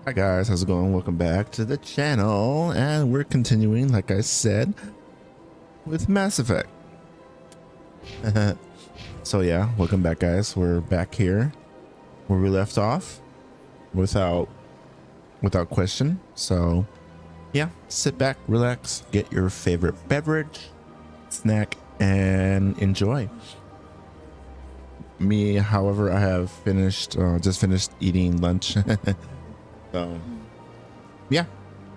Hi guys, how's it going? Welcome back to the channel, and we're continuing, like I said, with Mass Effect. So yeah, welcome back guys. We're back here where we left off without question. So yeah, sit back, relax, get your favorite beverage, snack, and enjoy. Me, however, I have finished just finished eating lunch. So yeah,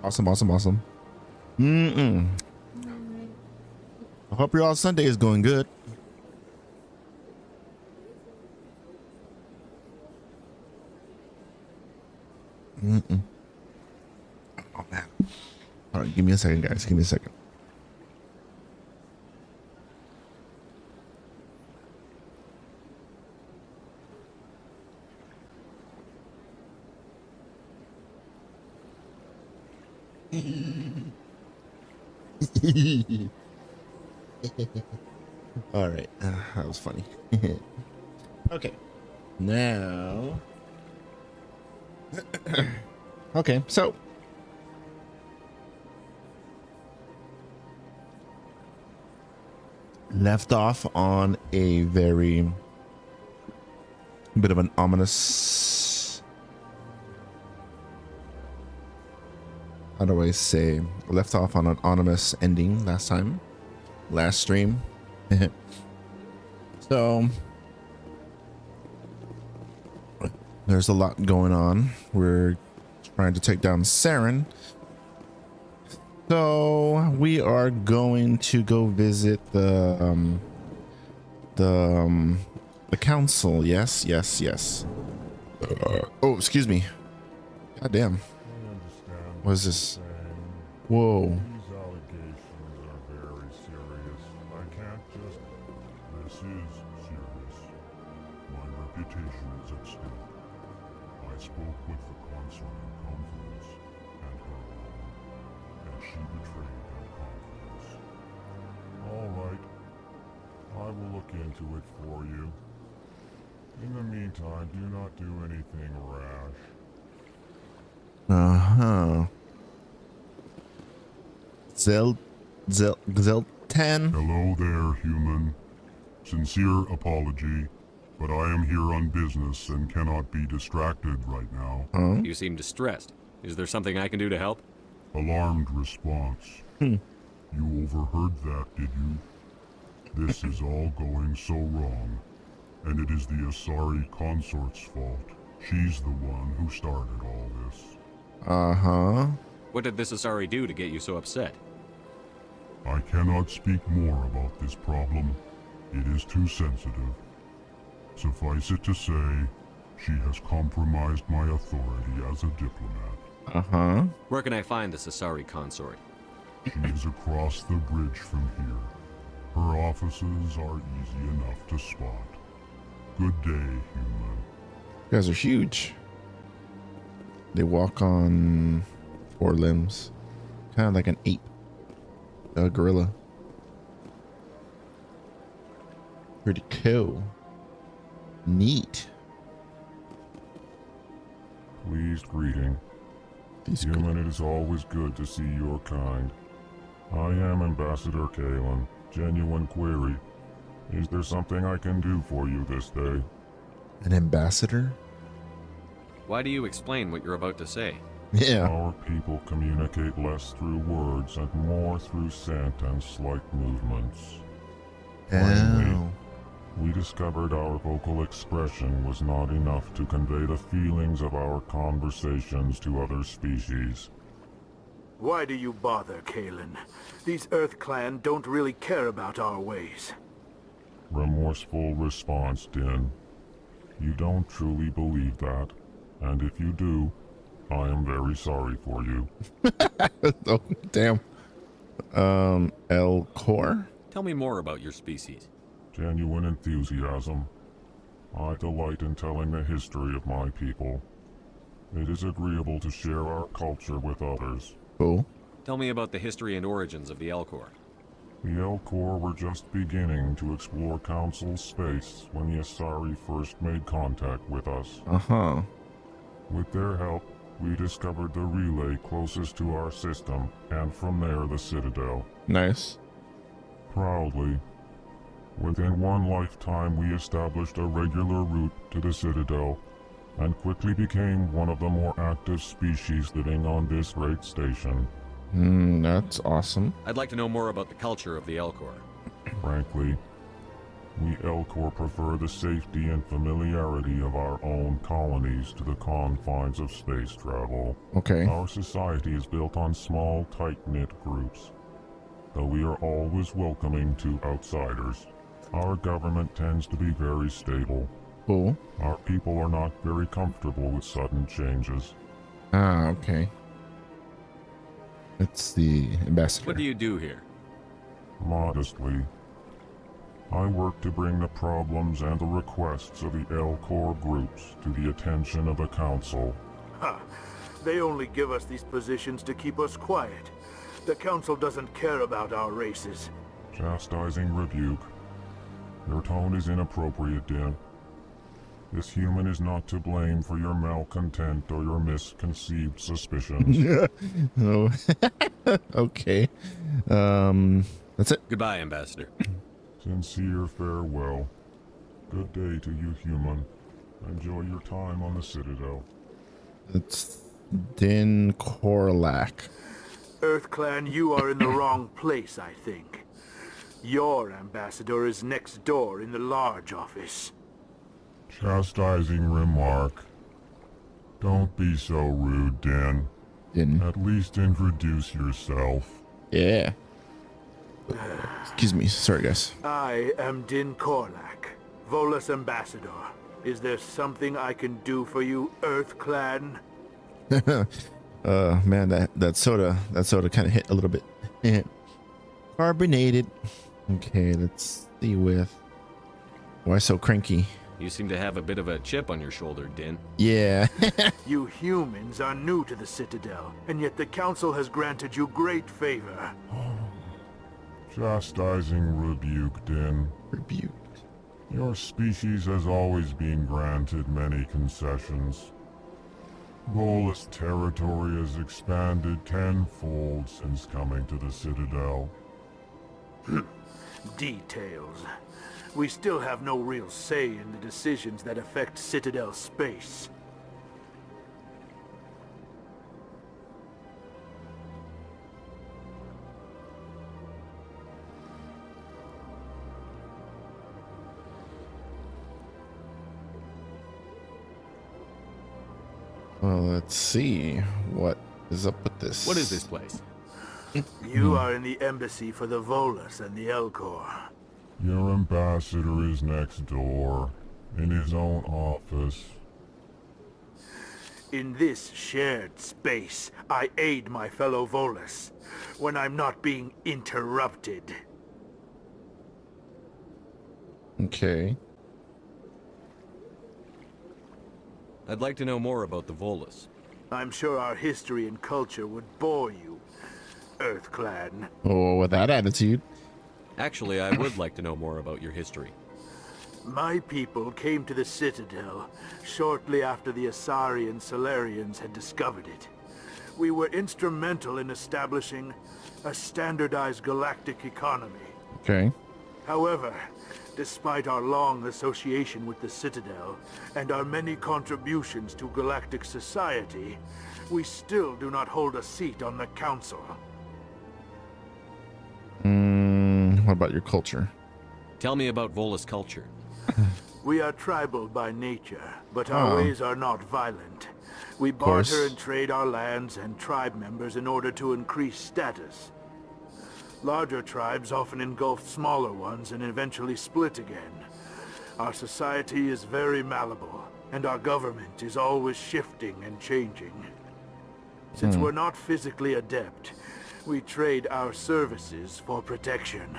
awesome. I hope your all Sunday is going good. Oh man, all right, give me a second guys, give me a second. All right, that was funny. Okay, now okay, so left off on a very bit of an ominous, how do I say, left off on an ominous ending last stream. So there's a lot going on. We're trying to take down Saren, so we are going to go visit the council. Yes. Oh, excuse me. God damn. What is this? Whoa. These allegations are very serious. I can't just... This is serious. My reputation is at stake. I spoke with the consort in confidence, and her alone, and she betrayed that confidence. Alright. I will look into it for you. In the meantime, do not do anything rash. Zeltan. Hello there, human. Sincere apology, but I am here on business and cannot be distracted right now. You seem distressed. Is there something I can do to help? Alarmed response. You overheard that, did you? This is all going so wrong, and it is the Asari consort's fault. She's the one who started all this. What did this Asari do to get you so upset? I cannot speak more about this problem. It is too sensitive. Suffice it to say, she has compromised my authority as a diplomat. Where can I find this Asari consort? She is across the bridge from here. Her offices are easy enough to spot. Good day, human. You guys are huge. They walk on 4 limbs, kind of like an ape, a gorilla. Pretty cool. Neat. Pleased greeting. Human, it is always good to see your kind. I am Ambassador Kalen. Genuine query. Is there something I can do for you this day? An ambassador? Why do you explain what you're about to say? Yeah. Our people communicate less through words and more through scent and slight movements. Finally, we discovered our vocal expression was not enough to convey the feelings of our conversations to other species. Why do you bother, Kalen? These Earth Clan don't really care about our ways. Remorseful response, Din. You don't truly believe that, and if you do, I am very sorry for you. Oh, damn. El Core? Tell me more about your species. Genuine enthusiasm. I delight in telling the history of my people. It is agreeable to share our culture with others. Cool. Tell me about the history and origins of the Elcor. The Elcor were just beginning to explore Council space when the Asari first made contact with us. Uh-huh. With their help, we discovered the relay closest to our system, and from there the Citadel. Nice. Proudly, within one lifetime we established a regular route to the Citadel, and quickly became one of the more active species living on this great station. That's awesome. I'd like to know more about the culture of the Elcor. Frankly, we Elcor prefer the safety and familiarity of our own colonies to the confines of space travel. Okay. Our society is built on small, tight-knit groups, though we are always welcoming to outsiders. Our government tends to be very stable. Cool. Our people are not very comfortable with sudden changes. Ah, okay. It's the ambassador. What do you do here? Modestly, I work to bring the problems and the requests of the Elcor groups to the attention of the Council. Ha! They only give us these positions to keep us quiet. The Council doesn't care about our races. Chastising rebuke. Your tone is inappropriate, Din. This human is not to blame for your malcontent or your misconceived suspicions. Oh. Okay. That's it. Goodbye, Ambassador. Sincere farewell. Good day to you, human. Enjoy your time on the Citadel. It's Din Korlak. EarthClan, you are in the wrong place, I think. Your ambassador is next door in the large office. Chastising remark. Don't be so rude, Din. Din. At least introduce yourself. Yeah. Excuse me. Sorry, guys. I am Din Korlak, Volus ambassador. Is there something I can do for you, EarthClan? Man, that soda kind of hit a little bit. Carbonated. Okay, let's see with. Why so cranky? You seem to have a bit of a chip on your shoulder, Din. Yeah. You humans are new to the Citadel, and yet the Council has granted you great favor. Chastising rebuke, Din. Rebuke. Your species has always been granted many concessions. Volus territory has expanded tenfold since coming to the Citadel. Details. We still have no real say in the decisions that affect Citadel space. Well, let's see what is up with this. What is this place? You are in the embassy for the Volus and the Elcor. Your ambassador is next door, in his own office. In this shared space, I aid my fellow Volus when I'm not being interrupted. Okay. I'd like to know more about the Volus. I'm sure our history and culture would bore you, EarthClan. Oh, with that attitude. Actually, I would like to know more about your history. My people came to the Citadel shortly after the Asari and Solarians had discovered it. We were instrumental in establishing a standardized galactic economy. Okay. However, despite our long association with the Citadel and our many contributions to galactic society, we still do not hold a seat on the Council. What about your culture? Tell me about Volus culture. We are tribal by nature, but our ways are not violent. We course. barter and trade our lands and tribe members in order to increase status. Larger tribes often engulf smaller ones and eventually split again. Our society is very malleable, and our government is always shifting and changing. Since we're not physically adept, we trade our services for protection.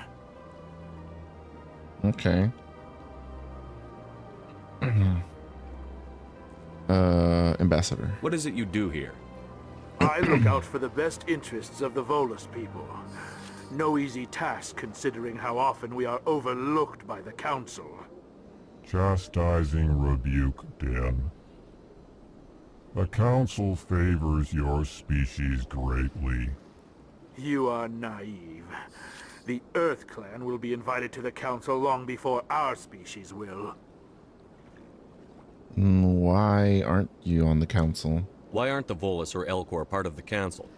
Okay. Ambassador. What is it you do here? I look out for the best interests of the Volus people. No easy task considering how often we are overlooked by the Council. Chastising rebuke, Din. The Council favors your species greatly. You are naive. The Earth Clan will be invited to the Council long before our species will. Why aren't you on the council? Why aren't the Volus or Elcor part of the council?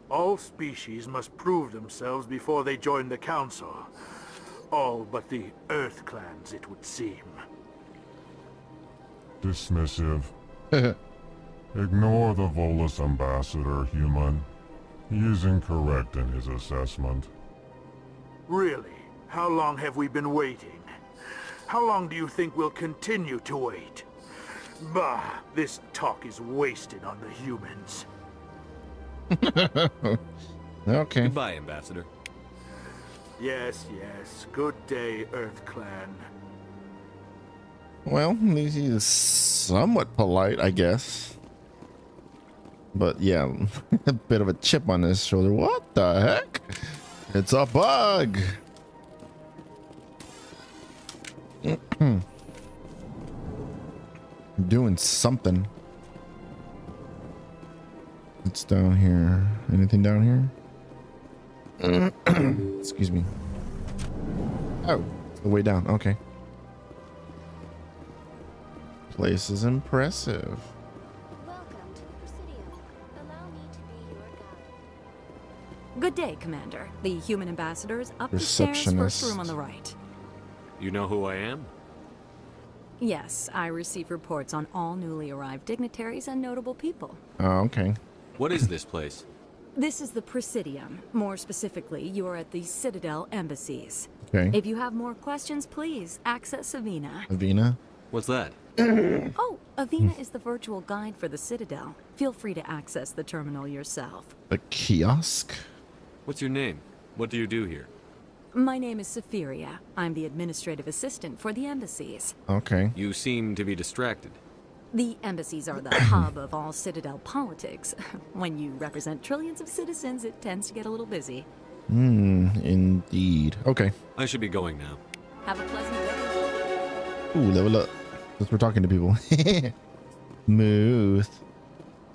All species must prove themselves before they join the Council. All but the Earth Clans, it would seem. Dismissive. Ignore the Volus ambassador, human. He is incorrect in his assessment. Really? How long have we been waiting? How long do you think we'll continue to wait? Bah, this talk is wasted on the humans. Okay. Goodbye, Ambassador. Yes, yes. Good day, Earth Clan. Well, he is somewhat polite, I guess. But yeah, a bit of a chip on his shoulder. What the heck? It's a bug. Doing something. It's down here. Anything down here? Excuse me. Oh, it's the way down. Okay. Place is impressive. Welcome to the Presidio. Allow me to be your guide. Good day, Commander. The human ambassador is up the stairs, first room on the right. You know who I am? Yes, I receive reports on all newly arrived dignitaries and notable people. Oh, okay. What is this place? This is the Presidium. More specifically, you are at the Citadel embassies. Okay. If you have more questions, please access Avina. Avina? What's that? Oh, Avina is the virtual guide for the Citadel. Feel free to access the terminal yourself. A kiosk? What's your name? What do you do here? My name is Safiria. I'm the administrative assistant for the embassies. Okay. You seem to be distracted. The embassies are the hub of all Citadel politics. When you represent trillions of citizens, it tends to get a little busy. Indeed. Okay. I should be going now. Have a pleasant day. Ooh, level up. Since we're talking to people. Smooth.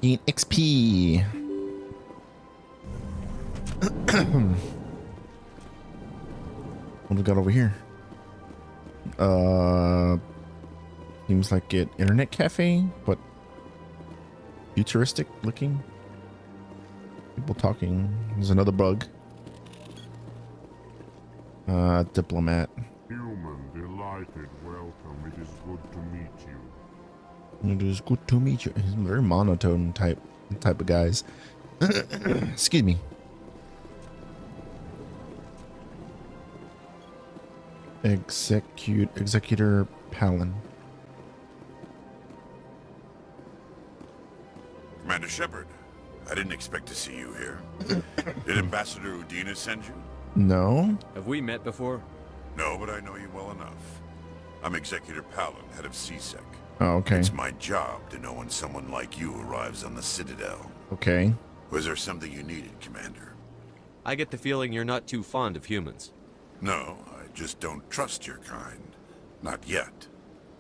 Gain XP. What we got over here? Seems like an internet cafe, but futuristic looking. People talking. There's another bug. Diplomat. Human, delighted, welcome. It is good to meet you. It is good to meet you. He's very monotone type of guys. Excuse me. Executor Palin. Commander Shepard, I didn't expect to see you here. Did Ambassador Udina send you? No. Have we met before? No, but I know you well enough. I'm Executor Palin, head of CSEC. Oh, okay. It's my job to know when someone like you arrives on the Citadel. Okay. Was there something you needed, Commander? I get the feeling you're not too fond of humans. No, I just don't trust your kind. Not yet.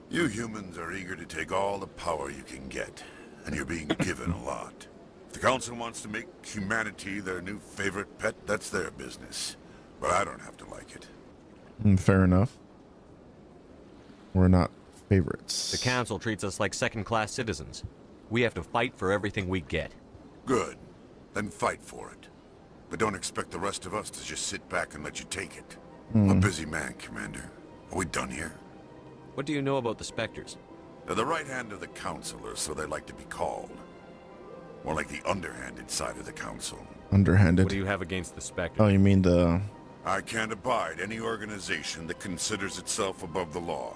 You humans are eager to take all the power you can get, and you're being given a lot. If the Council wants to make humanity their new favorite pet, that's their business. But I don't have to like it. Fair enough. We're not favorites. The Council treats us like second-class citizens. We have to fight for everything we get. Good. Then fight for it. But don't expect the rest of us to just sit back and let you take it. I'm a busy man, Commander. Are we done here? What do you know about the Spectres? They're the right hand of the Council, or so they like to be called. More like the underhanded side of the Council. Underhanded. What do you have against the Spectres? Oh, you mean the... I can't abide any organization that considers itself above the law.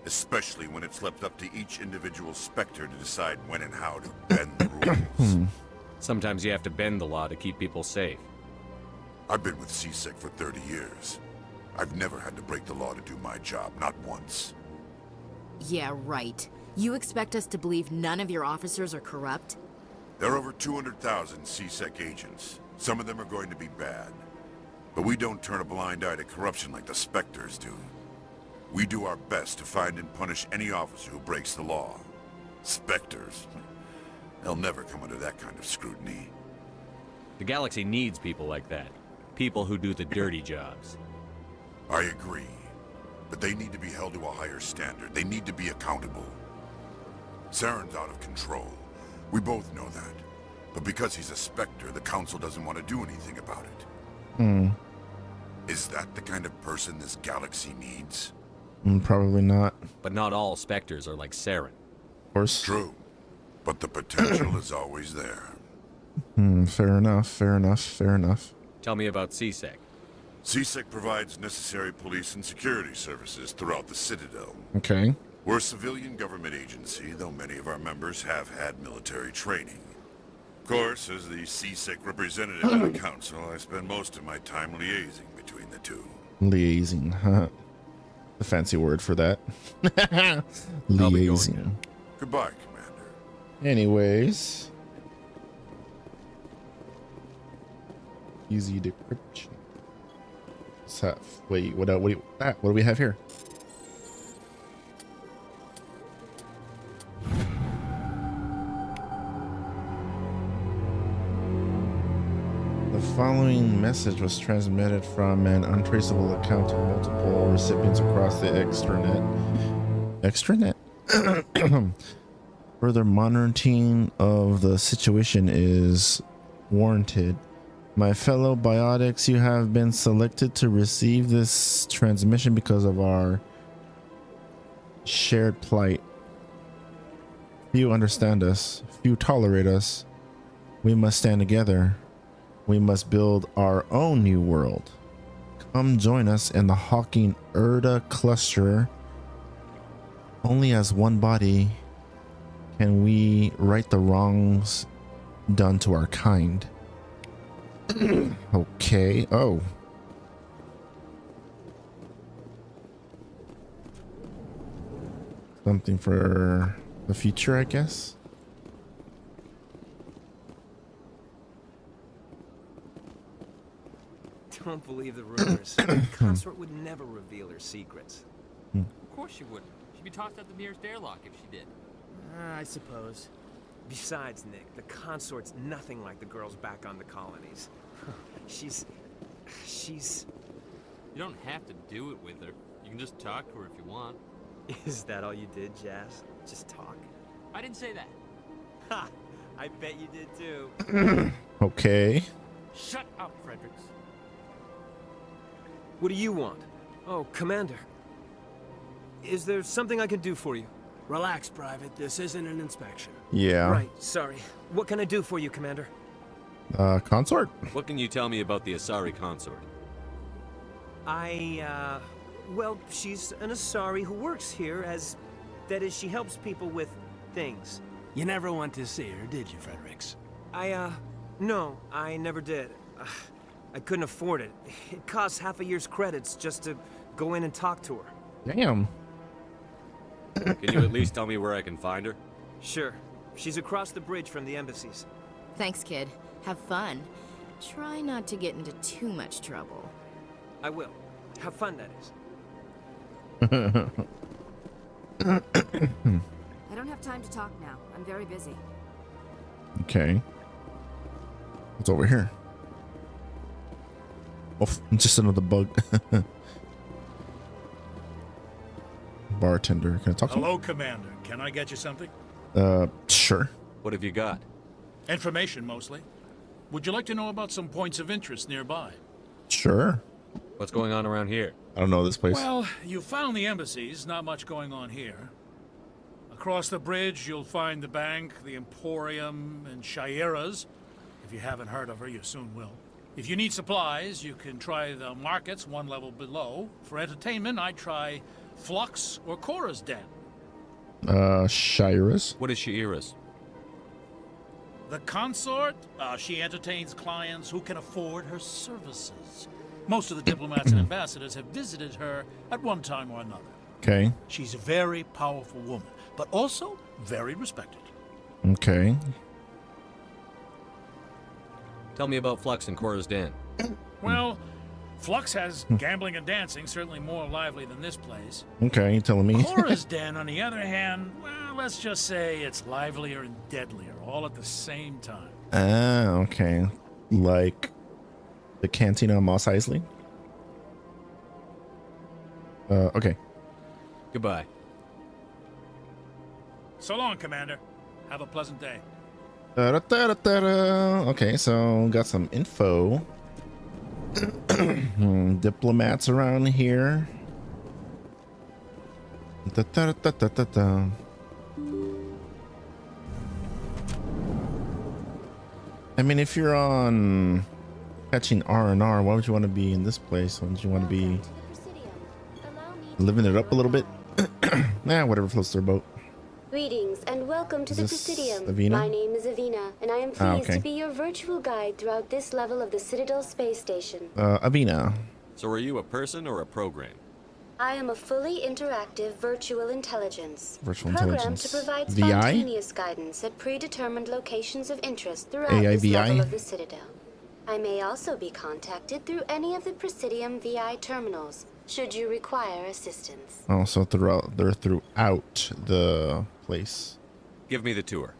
Especially when it's left up to each individual Spectre to decide when and how to bend the rules. Sometimes you have to bend the law to keep people safe. I've been with CSEC for 30 years. I've never had to break the law to do my job, not once. Yeah, right. You expect us to believe none of your officers are corrupt? There are over 200,000 CSEC agents. Some of them are going to be bad. But we don't turn a blind eye to corruption like the Spectres do. We do our best to find and punish any officer who breaks the law. Spectres. They'll never come under that kind of scrutiny. The galaxy needs people like that. People who do the dirty jobs. I agree. But they need to be held to a higher standard. They need to be accountable. Saren's out of control. We both know that. But because he's a Spectre, the Council doesn't want to do anything about it. Is that the kind of person this galaxy needs? Probably not. But not all Spectres are like Saren. Of course. True. But the potential is always there. Fair enough, fair enough, fair enough. Tell me about CSEC. CSEC provides necessary police and security services throughout the Citadel. Okay. We're a civilian government agency, though many of our members have had military training. Of course, as the CSEC representative in the Council, I spend most of my time liaising between the two. Liaising, huh? The fancy word for that. I'll be going Liaising. now. Goodbye, Commander. Anyways. Easy decryption. Wait, what do we have here? The following message was transmitted from an untraceable account to multiple recipients across the extranet. Extranet? Further monitoring of the situation is warranted. My fellow biotics, you have been selected to receive this transmission because of our shared plight. Few understand us, few tolerate us. We must stand together. We must build our own new world. Come join us in the Hawking Erda cluster. Only as one body can we right the wrongs done to our kind. Okay. Oh. Something for the future, I guess. Don't believe the rumors. The consort would never reveal her secrets. Of course she wouldn't. She'd be tossed out the nearest airlock if she did. I suppose. Besides, Nick, the consort's nothing like the girls back on the colonies. She's... You don't have to do it with her. You can just talk to her if you want. Is that all you did, Jazz? Just talk? I didn't say that. Ha! I bet you did too. Okay. Shut up, Fredericks. What do you want? Oh, Commander. Is there something I can do for you? Relax, Private. This isn't an inspection. Yeah. Right, sorry. What can I do for you, Commander? Consort? What can you tell me about the Asari consort? Well, she's an Asari who works here as... That is, she helps people with things. You never went to see her, did you, Fredericks? No, I never did. I couldn't afford it. It costs half a year's credits just to go in and talk to her. Damn. Can you at least tell me where I can find her? Sure. She's across the bridge from the embassies. Thanks, kid. Have fun. Try not to get into too much trouble. I will. Have fun, that is. I don't have time to talk now. I'm very busy. Okay. What's over here? Oh, just another bug. Bartender, can I talk to Hello, Commander. Can I get you something? Sure. What have you got? Information, mostly. Would you like to know about some points of interest nearby? Sure. What's going on around here? I don't know this place. Well, you found the embassies. Not much going on here. Across the bridge, you'll find the bank, the Emporium, and Shaira's. If you haven't heard of her, you soon will. If you need supplies, you can try the markets one level below. For entertainment, I'd try Flux or Cora's Den. Shira's? What is Shaira's? The consort, she entertains clients who can afford her services. Most of the diplomats and ambassadors have visited her at one time or another. Okay. She's a very powerful woman, but also very respected. Okay. Tell me about Flux and Cora's Den. Well, Flux has gambling and dancing, certainly more lively than this place. Okay, you telling me? Cora's Den, on the other hand, well, let's just say it's livelier and deadlier all at the same time. Ah, okay. Like the cantina on Moss Eisley? Okay. Goodbye. So long, Commander. Have a pleasant day. Okay, so got some info. Diplomats around here. I mean, if you're on catching R&R, why would you want to be in this place? Why would you want to be living it up a little bit? Nah, whatever floats their boat. Greetings and welcome to Is the this Presidium. Avina? My name is Avina, and I am pleased okay. to be your virtual guide throughout this level of the Citadel space station. Avina. So are you a person or a program? I am a fully interactive virtual intelligence. Virtual programmed intelligence. to provide VI? spontaneous guidance at predetermined locations of interest throughout this AIVI? level of the Citadel. I may also be contacted through any of the Presidium VI terminals, should you require assistance. Oh, so they're throughout the place. Give me the tour.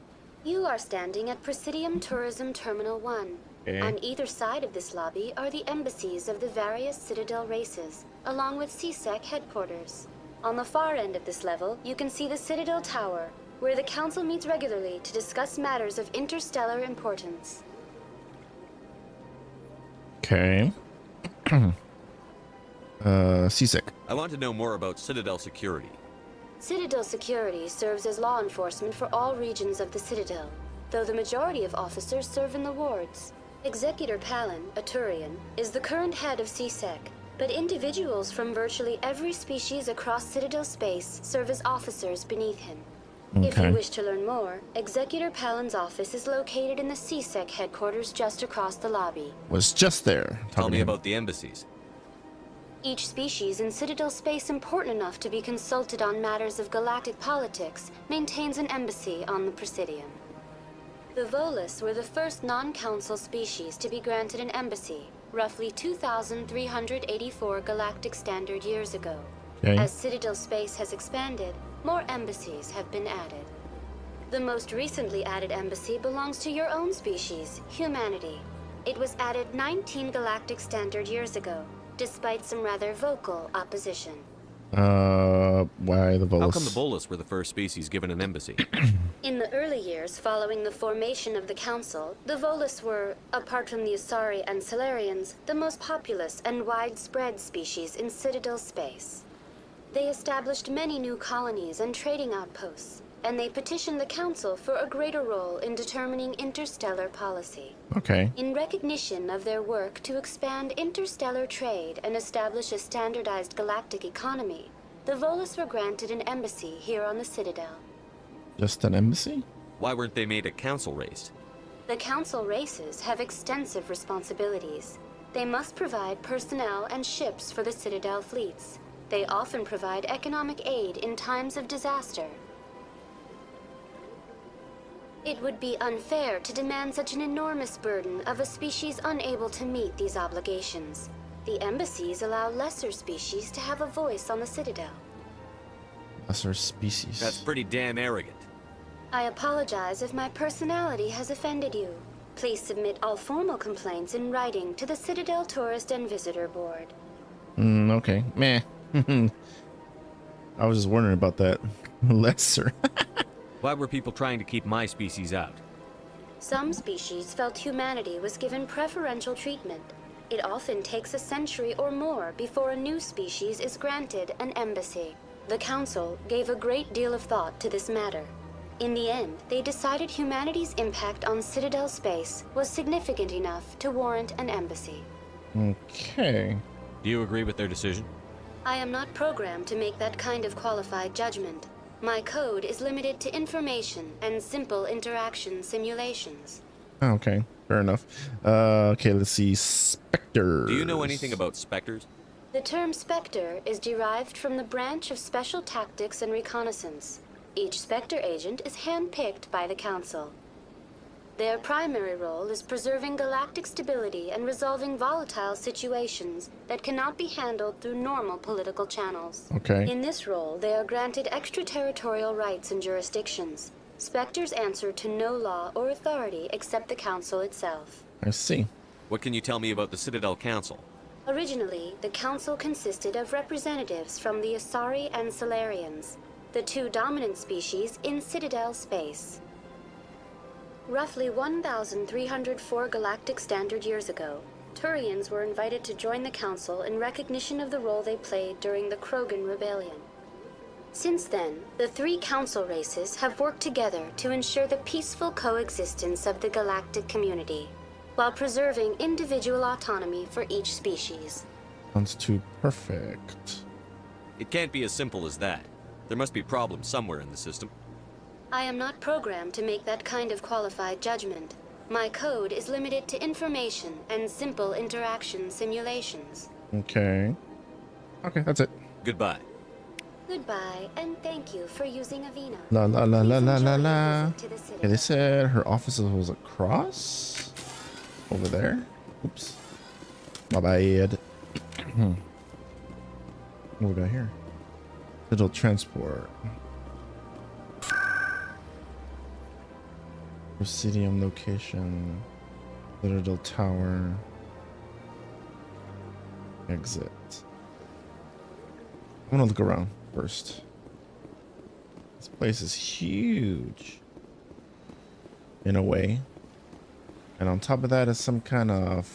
You are standing at Presidium Tourism Terminal 1. Okay. On either side of this lobby are the embassies of the various Citadel races, along with CSEC headquarters. On the far end of this level, you can see the Citadel Tower, where the Council meets regularly to discuss matters of interstellar importance. Okay. CSEC. I want to know more about Citadel security. Citadel security serves as law enforcement for all regions of the Citadel, though the majority of officers serve in the wards. Executor Palin, a Turian, is the current head of CSEC, but individuals from virtually every species across Citadel space serve as officers beneath him. If you Okay. wish to learn more, Executor Palin's office is located in the CSEC headquarters just across the lobby. Was just there. Tell talking me to him. about the embassies. Each species in Citadel space important enough to be consulted on matters of galactic politics maintains an embassy on the Presidium. The Volus were the first non-council species to be granted an embassy, roughly 2,384 galactic standard years ago. Okay. As Citadel space has expanded, more embassies have been added. The most recently added embassy belongs to your own species, humanity. It was added 19 galactic standard years ago, despite some rather vocal opposition. Why the Volus? How come the Bolus were the first species given an embassy? In the early years following the formation of the Council, the Volus were, apart from the Asari and Solarians, the most populous and widespread species in Citadel space. They established many new colonies and trading outposts, and they petitioned the Council for a greater role in determining interstellar policy. Okay. In recognition of their work to expand interstellar trade and establish a standardized galactic economy, the Volus were granted an embassy here on the Citadel. Just an embassy? Why weren't they made a council race? The Council races have extensive responsibilities. They must provide personnel and ships for the Citadel fleets. They often provide economic aid in times of disaster. It would be unfair to demand such an enormous burden of a species unable to meet these obligations. The embassies allow lesser species to have a voice on the Citadel. Lesser species. That's pretty damn arrogant. I apologize if my personality has offended you. Please submit all formal complaints in writing to the Citadel Tourist and Visitor Board. Okay. Meh. I was just wondering about that. Lesser. Why were people trying to keep my species out? Some species felt humanity was given preferential treatment. It often takes a century or more before a new species is granted an embassy. The Council gave a great deal of thought to this matter. In the end, they decided humanity's impact on Citadel space was significant enough to warrant an embassy. Okay. Do you agree with their decision? I am not programmed to make that kind of qualified judgment. My code is limited to information and simple interaction simulations. Okay. Fair enough. Okay, let's see. Spectres. Do you know anything about specters? The term Spectre is derived from the branch of Special Tactics and Reconnaissance. Each Spectre agent is handpicked by the Council. Their primary role is preserving galactic stability and resolving volatile situations that cannot be handled through normal political channels. Okay. In this role, they are granted extraterritorial rights and jurisdictions. Spectres answer to no law or authority except the Council itself. I see. What can you tell me about the Citadel Council? Originally, the Council consisted of representatives from the Asari and Solarians, the two dominant species in Citadel space. Roughly 1,304 galactic standard years ago, Turians were invited to join the Council in recognition of the role they played during the Krogan Rebellion. Since then, the three Council races have worked together to ensure the peaceful coexistence of the galactic community, while preserving individual autonomy for each species. Sounds too perfect. It can't be as simple as that. There must be problems somewhere in the system. I am not programmed to make that kind of qualified judgment. My code is limited to information and simple interaction simulations. Okay. Okay, that's it. Goodbye. Goodbye, and thank you for using Avina. La la la la la la la. To the Okay, they said her office was across over there. Oops. My bad. What we got here? Digital transport. Presidium location. Citadel Tower. Exit. I'm gonna look around first. This place is huge. In a way. And on top of that is some kind of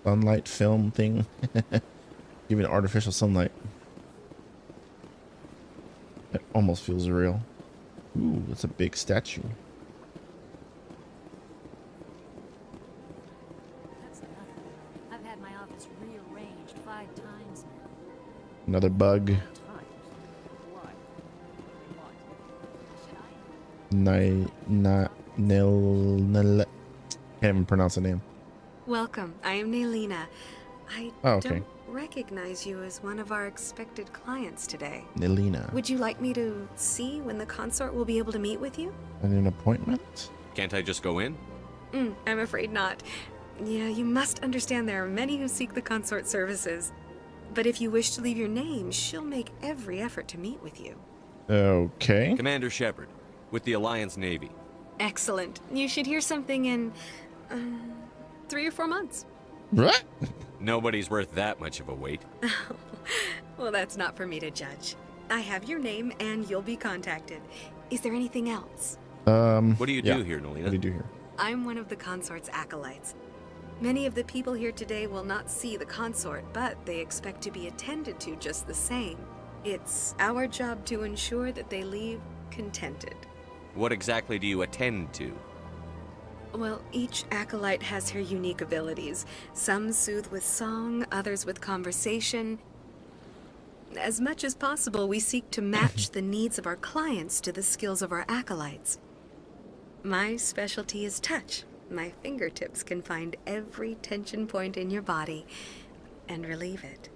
sunlight film thing. Giving artificial sunlight. It almost feels real. Ooh, that's a big statue. That's nothing. I've had my office rearranged 5 times now. Another bug. Can't even pronounce the name. Welcome. I am Nailina. I okay. don't recognize you as one of our expected clients today. Nailina. Would you like me to see when the consort will be able to meet with you? And an appointment? Can't I just go in? I'm afraid not. Yeah, you must understand there are many who seek the consort services. But if you wish to leave your name, she'll make every effort to meet with you. Okay. Commander Shepard, with the Alliance Navy. Excellent. You should hear something in 3 or 4 months. What? Nobody's worth that much of a wait. Well, that's not for me to judge. I have your name and you'll be contacted. Is there anything else? What do you do here, Nolina? What do you do here? I'm one of the consort's acolytes. Many of the people here today will not see the consort, but they expect to be attended to just the same. It's our job to ensure that they leave contented. What exactly do you attend to? Well, each acolyte has her unique abilities. Some soothe with song, others with conversation. As much as possible, we seek to match the needs of our clients to the skills of our acolytes. My specialty is touch. My fingertips can find every tension point in your body and relieve it.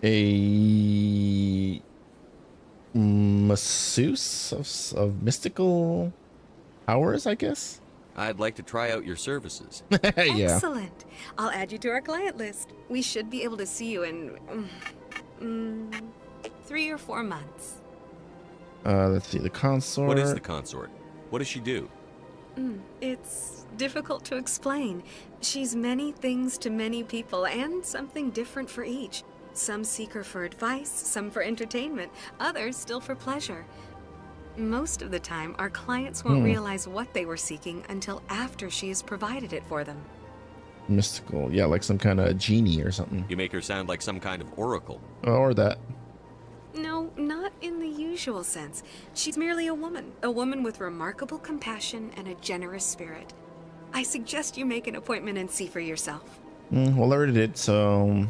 A masseuse of mystical powers, I guess? I'd like to try out your services. Yeah. Excellent. I'll add you to our client list. We should be able to see you in 3 or 4 months. Let's see, the consort. What is the consort? What does she do? It's difficult to explain. She's many things to many people, and something different for each. Some seek her for advice, some for entertainment, others still for pleasure. Most of the time, our clients won't realize what they were seeking until after she has provided it for them. Mystical. Yeah, like some kind of genie or something. You make her sound like some kind of oracle. Or that. No, not in the usual sense. She's merely a woman with remarkable compassion and a generous spirit. I suggest you make an appointment and see for yourself. Well, I already did, so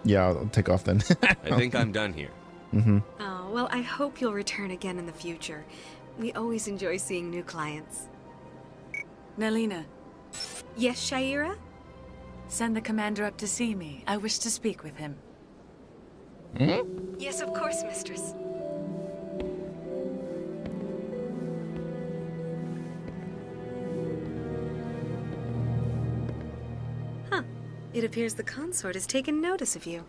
yeah, I'll take off then. I think I'm done here. Oh, well, I hope you'll return again in the future. We always enjoy seeing new clients. Nailina, Yes, Shaira? send the commander up to see me. I wish to speak with him. Yes, of course, mistress. It appears the consort has taken notice of you.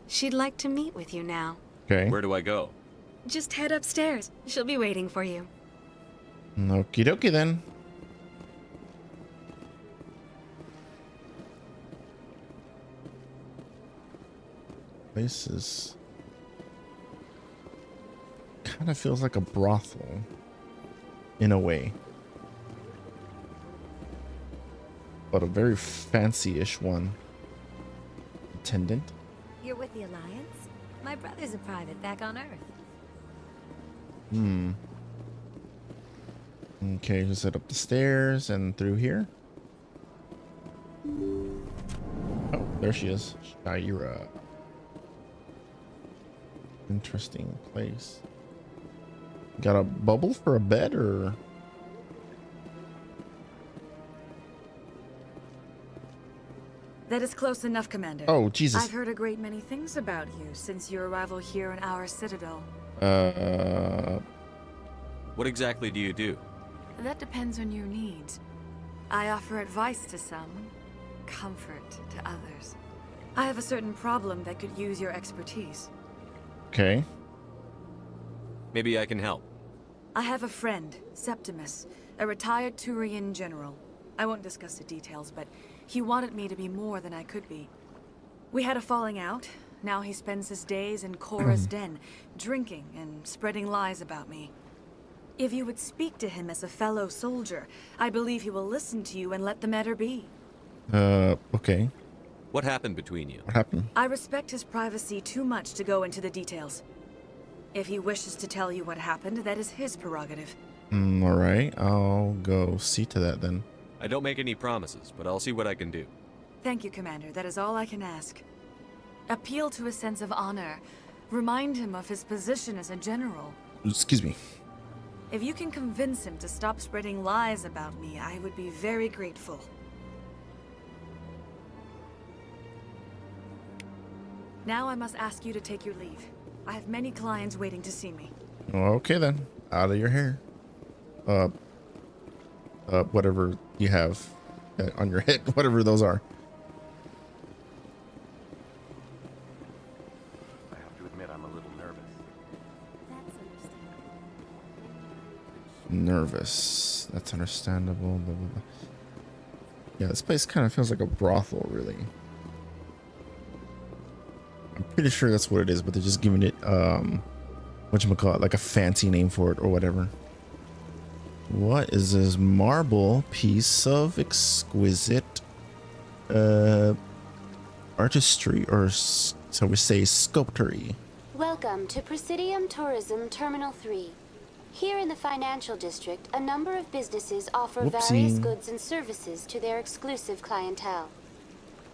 She'd like to meet with you now. Okay. Where do I go? Just head upstairs. She'll be waiting for you. Okie dokie then. Place is kind of feels like a brothel in a way, but a very fancy-ish one. Attendant. You're with the Alliance? My brother's a private back on Earth. Okay, just head up the stairs and through here. Oh, there she is. Shaira. Interesting place. Got a bubble for a bed, or? That is close enough, Commander. Oh, Jesus. I've heard a great many things about you since your arrival here in our citadel. What exactly do you do? That depends on your needs. I offer advice to some, comfort to others. I have a certain problem that could use your expertise. Okay. Maybe I can help. I have a friend, Septimus, a retired Turian general. I won't discuss the details, but he wanted me to be more than I could be. We had a falling out. Now he spends his days in Korra's den, drinking and spreading lies about me. If you would speak to him as a fellow soldier, I believe he will listen to you and let the matter be. Okay. What happened between you? What happened? I respect his privacy too much to go into the details. If he wishes to tell you what happened, that is his prerogative. All right. I'll go see to that then. I don't make any promises, but I'll see what I can do. Thank you, Commander. That is all I can ask. Appeal to his sense of honor. Remind him of his position as a general. Excuse me. If you can convince him to stop spreading lies about me, I would be very grateful. Now I must ask you to take your leave. I have many clients waiting to see me. Okay then. Out of your hair. Whatever you have on your head, whatever those are. I have to admit, I'm a little nervous. That's understandable. Nervous. That's understandable. Blah, blah, blah. Yeah, this place kind of feels like a brothel, really. I'm pretty sure that's what it is, but they're just giving it whatchamacallit, like a fancy name for it or whatever. What is this marble piece of exquisite artistry, or so we say sculptury? Welcome to Presidium Tourism Terminal 3. Here in the financial district, a number of businesses offer various goods and services to their exclusive clientele.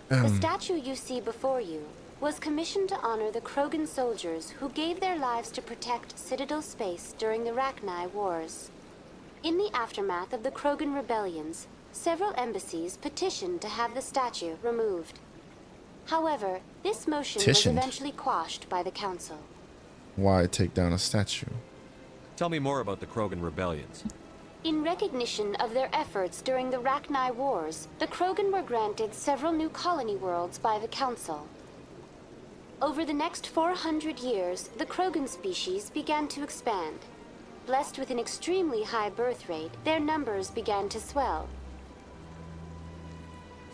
The statue you see before you was commissioned to honor the Krogan soldiers who gave their lives to protect Citadel space during the Rachni Wars. In the aftermath of the Krogan rebellions, several embassies petitioned to have the statue removed. However, this motion was eventually quashed by the Council. Why take down a statue? Tell me more about the Krogan rebellions. In recognition of their efforts during the Rachni Wars, the Krogan were granted several new colony worlds by the Council. Over the next 400 years, the Krogan species began to expand. Blessed with an extremely high birth rate, their numbers began to swell.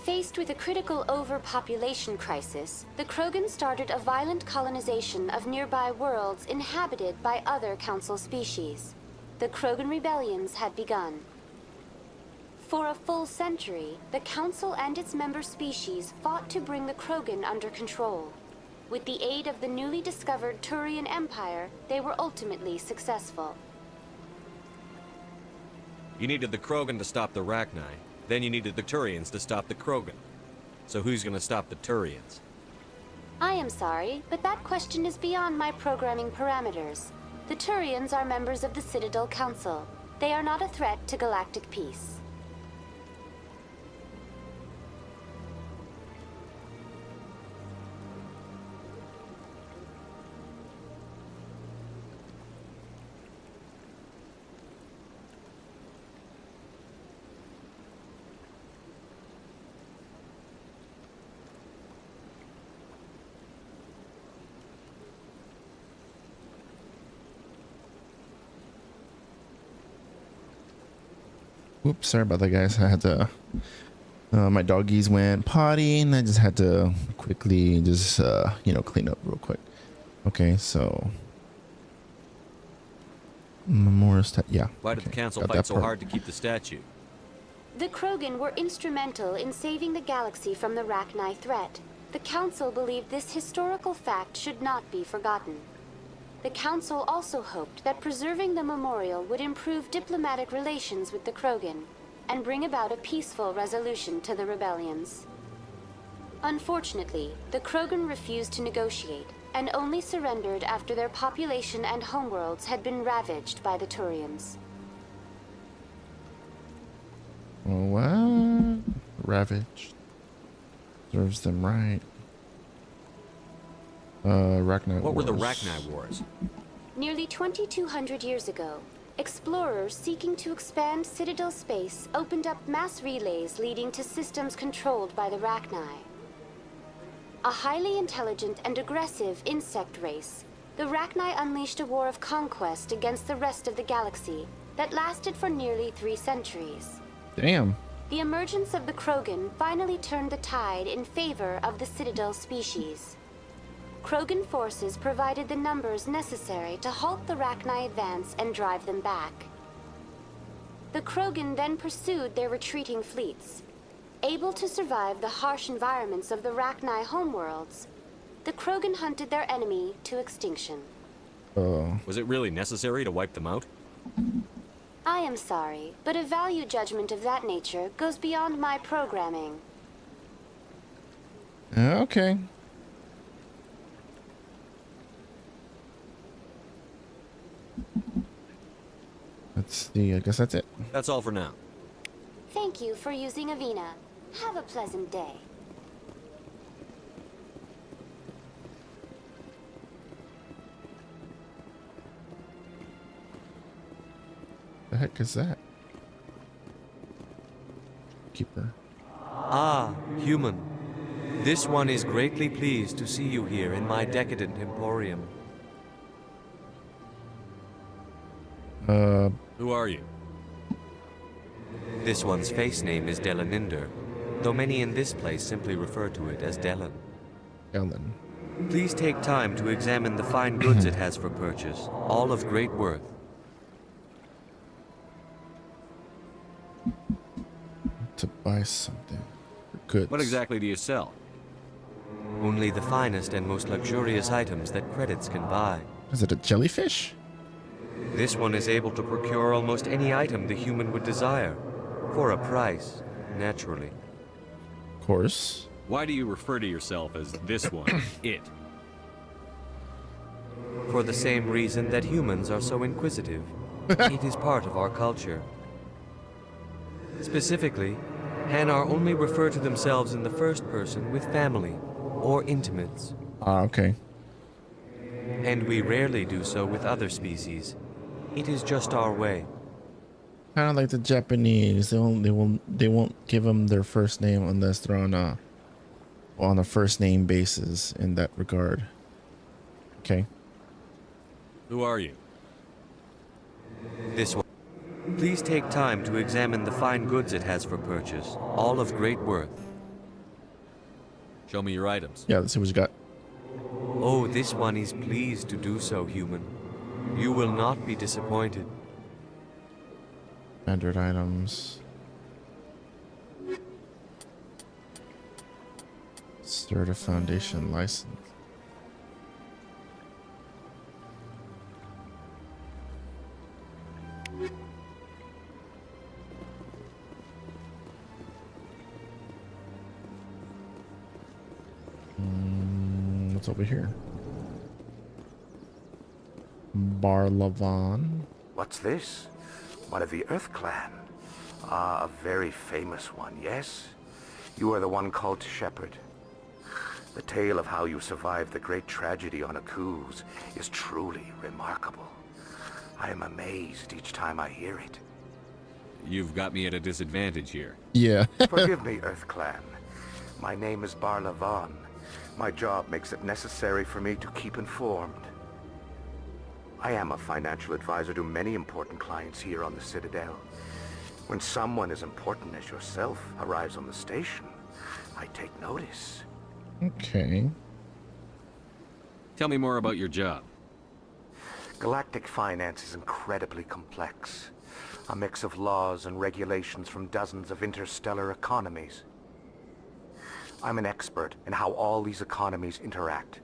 Faced with a critical overpopulation crisis, the Krogan started a violent colonization of nearby worlds inhabited by other Council species. The Krogan rebellions had begun. For a full century, the Council and its member species fought to bring the Krogan under control. With the aid of the newly discovered Turian Empire, they were ultimately successful. You needed the Krogan to stop the Rachni, then you needed the Turians to stop the Krogan. So who's gonna stop the Turians? I am sorry, but that question is beyond my programming parameters. The Turians are members of the Citadel Council. They are not a threat to galactic peace. Whoops, sorry about that, guys. I had to. My doggies went potty, and I just had to quickly just clean up real quick. Okay, so memorial yeah. Why did the council got fight that so part. hard to keep the statue? The Krogan were instrumental in saving the galaxy from the Rachni threat. The Council believed this historical fact should not be forgotten. The Council also hoped that preserving the memorial would improve diplomatic relations with the Krogan and bring about a peaceful resolution to the rebellions. Unfortunately, the Krogan refused to negotiate and only surrendered after their population and homeworlds had been ravaged by the Turians. What? Ravaged. Serves them right. Rachni What were the Wars. Rachni Wars? Nearly 2,200 years ago, explorers seeking to expand Citadel space opened up mass relays leading to systems controlled by the Rachni. A highly intelligent and aggressive insect race, the Rachni unleashed a war of conquest against the rest of the galaxy that lasted for nearly 3 centuries. Damn. The emergence of the Krogan finally turned the tide in favor of the Citadel species. Krogan forces provided the numbers necessary to halt the Rachni advance and drive them back. The Krogan then pursued their retreating fleets. Able to survive the harsh environments of the Rachni homeworlds, the Krogan hunted their enemy to extinction. Was it really necessary to wipe them out? I am sorry, but a value judgment of that nature goes beyond my programming. Okay. I guess that's it. That's all for now. Thank you for using Avina. Have a pleasant day. The heck is that? Keeper. Ah, human. This one is greatly pleased to see you here in my decadent emporium. Who are you? This one's face name is Delaninder, though many in this place simply refer to it as Delan. Delan. Please take time to examine the fine goods it has for purchase, all of great worth. To buy something. Goods. What exactly do you sell? Only the finest and most luxurious items that credits can buy. Is it a jellyfish? This one is able to procure almost any item the human would desire, for a price, naturally. Of course. Why do you refer to yourself as this one, it? For the same reason that humans are so inquisitive. It is part of our culture. Specifically, Hanar only refer to themselves in the first person with family or intimates. Ah, okay. And we rarely do so with other species. It is just our way. Kind of like the Japanese. They won't give them their first name unless they're on a first name basis in that regard. Okay. Who are you? This one. Please take time to examine the fine goods it has for purchase, all of great worth. Show me your items. Yeah, let's see what you got. Oh, this one is pleased to do so, human. You will not be disappointed. Standard items. Start Foundation license. What's over here? Barlavan. What's this? One of the Earth Clan. Ah, a very famous one, yes? You are the one called Shepherd. The tale of how you survived the great tragedy on Akuz is truly remarkable. I am amazed each time I hear it. You've got me at a disadvantage here. Yeah. Forgive me, Earth Clan. My name is Barlavan. My job makes it necessary for me to keep informed. I am a financial advisor to many important clients here on the Citadel. When someone as important as yourself arrives on the station, I take notice. Okay. Tell me more about your job. Galactic finance is incredibly complex. A mix of laws and regulations from dozens of interstellar economies. I'm an expert in how all these economies interact.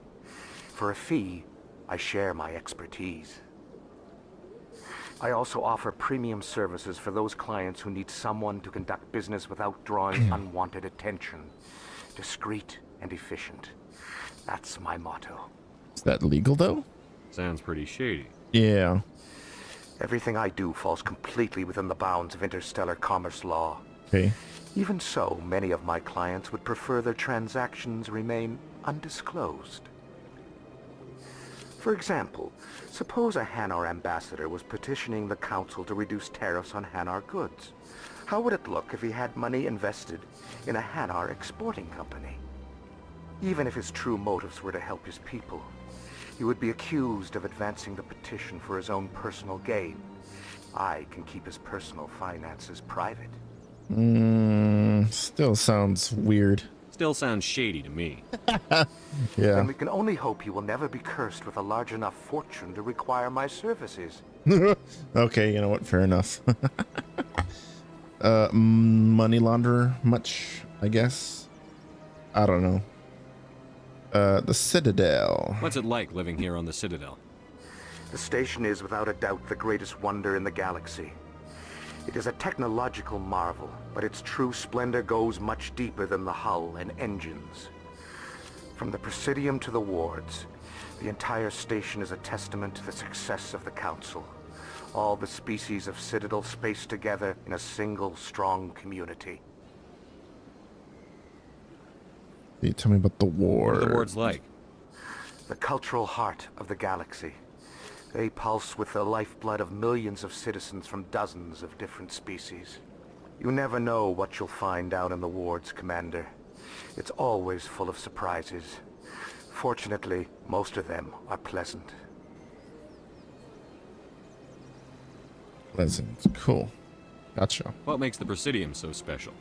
For a fee, I share my expertise. I also offer premium services for those clients who need someone to conduct business without drawing unwanted attention. Discreet and efficient. That's my motto. Is that legal though? Sounds pretty shady. Yeah. Everything I do falls completely within the bounds of interstellar commerce law. Okay. Even so, many of my clients would prefer their transactions remain undisclosed. For example, suppose a Hanar ambassador was petitioning the council to reduce tariffs on Hanar goods. How would it look if he had money invested in a Hanar exporting company? Even if his true motives were to help his people, he would be accused of advancing the petition for his own personal gain. I can keep his personal finances private. Still sounds weird. Still sounds shady to me. Yeah. And we can only hope he will never be cursed with a large enough fortune to require my services. Okay, you know what? Fair enough. Money launderer much, I guess. I don't know. The Citadel. What's it like living here on the Citadel? The station is without a doubt the greatest wonder in the galaxy. It is a technological marvel, but its true splendor goes much deeper than the hull and engines. From the Presidium to the wards, the entire station is a testament to the success of the Council. All the species of Citadel spaced together in a single strong community. You tell me about the ward. What are the wards like? The cultural heart of the galaxy. They pulse with the lifeblood of millions of citizens from dozens of different species. You never know what you'll find out in the wards, Commander. It's always full of surprises. Fortunately, most of them are pleasant. Pleasant. Cool. Gotcha. What makes the Presidium so special?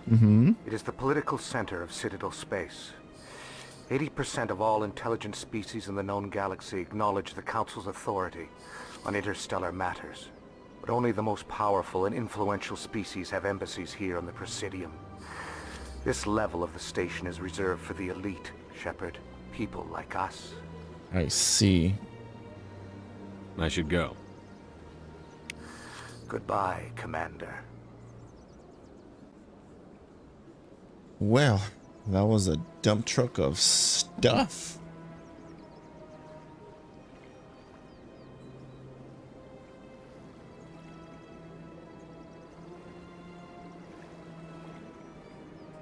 It is the political center of Citadel space. 80% of all intelligent species in the known galaxy acknowledge the Council's authority on interstellar matters. But only the most powerful and influential species have embassies here on the Presidium. This level of the station is reserved for the elite, Shepard. People like us. I see. I should go. Goodbye, Commander. Well, that was a dump truck of stuff.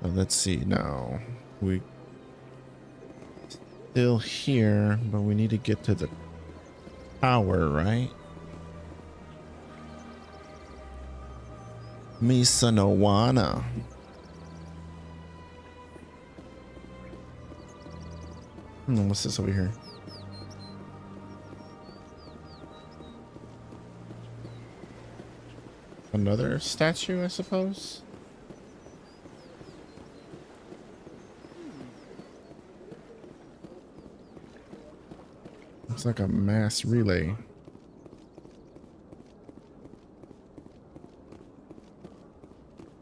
Let's see now. We still here, but we need to get to the tower, right? Misa no Wana. What's this over here? Another statue, I suppose? Looks like a mass relay.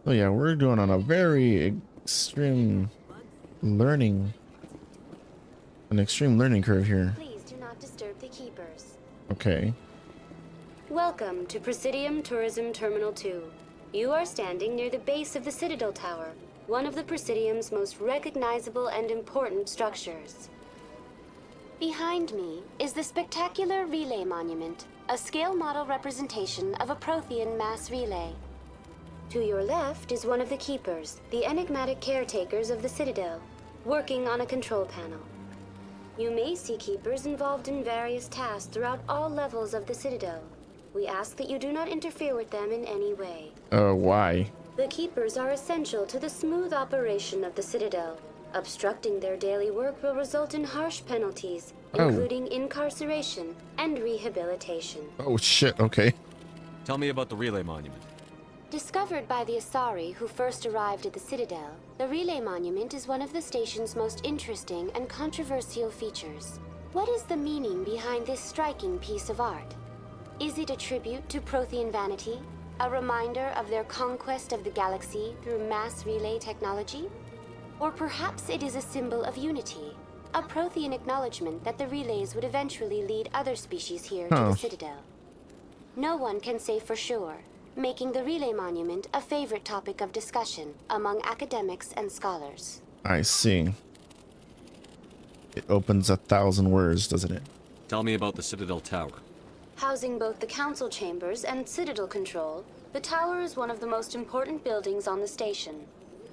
Oh yeah, we're doing on a very extreme learning. An extreme learning curve here. Please do not disturb the keepers. Okay. Welcome to Presidium Tourism Terminal 2. You are standing near the base of the Citadel Tower, one of the Presidium's most recognizable and important structures. Behind me is the spectacular Relay Monument, a scale model representation of a Prothean mass relay. To your left is one of the keepers, the enigmatic caretakers of the Citadel, working on a control panel. You may see keepers involved in various tasks throughout all levels of the Citadel. We ask that you do not interfere with them in any way. Why? The keepers are essential to the smooth operation of the Citadel. Obstructing their daily work will result in harsh penalties, including incarceration and rehabilitation. Oh shit, okay. Tell me about the Relay Monument. Discovered by the Asari who first arrived at the Citadel, the Relay Monument is one of the station's most interesting and controversial features. What is the meaning behind this striking piece of art? Is it a tribute to Prothean vanity? A reminder of their conquest of the galaxy through mass relay technology? Or perhaps it is a symbol of unity, a Prothean acknowledgement that the relays would eventually lead other species here to the Citadel. No one can say for sure, making the Relay Monument a favorite topic of discussion among academics and scholars. I see. It opens 1,000 words, doesn't it? Tell me about the Citadel Tower. Housing both the council chambers and Citadel control, the tower is one of the most important buildings on the station.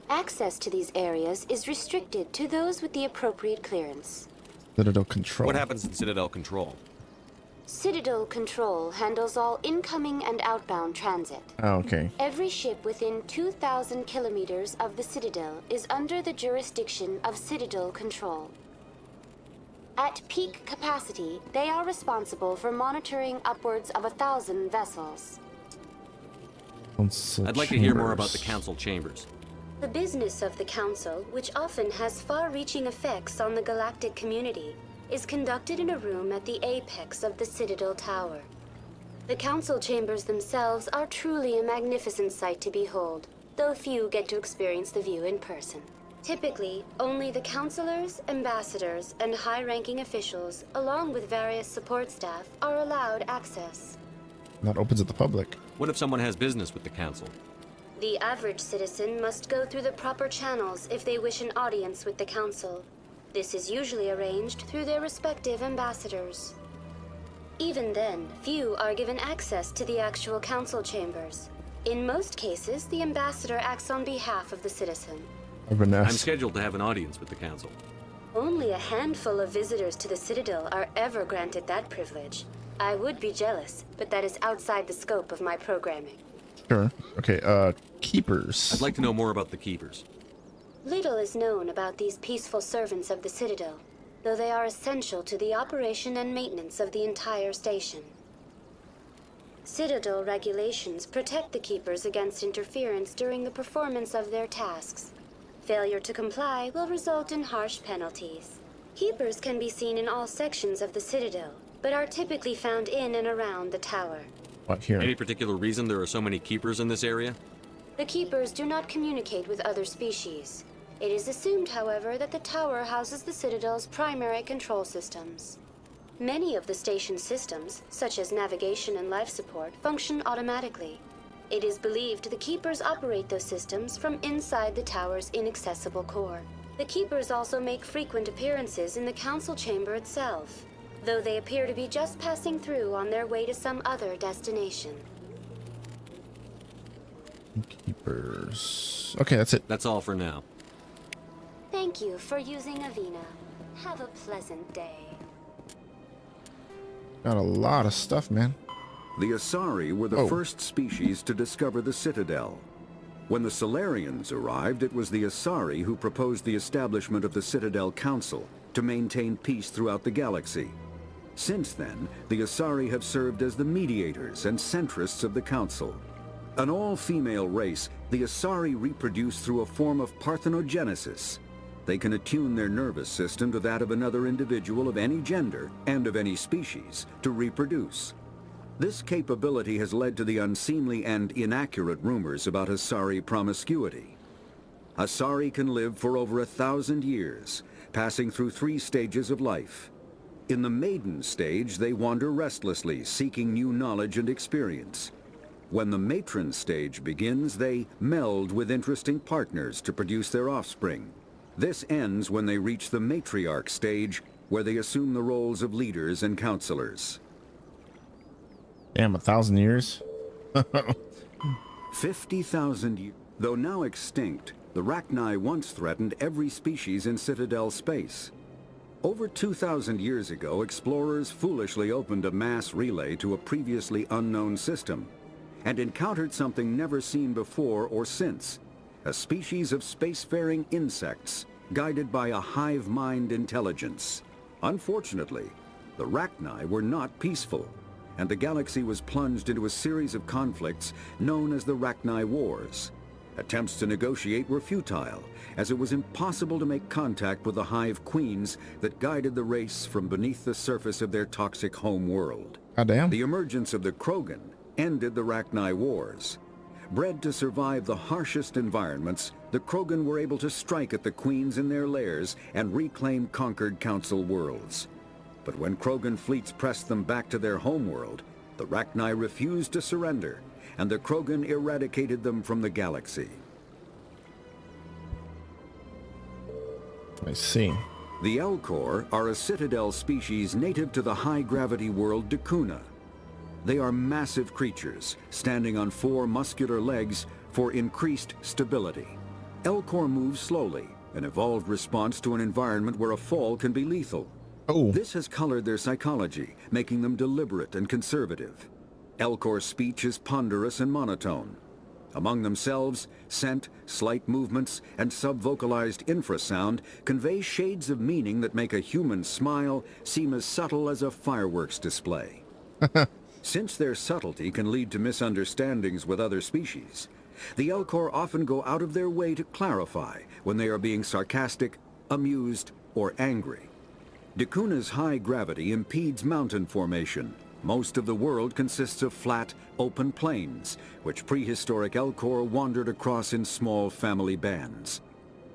Access to these areas is restricted to those with the appropriate clearance. Citadel control. What happens in Citadel control? Citadel control handles all incoming and outbound transit. Oh, okay. Every ship within 2,000 kilometers of the Citadel is under the jurisdiction of Citadel control. At peak capacity, they are responsible for monitoring upwards of 1,000 vessels. Council I'd like to hear more about the council chambers. The business of the council, which often has far-reaching effects on the galactic community, is conducted in a room at the apex of the Citadel Tower. The council chambers themselves are truly a magnificent sight to behold, though few get to experience the view in person. Typically, only the councilors, ambassadors, and high-ranking officials, along with various support staff, are allowed access. Not open to the public. What if someone has business with the council? The average citizen must go through the proper channels if they wish an audience with the council. This is usually arranged through their respective ambassadors. Even then, few are given access to the actual council chambers. In most cases, the ambassador acts on behalf of the citizen. I'm scheduled to have an audience with the council. Only a handful of visitors to the Citadel are ever granted that privilege. I would be jealous, but that is outside the scope of my programming. Sure. Okay, keepers. I'd like to know more about the keepers. Little is known about these peaceful servants of the Citadel, though they are essential to the operation and maintenance of the entire station. Citadel regulations protect the keepers against interference during the performance of their tasks. Failure to comply will result in harsh penalties. Keepers can be seen in all sections of the Citadel, but are typically found in and around the tower. What here? Any particular reason there are so many keepers in this area? The keepers do not communicate with other species. It is assumed, however, that the tower houses the Citadel's primary control systems. Many of the station's systems, such as navigation and life support, function automatically. It is believed the keepers operate those systems from inside the tower's inaccessible core. The keepers also make frequent appearances in the council chamber itself, though they appear to be just passing through on their way to some other destination. Keepers. Okay, that's it. That's all for now. Thank you for using Avina. Have a pleasant day. Got a lot of stuff, man. The Asari were the first species to discover the Citadel. When the Solarians arrived, it was the Asari who proposed the establishment of the Citadel Council to maintain peace throughout the galaxy. Since then, the Asari have served as the mediators and centrists of the Council. An all-female race, the Asari reproduce through a form of parthenogenesis. They can attune their nervous system to that of another individual of any gender and of any species to reproduce. This capability has led to the unseemly and inaccurate rumors about Asari promiscuity. Asari can live for over 1,000 years, passing through 3 stages of life. In the maiden stage, they wander restlessly, seeking new knowledge and experience. When the matron stage begins, they meld with interesting partners to produce their offspring. This ends when they reach the matriarch stage, where they assume the roles of leaders and counselors. Damn, 1,000 years? 50,000 years. Though now extinct, the Rachni once threatened every species in Citadel space. Over 2,000 years ago, explorers foolishly opened a mass relay to a previously unknown system and encountered something never seen before or since, a species of spacefaring insects guided by a hive mind intelligence. Unfortunately, the Rachni were not peaceful. and the galaxy was plunged into a series of conflicts known as the Rachni Wars. Attempts to negotiate were futile, as it was impossible to make contact with the Hive Queens that guided the race from beneath the surface of their toxic home world. God damn. The emergence of the Krogan ended the Rachni Wars. Bred to survive the harshest environments, the Krogan were able to strike at the Queens in their lairs and reclaim conquered Council worlds. But when Krogan fleets pressed them back to their homeworld, the Rachni refused to surrender, and the Krogan eradicated them from the galaxy. I see. The Elcor are a citadel species native to the high-gravity world Dakuna. They are massive creatures, standing on 4 muscular legs for increased stability. Elcor move slowly, an evolved response to an environment where a fall can be lethal. Oh. This has colored their psychology, making them deliberate and conservative. Elcor speech is ponderous and monotone. Among themselves, scent, slight movements, and sub-vocalized infrasound convey shades of meaning that make a human smile seem as subtle as a fireworks display. Since their subtlety can lead to misunderstandings with other species, the Elcor often go out of their way to clarify when they are being sarcastic, amused, or angry. Dakuna's high gravity impedes mountain formation. Most of the world consists of flat, open plains, which prehistoric Elcor wandered across in small family bands.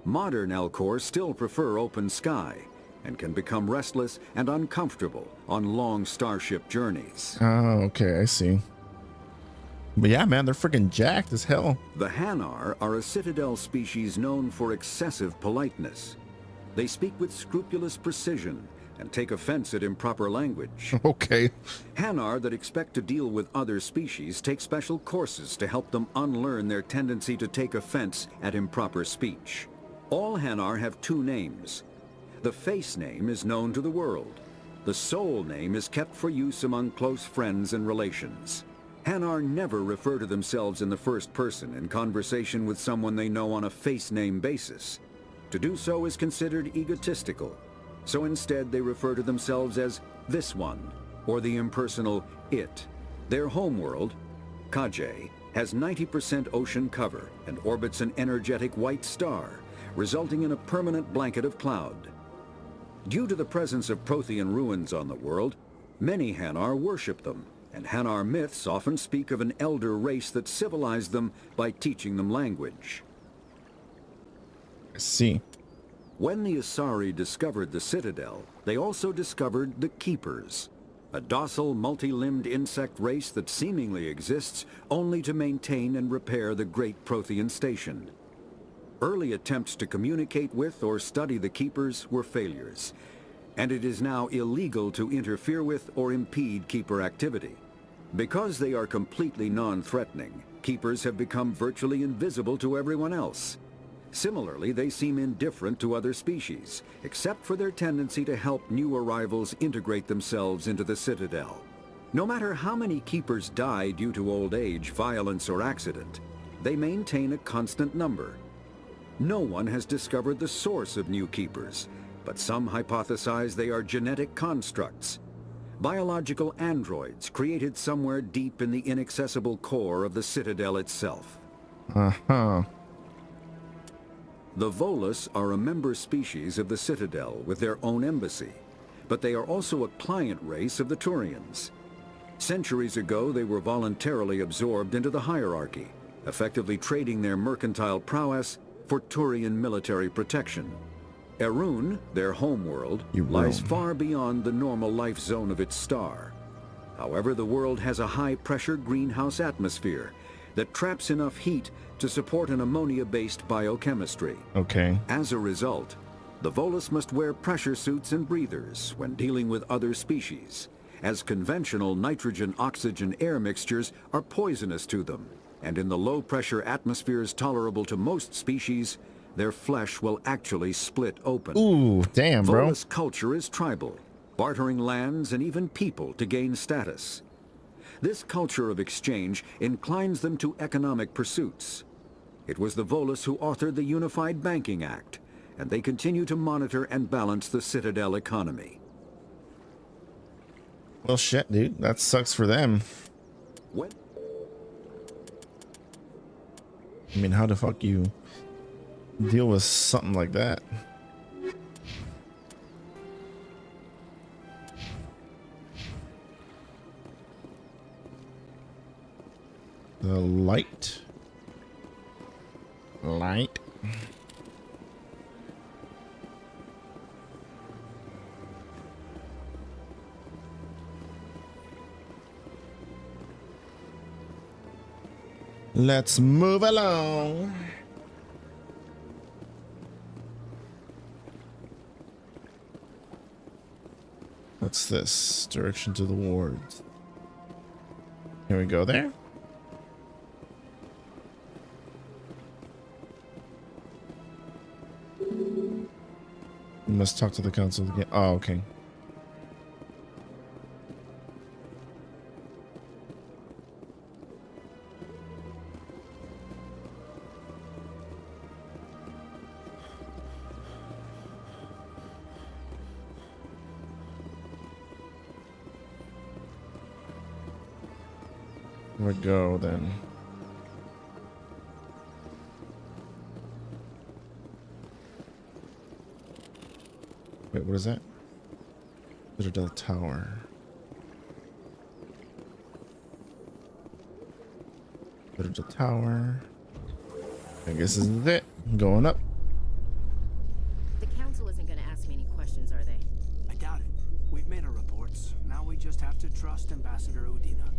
Modern Elcor still prefer open sky, and can become restless and uncomfortable on long starship journeys. Oh, okay, I see. But yeah, man, they're freaking jacked as hell. The Hanar are a citadel species known for excessive politeness. They speak with scrupulous precision and take offense at improper language. Okay. Hanar that expect to deal with other species take special courses to help them unlearn their tendency to take offense at improper speech. All Hanar have 2 names. The face name is known to the world. The soul name is kept for use among close friends and relations. Hanar never refer to themselves in the first person in conversation with someone they know on a face name basis. To do so is considered egotistical. So instead they refer to themselves as this one, or the impersonal it. Their homeworld, Kajay, has 90% ocean cover and orbits an energetic white star, resulting in a permanent blanket of cloud. Due to the presence of Prothean ruins on the world, many Hanar worship them, and Hanar myths often speak of an elder race that civilized them by teaching them language. I see. When the Asari discovered the Citadel, they also discovered the Keepers, a docile, multi-limbed insect race that seemingly exists only to maintain and repair the Great Prothean Station. Early attempts to communicate with or study the Keepers were failures, and it is now illegal to interfere with or impede Keeper activity. Because they are completely non-threatening, Keepers have become virtually invisible to everyone else. Similarly, they seem indifferent to other species, except for their tendency to help new arrivals integrate themselves into the Citadel. No matter how many Keepers die due to old age, violence, or accident, they maintain a constant number. No one has discovered the source of new Keepers, but some hypothesize they are genetic constructs. Biological androids created somewhere deep in the inaccessible core of the Citadel itself. Uh-huh. The Volus are a member species of the Citadel with their own embassy, but they are also a client race of the Turians. Centuries ago, they were voluntarily absorbed into the hierarchy, effectively trading their mercantile prowess for Turian military protection. Erun, their homeworld, lies far beyond the normal life zone of its star. However, the world has a high-pressure greenhouse atmosphere that traps enough heat to support an ammonia-based biochemistry. Okay. As a result, the Volus must wear pressure suits and breathers when dealing with other species, as conventional nitrogen-oxygen air mixtures are poisonous to them, and in the low-pressure atmospheres tolerable to most species, their flesh will actually split open. Ooh, damn, bro. Volus culture is tribal, bartering lands and even people to gain status. This culture of exchange inclines them to economic pursuits. It was the Volus who authored the Unified Banking Act, and they continue to monitor and balance the Citadel economy. Well, shit, dude. That sucks for them. What? I mean, how the fuck you deal with something like that? The light. Light. Let's move along. What's this? Direction to the wards. Can we go there? We must talk to the council again. Oh, okay. Where we go then? Wait, what is that? Citadel Tower. Citadel Tower. I guess this is it. Going up. The council isn't going to ask me any questions, are they? I doubt it. We've made our reports. Now we just have to trust Ambassador Udina.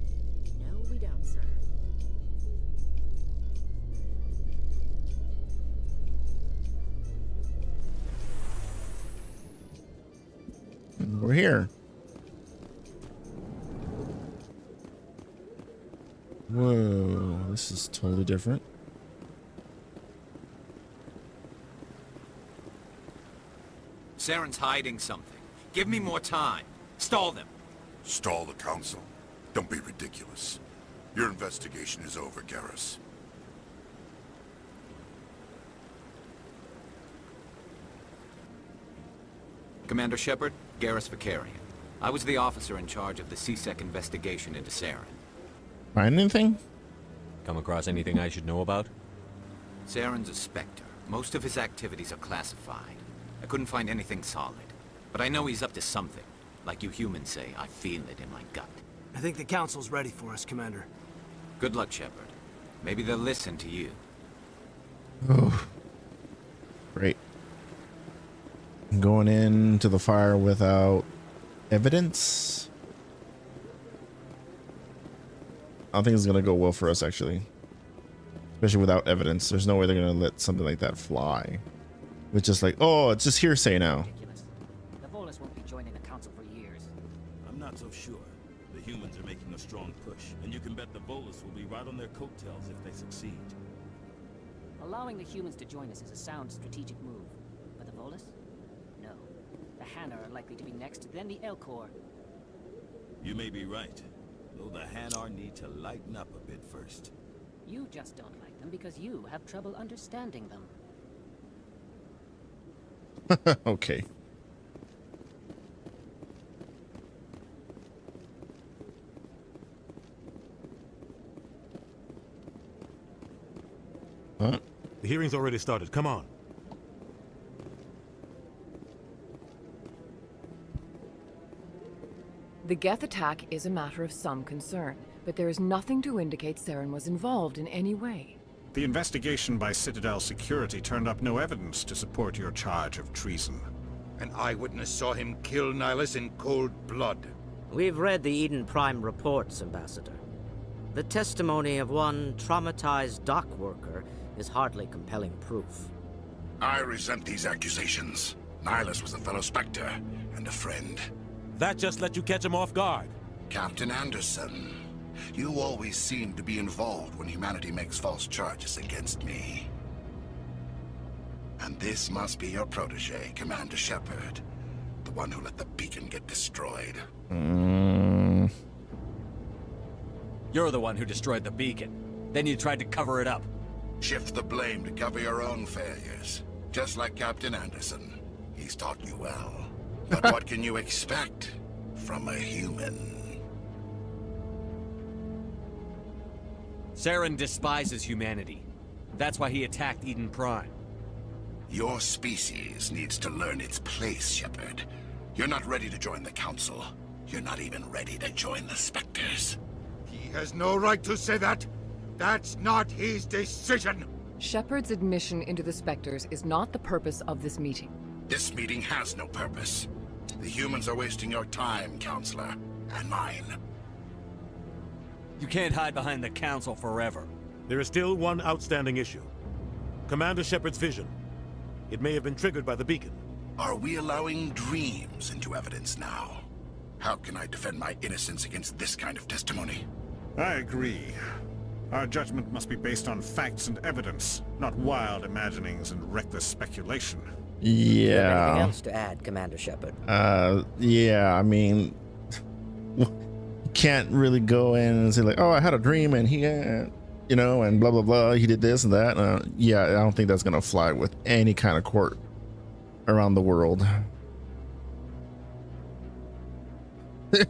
No, we don't, sir. We're here. Whoa, this is totally different. Saren's hiding something. Give me more time. Stall them. Stall the council? Don't be ridiculous. Your investigation is over, Garrus. Commander Shepard, Garrus Vakarian. I was the officer in charge of the CSEC investigation into Saren. Find anything? Come across anything I should know about? Saren's a Spectre. Most of his activities are classified. I couldn't find anything solid. But I know he's up to something. Like you humans say, I feel it in my gut. I think the council's ready for us, Commander. Good luck, Shepard. Maybe they'll listen to you. Oh, great. Going into the fire without evidence. I don't think it's gonna go well for us, actually. Especially without evidence. There's no way they're gonna let something like that fly. It's just like, oh, it's just hearsay now. The Volus won't be joining the council for years. I'm not so sure. The humans are making a strong push, and you can bet the Volus will be right on their coattails if they succeed. Allowing the humans to join us is a sound strategic move. But the Volus? No. The Hanna are likely to be next, then the Elcor. You may be right, though the Hanar need to lighten up a bit first. You just don't like them because you have trouble understanding them. Okay. Huh? The hearing's already started. Come on. The Geth attack is a matter of some concern, but there is nothing to indicate Saren was involved in any way. The investigation by Citadel Security turned up no evidence to support your charge of treason. An eyewitness saw him kill Nihilus in cold blood. We've read the Eden Prime reports, Ambassador. The testimony of one traumatized dock worker is hardly compelling proof. I resent these accusations. Nihilus was a fellow Spectre and a friend. That just let you catch him off guard. Captain Anderson, you always seem to be involved when humanity makes false charges against me. And this must be your protege, Commander Shepard. The one who let the beacon get destroyed. You're the one who destroyed the beacon. Then you tried to cover it up. Shift the blame to cover your own failures. Just like Captain Anderson. He's taught you well. But what can you expect from a human? Saren despises humanity. That's why he attacked Eden Prime. Your species needs to learn its place, Shepard. You're not ready to join the Council. You're not even ready to join the Spectres. He has no right to say that. That's not his decision. Shepard's admission into the Spectres is not the purpose of this meeting. This meeting has no purpose. The humans are wasting your time, Counselor, and mine. You can't hide behind the Council forever. There is still one outstanding issue. Commander Shepard's vision. It may have been triggered by the beacon. Are we allowing dreams into evidence now? How can I defend my innocence against this kind of testimony? I agree. Our judgment must be based on facts and evidence, not wild imaginings and reckless speculation. Yeah. Anything else to add, Commander Shepard? Yeah, I mean, you can't really go in and say like, oh, I had a dream and he had, you know, and blah, blah, blah, he did this and that. Yeah, I don't think that's going to fly with any kind of court around the world.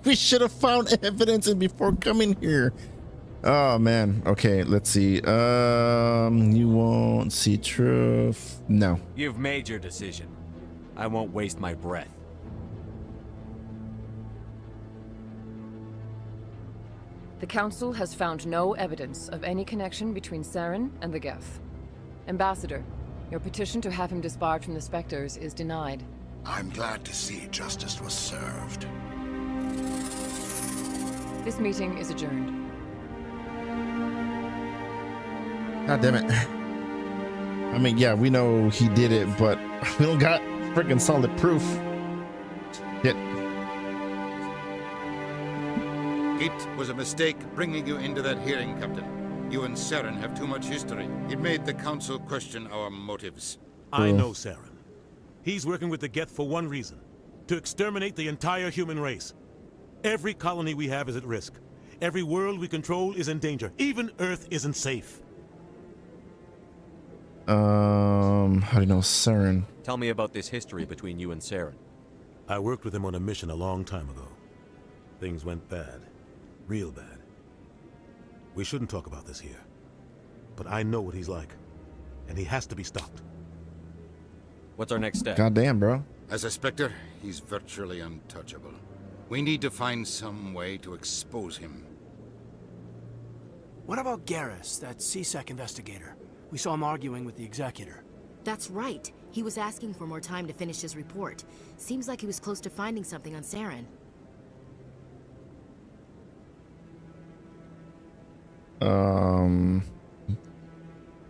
We should have found evidence before coming here. Oh man. Okay, let's see. You won't see truth. No. You've made your decision. I won't waste my breath. The Council has found no evidence of any connection between Saren and the Geth. Ambassador, your petition to have him disbarred from the Spectres is denied. I'm glad to see justice was served. This meeting is adjourned. God damn it. I mean, yeah, we know he did it, but we don't got freaking solid proof. Shit. It was a mistake bringing you into that hearing, Captain. You and Saren have too much history. It made the Council question our motives. I know Saren. He's working with the Geth for one reason. To exterminate the entire human race. Every colony we have is at risk. Every world we control is in danger. Even Earth isn't safe. How do you know Saren? Tell me about this history between you and Saren. I worked with him on a mission a long time ago. Things went bad. Real bad. We shouldn't talk about this here. But I know what he's like. And he has to be stopped. What's our next step? Goddamn, bro. As a Spectre, he's virtually untouchable. We need to find some way to expose him. What about Garrus, that CSEC investigator? We saw him arguing with the Executor. That's right. He was asking for more time to finish his report. Seems like he was close to finding something on Saren.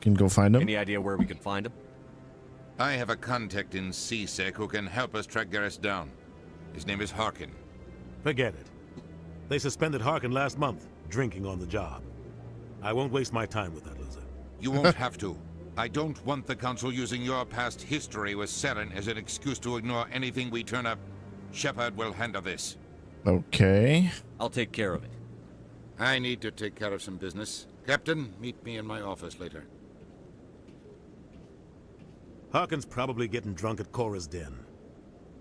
Can go find him. Any idea where we could find him? I have a contact in CSEC who can help us track Garrus down. His name is Harkin. Forget it. They suspended Harkin last month, drinking on the job. I won't waste my time with that loser. You won't have to. I don't want the Council using your past history with Saren as an excuse to ignore anything we turn up. Shepard will handle this. Okay. I'll take care of it. I need to take care of some business. Captain, meet me in my office later. Harkin's probably getting drunk at Cora's Den.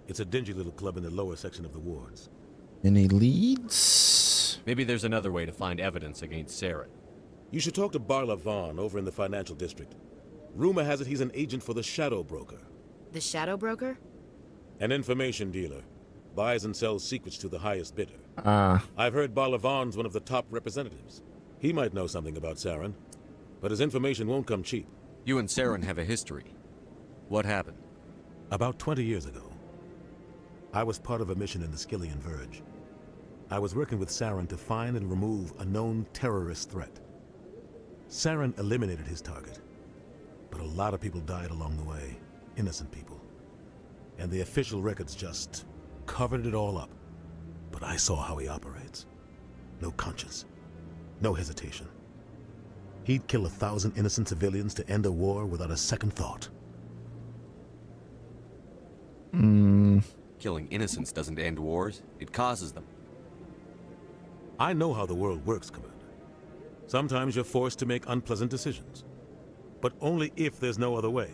It's a dingy little club in the lower section of the wards. Any leads? Maybe there's another way to find evidence against Saren. You should talk to Barla Vaughn over in the financial district. Rumor has it he's an agent for the Shadow Broker. The Shadow Broker? An information dealer. Buys and sells secrets to the highest bidder. I've heard Barla Vaughn's one of the top representatives. He might know something about Saren, but his information won't come cheap. You and Saren have a history. What happened? About 20 years ago, I was part of a mission in the Skillian Verge. I was working with Saren to find and remove a known terrorist threat. Saren eliminated his target, but a lot of people died along the way, innocent people. And the official records just covered it all up. But I saw how he operates. No conscience, no hesitation. He'd kill 1,000 innocent civilians to end a war without a second thought. Killing innocents doesn't end wars, it causes them. I know how the world works, Commander. Sometimes you're forced to make unpleasant decisions, but only if there's no other way.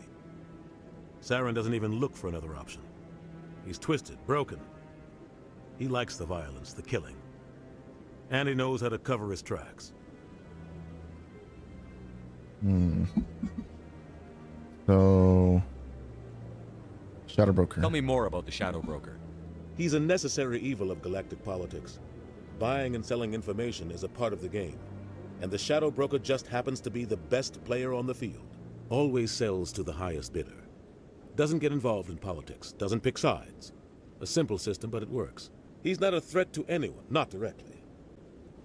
Saren doesn't even look for another option. He's twisted, broken. He likes the violence, the killing, and he knows how to cover his tracks. So, Shadow Broker. Tell me more about the Shadow Broker. He's a necessary evil of galactic politics. Buying and selling information is a part of the game, and the Shadow Broker just happens to be the best player on the field. Always sells to the highest bidder. Doesn't get involved in politics, doesn't pick sides. A simple system, but it works. He's not a threat to anyone, not directly.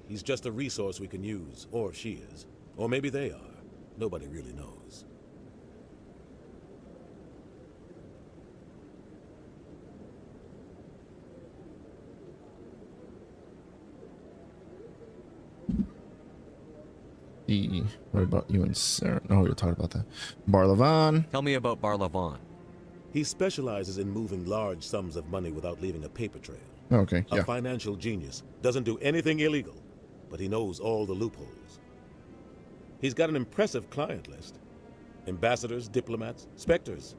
He's just a resource we can use, or she is. Or maybe they are. Nobody really knows. What about you and Sarah? Oh, we were talking about that. Barlavan. Tell me about Barlavan. He specializes in moving large sums of money without leaving a paper trail. Okay, yeah. A financial genius. Doesn't do anything illegal, but he knows all the loopholes. He's got an impressive client list. Ambassadors, diplomats, specters.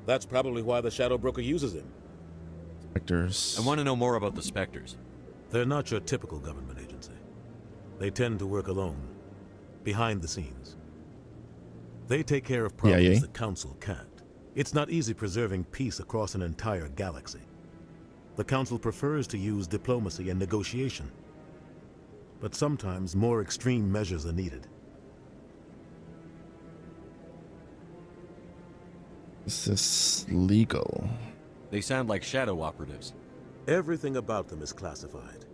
That's probably why the Shadow Broker uses him. Specters. I want to know more about the Specters. They're not your typical government agency. They tend to work alone, behind the scenes. They take care of problems the Council can't. It's not easy preserving peace across an entire galaxy. The Council prefers to use diplomacy and negotiation. But sometimes more extreme measures are needed. Is this legal? They sound like shadow operatives. Everything about them is classified.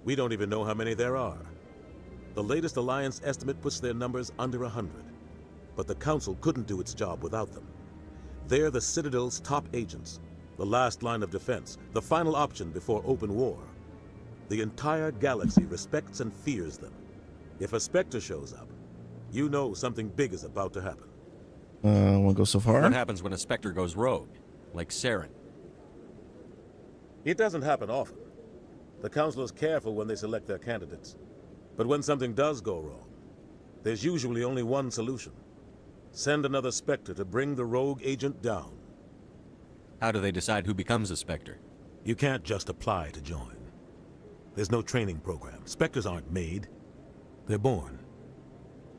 We don't even know how many there are. The latest Alliance estimate puts their numbers under 100. But the Council couldn't do its job without them. They're the Citadel's top agents, the last line of defense, the final option before open war. The entire galaxy respects and fears them. If a Spectre shows up, you know something big is about to happen. Won't go so far. What happens when a Spectre goes rogue, like Saren? It doesn't happen often. The Council is careful when they select their candidates. But when something does go wrong, there's usually only one solution. Send another Spectre to bring the rogue agent down. How do they decide who becomes a Spectre? You can't just apply to join. There's no training program. Spectres aren't made. They're born.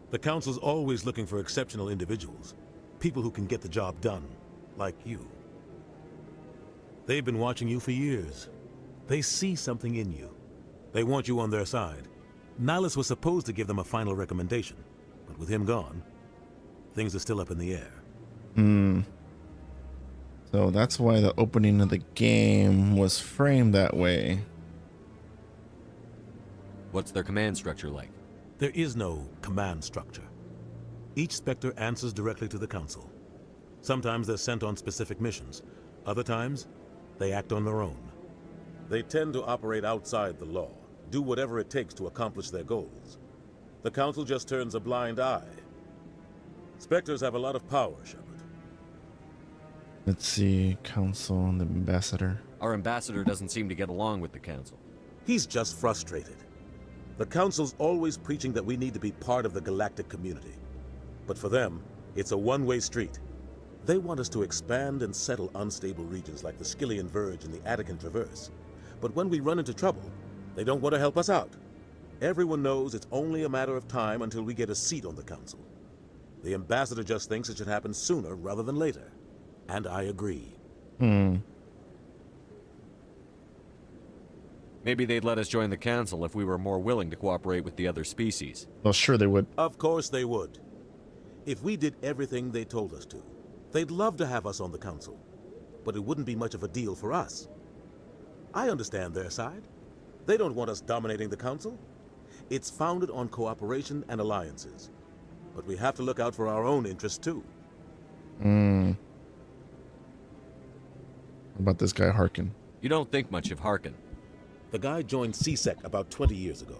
The Council's always looking for exceptional individuals. People who can get the job done, like you. They've been watching you for years. They see something in you. They want you on their side. Nihilus was supposed to give them a final recommendation, but with him gone, things are still up in the air. So that's why the opening of the game was framed that way. What's their command structure like? There is no command structure. Each Spectre answers directly to the Council. Sometimes they're sent on specific missions. Other times, they act on their own. They tend to operate outside the law, do whatever it takes to accomplish their goals. The Council just turns a blind eye. Spectres have a lot of power, Shepard. Let's see, Council and the Ambassador. Our Ambassador doesn't seem to get along with the Council. He's just frustrated. The Council's always preaching that we need to be part of the galactic community. But for them, it's a one-way street. They want us to expand and settle unstable regions like the Skillian Verge and the Attican Traverse. But when we run into trouble, they don't want to help us out. Everyone knows it's only a matter of time until we get a seat on the Council. The Ambassador just thinks it should happen sooner rather than later. And I agree. Maybe they'd let us join the Council if we were more willing to cooperate with the other species. Well, sure they would. Of course they would. If we did everything they told us to, they'd love to have us on the Council. But it wouldn't be much of a deal for us. I understand their side. They don't want us dominating the Council. It's founded on cooperation and alliances. But we have to look out for our own interests, too. What about this guy, Harkin? You don't think much of Harkin. The guy joined CSEC about 20 years ago.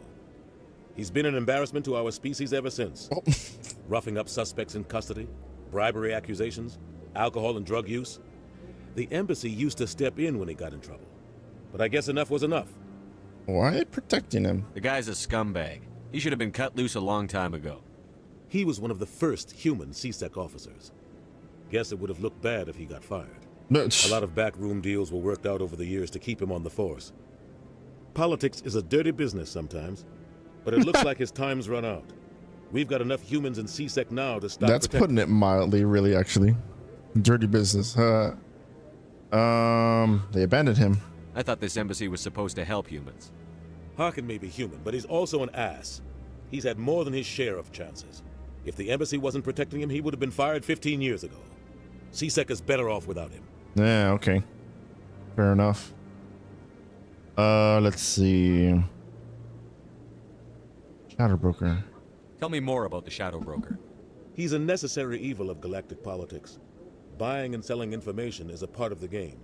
He's been an embarrassment to our species ever since. Roughing up suspects in custody, bribery accusations, alcohol and drug use. The embassy used to step in when he got in trouble. But I guess enough was enough. Why are they protecting him? The guy's a scumbag. He should have been cut loose a long time ago. He was one of the first human CSEC officers. Guess it would have looked bad if he got fired. A lot of backroom deals were worked out over the years to keep him on the force. Politics is a dirty business sometimes, but it looks like his time's run out. We've got enough humans in CSEC now to stop. That's putting it mildly, really, actually. Dirty business. They abandoned him. I thought this embassy was supposed to help humans. Harkin may be human, but he's also an ass. He's had more than his share of chances. If the embassy wasn't protecting him, he would have been fired 15 years ago. CSEC is better off without him. Yeah, okay. Fair enough. Let's see. Shadow Broker. Tell me more about the Shadow Broker. He's a necessary evil of galactic politics. Buying and selling information is a part of the game.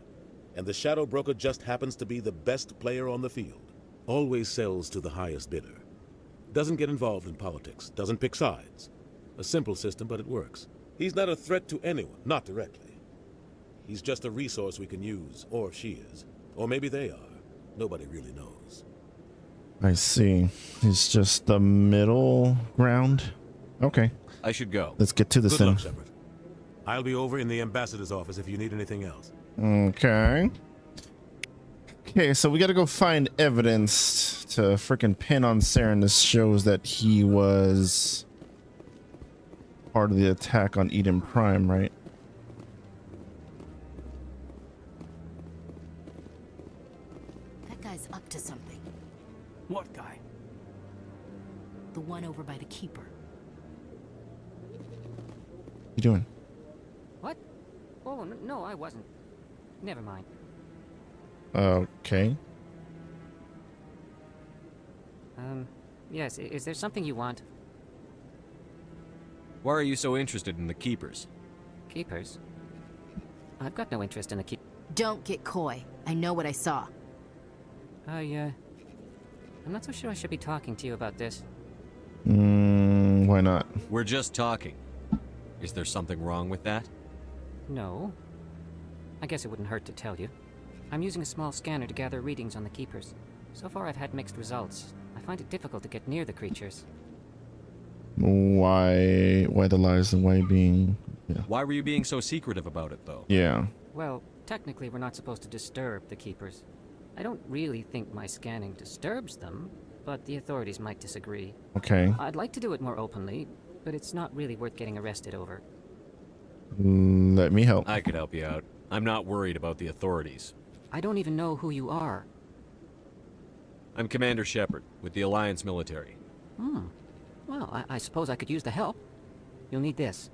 And the Shadow Broker just happens to be the best player on the field. Always sells to the highest bidder. Doesn't get involved in politics. Doesn't pick sides. A simple system, but it works. He's not a threat to anyone, not directly. He's just a resource we can use, or she is. Or maybe they are. Nobody really knows. I see. He's just the middle ground. Okay. I should go. Let's get to this Good then. luck, Shepard. I'll be over in the ambassador's office if you need anything else. Okay. Okay, so we gotta go find evidence to freaking pin on Saren. This shows that he was part of the attack on Eden Prime, right? That guy's up to something. What guy? The one over by the Keeper. What you doing? What? Oh, no, I wasn't. Never mind. Okay. Yes, is there something you want? Why are you so interested in the Keepers? Keepers? I've got no interest in the Don't get coy. I know what I saw. I'm not so sure I should be talking to you about this. Why not? We're just talking. Is there something wrong with that? No. I guess it wouldn't hurt to tell you. I'm using a small scanner to gather readings on the Keepers. So far I've had mixed results. I find it difficult to get near the creatures. Why the lies and why being... Yeah. Why were you being so secretive about it, though? Yeah. Well, technically we're not supposed to disturb the Keepers. I don't really think my scanning disturbs them, but the authorities might disagree. Okay. I'd like to do it more openly, but it's not really worth getting arrested over. Let me help. I could help you out. I'm not worried about the authorities. I don't even know who you are. I'm Commander Shepard, with the Alliance military. Well, I suppose I could use the help. You'll need this.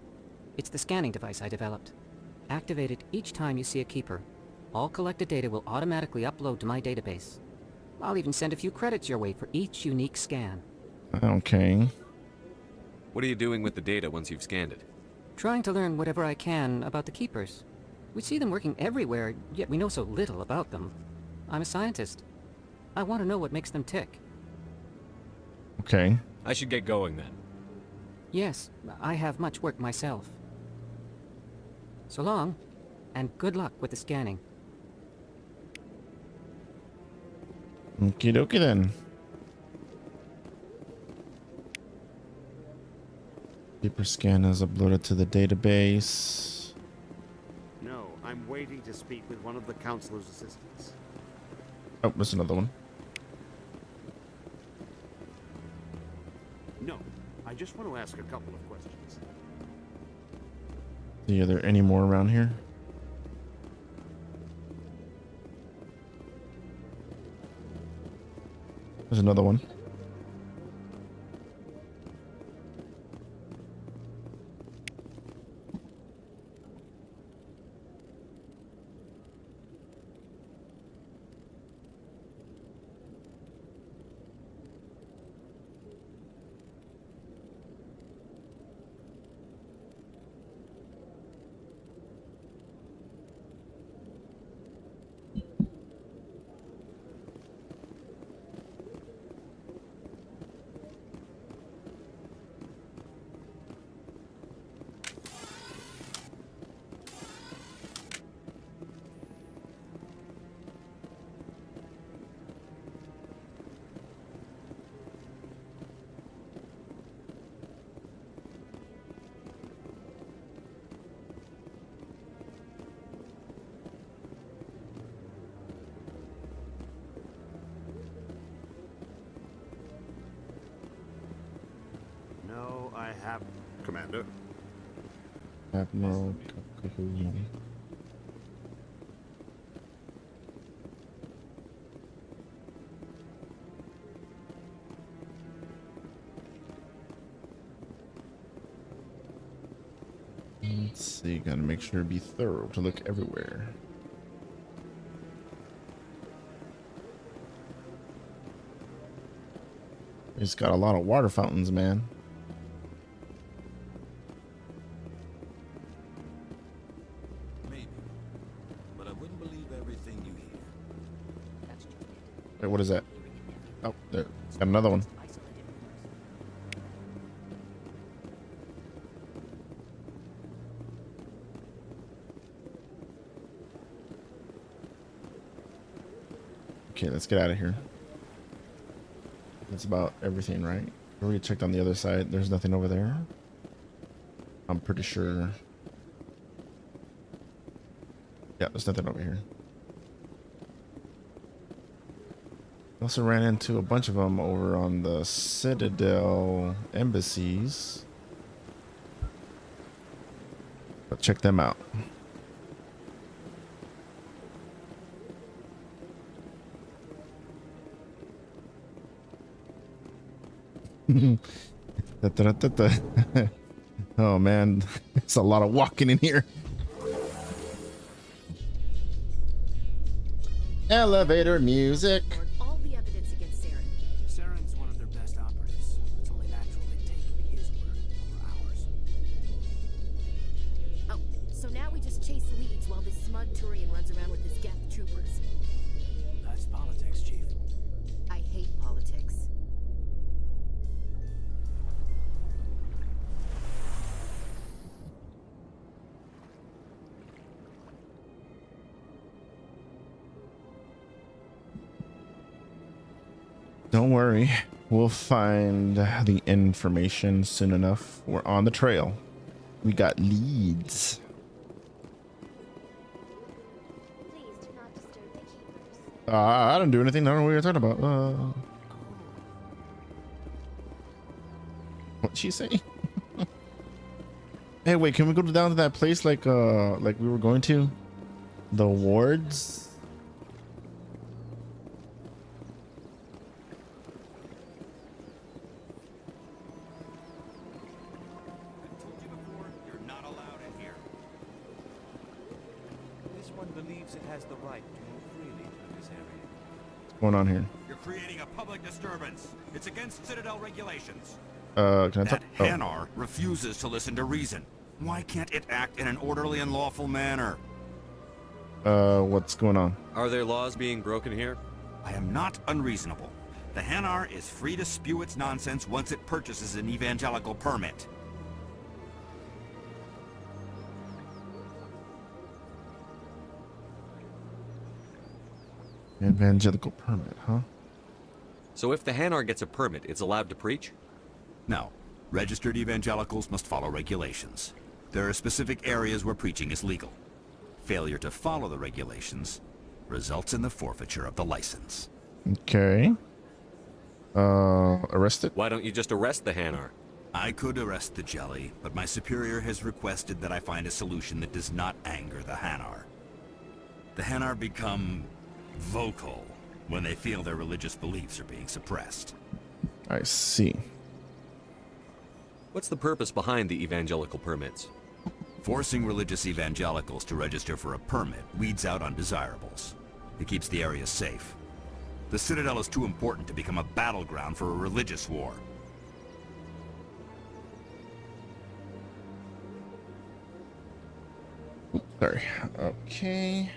It's the scanning device I developed. Activate it each time you see a Keeper. All collected data will automatically upload to my database. I'll even send a few credits your way for each unique scan. Okay. What are you doing with the data once you've scanned it? Trying to learn whatever I can about the Keepers. We see them working everywhere, yet we know so little about them. I'm a scientist. I want to know what makes them tick. Okay. I should get going then. Yes, I have much work myself. So long, and good luck with the scanning. Okie dokie then. Keeper scan is uploaded to the database. No, I'm waiting to speak with one of the counselor's assistants. Oh, there's another one. No, I just want to ask a couple of questions. See, are there any more around here? There's another one. have... Commander. Admiral. Let's see, gotta make sure to be thorough to look everywhere. It's got a lot of water fountains, man. Maybe. But I wouldn't believe everything you hear. Wait, what is that? Oh, there. It's got another one. Okay, let's get out of here. That's about everything, right? We already checked on the other side. There's nothing over there. I'm pretty sure. Yeah, there's nothing over here. Also ran into a bunch of them over on the Citadel embassies. But check them out. Oh man, it's a lot of walking in here. Elevator music. All the evidence against Saren. Saren's one of their best operatives. It's only natural they take his word over ours. Oh, so now we just chase leads while this smug Turian runs around with his Geth troopers. That's politics, Chief. I hate politics. Don't worry, we'll find the information soon enough. We're on the trail. We got leads. I didn't do anything. I don't know what you're talking about. What'd she say? Hey, wait, can we go down to that place like we were going to? The wards? What's going on here? You're creating a public disturbance. It's against Citadel regulations. Can I talk? That Hanar refuses to listen to reason. Why can't it act in an orderly and lawful manner? What's going on? Are there laws being broken here? I am not unreasonable. The Hanar is free to spew its nonsense once it purchases an evangelical permit. Evangelical permit, huh? So if the Hanar gets a permit, it's allowed to preach? No. Registered evangelicals must follow regulations. There are specific areas where preaching is legal. Failure to follow the regulations results in the forfeiture of the license. Okay. Arrested? Why don't you just arrest the Hanar? I could arrest the jelly, but my superior has requested that I find a solution that does not anger the Hanar. The Hanar become vocal when they feel their religious beliefs are being suppressed. I see. What's the purpose behind the evangelical permits? Forcing religious evangelicals to register for a permit weeds out undesirables. It keeps the area safe. The Citadel is too important to become a battleground for a religious war. Sorry. Okay.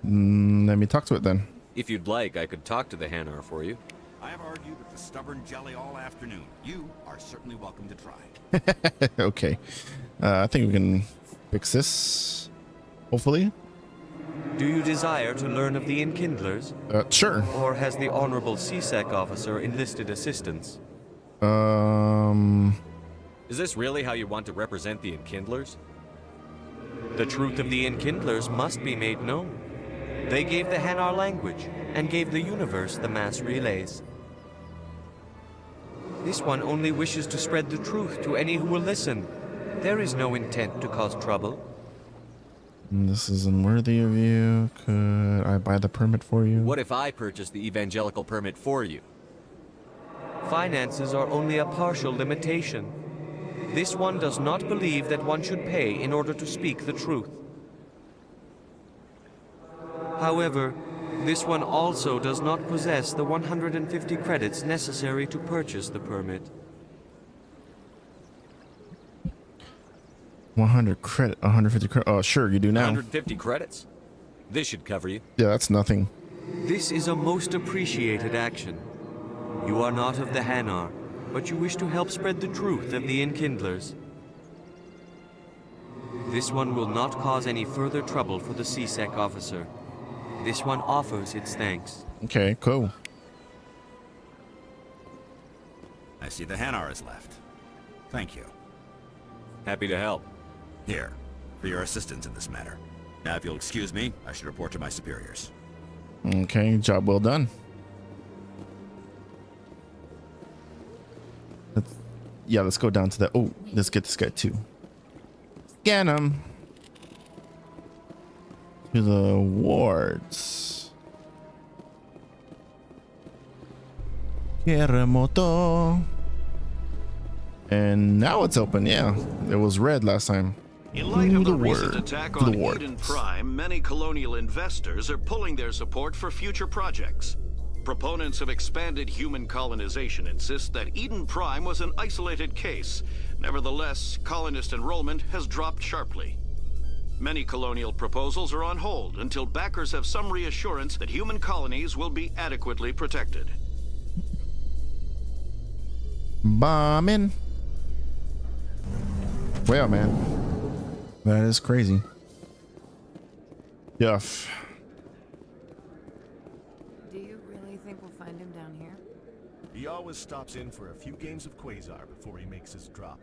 Let me talk to it then. If you'd like, I could talk to the Hanar for you. I have argued with the stubborn jelly all afternoon. You are certainly welcome to try. Okay. I think we can fix this. Hopefully. Do you desire to learn of the Enkindlers? Sure. Or has the Honorable CSEC officer enlisted assistance? Is this really how you want to represent the Enkindlers? The truth of the Enkindlers must be made known. They gave the Hanar language, and gave the universe the mass relays. This one only wishes to spread the truth to any who will listen. There is no intent to cause trouble. This is unworthy of you. Could I buy the permit for you? What if I purchase the evangelical permit for you? Finances are only a partial limitation. This one does not believe that one should pay in order to speak the truth. However, this one also does not possess the 150 credits necessary to purchase the permit. 100 credit, 150 credit. Oh, sure, you do now. 150 credits? This should cover you. Yeah, that's nothing. This is a most appreciated action. You are not of the Hanar, but you wish to help spread the truth of the Enkindlers. This one will not cause any further trouble for the CSEC officer. This one offers its thanks. Okay, cool. I see the Hanar is left. Thank you. Happy to help. Here, for your assistance in this matter. Now, if you'll excuse me, I should report to my superiors. Okay, job well done. Let's go down to that. Oh, let's get this guy too. Scan him. To the wards. Terremoto. And now it's open. Yeah, it was red last time. In light of the recent attack on Eden Prime, many colonial investors are pulling their support for future projects. Proponents of expanded human colonization insist that Eden Prime was an isolated case. Nevertheless, colonist enrollment has dropped sharply. Many colonial proposals are on hold until backers have some reassurance that human colonies will be adequately protected. Bombing. Well, man, that is crazy. Yuff. Do you really think we'll find him down here? He always stops in for a few games of Quasar before he makes his drop.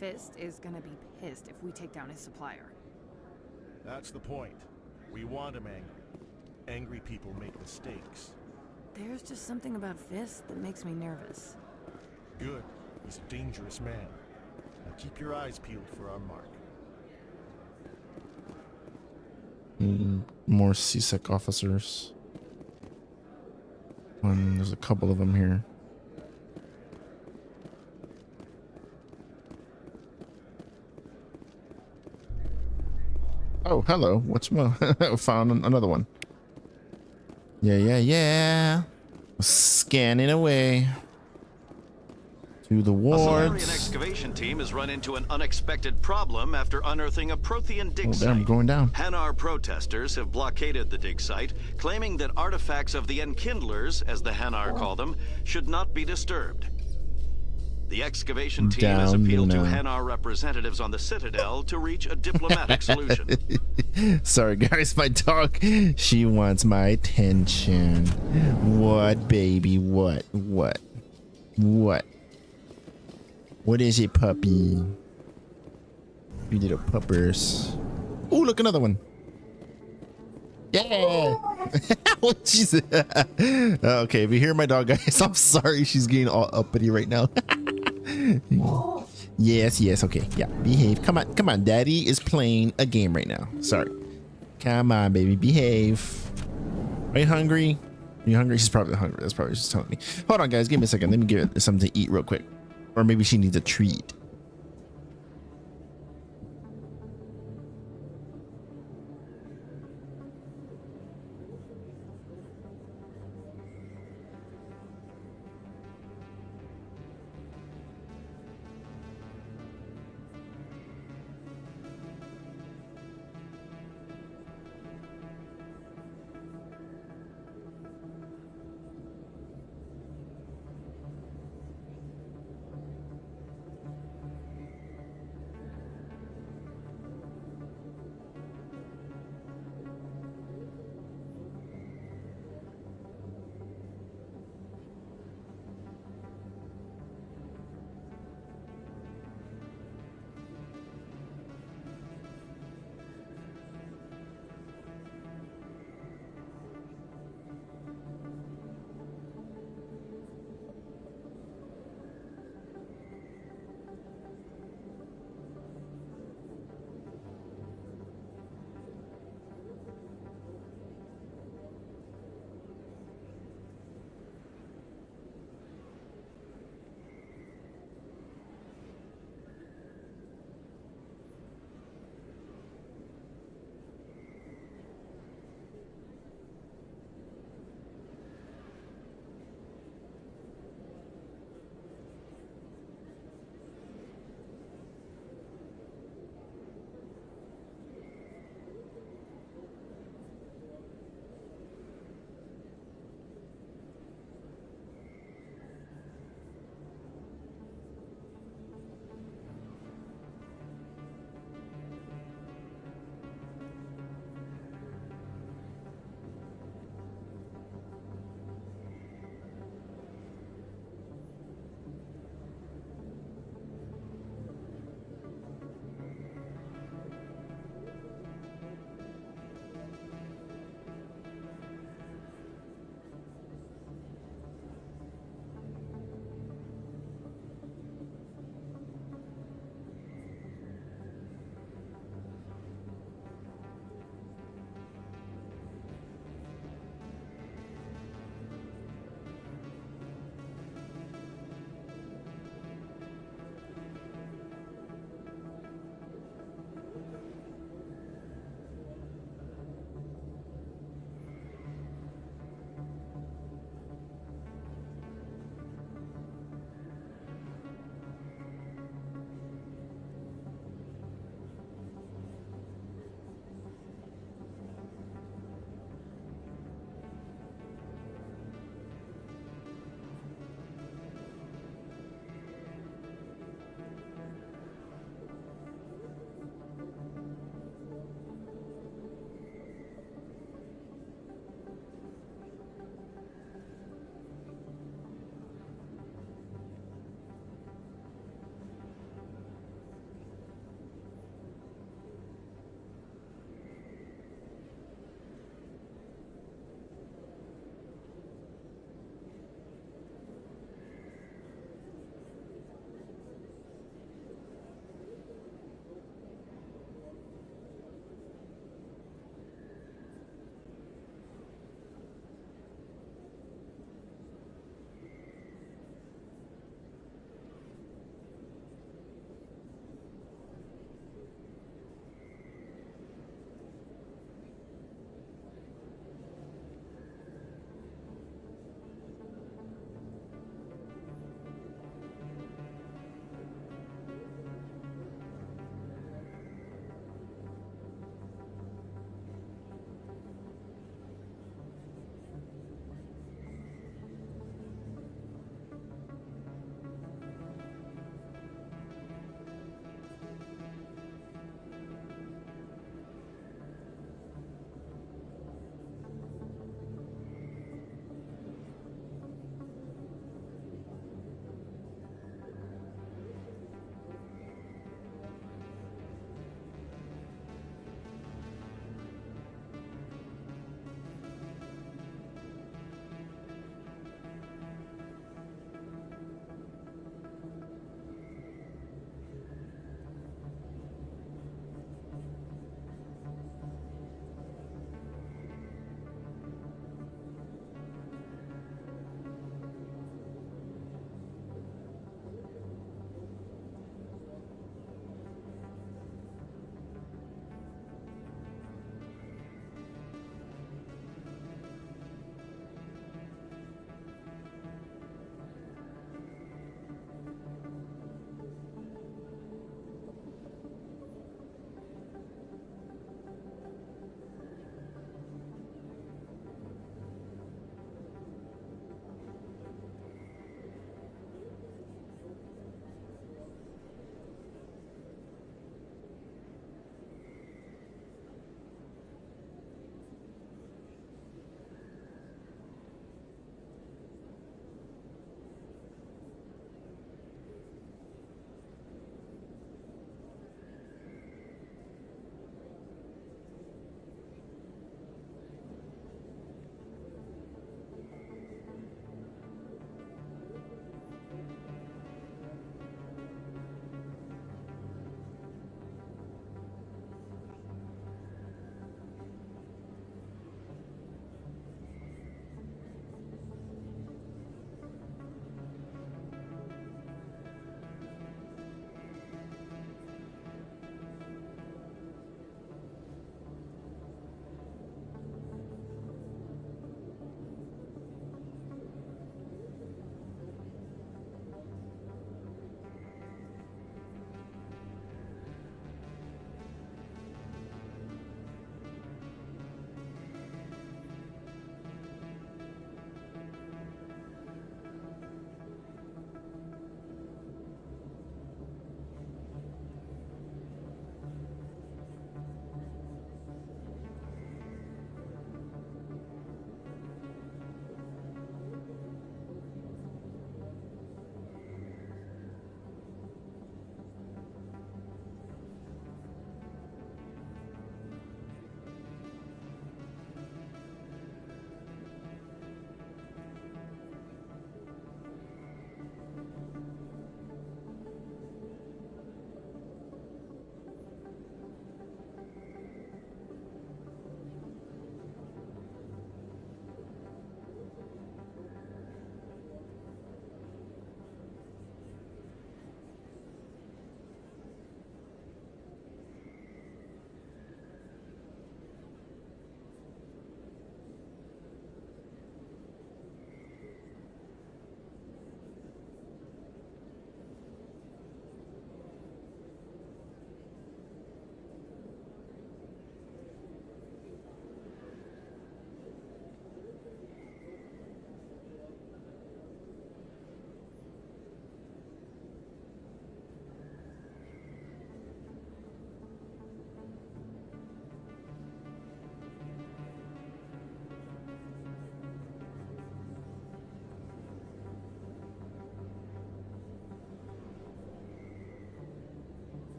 Fist is gonna be pissed if we take down his supplier. That's the point. We want him angry. Angry people make mistakes. There's just something about Fist that makes me nervous. Good. He's a dangerous man. Now keep your eyes peeled for our mark. More CSEC officers. There's a couple of them here. Oh, hello. What's my found another one. Yeah. Scanning away to the wards. A Solarian excavation team has run into an unexpected problem after unearthing a Prothean dig site. I'm going down. Hanar protesters have blockaded the dig site, claiming that artifacts of the Enkindlers, as the Hanar call them, should not be disturbed. The excavation team has appealed to Hanar representatives on the Citadel to reach a diplomatic solution. Sorry, guys, my dog, she wants my attention. What, baby? What? What is it, puppy? You little puppers. Oh, look, another one. Yeah. Oh, Jesus. Okay, if you hear my dog, guys, I'm sorry. She's getting all uppity right now. Yes. Okay. Yeah. Behave. Come on. Daddy is playing a game right now. Sorry. Come on, baby. Behave. Are you hungry? Are you hungry? She's probably hungry. That's probably just telling me. Hold on, guys. Give me a second. Let me give it something to eat real quick. Or maybe she needs a treat.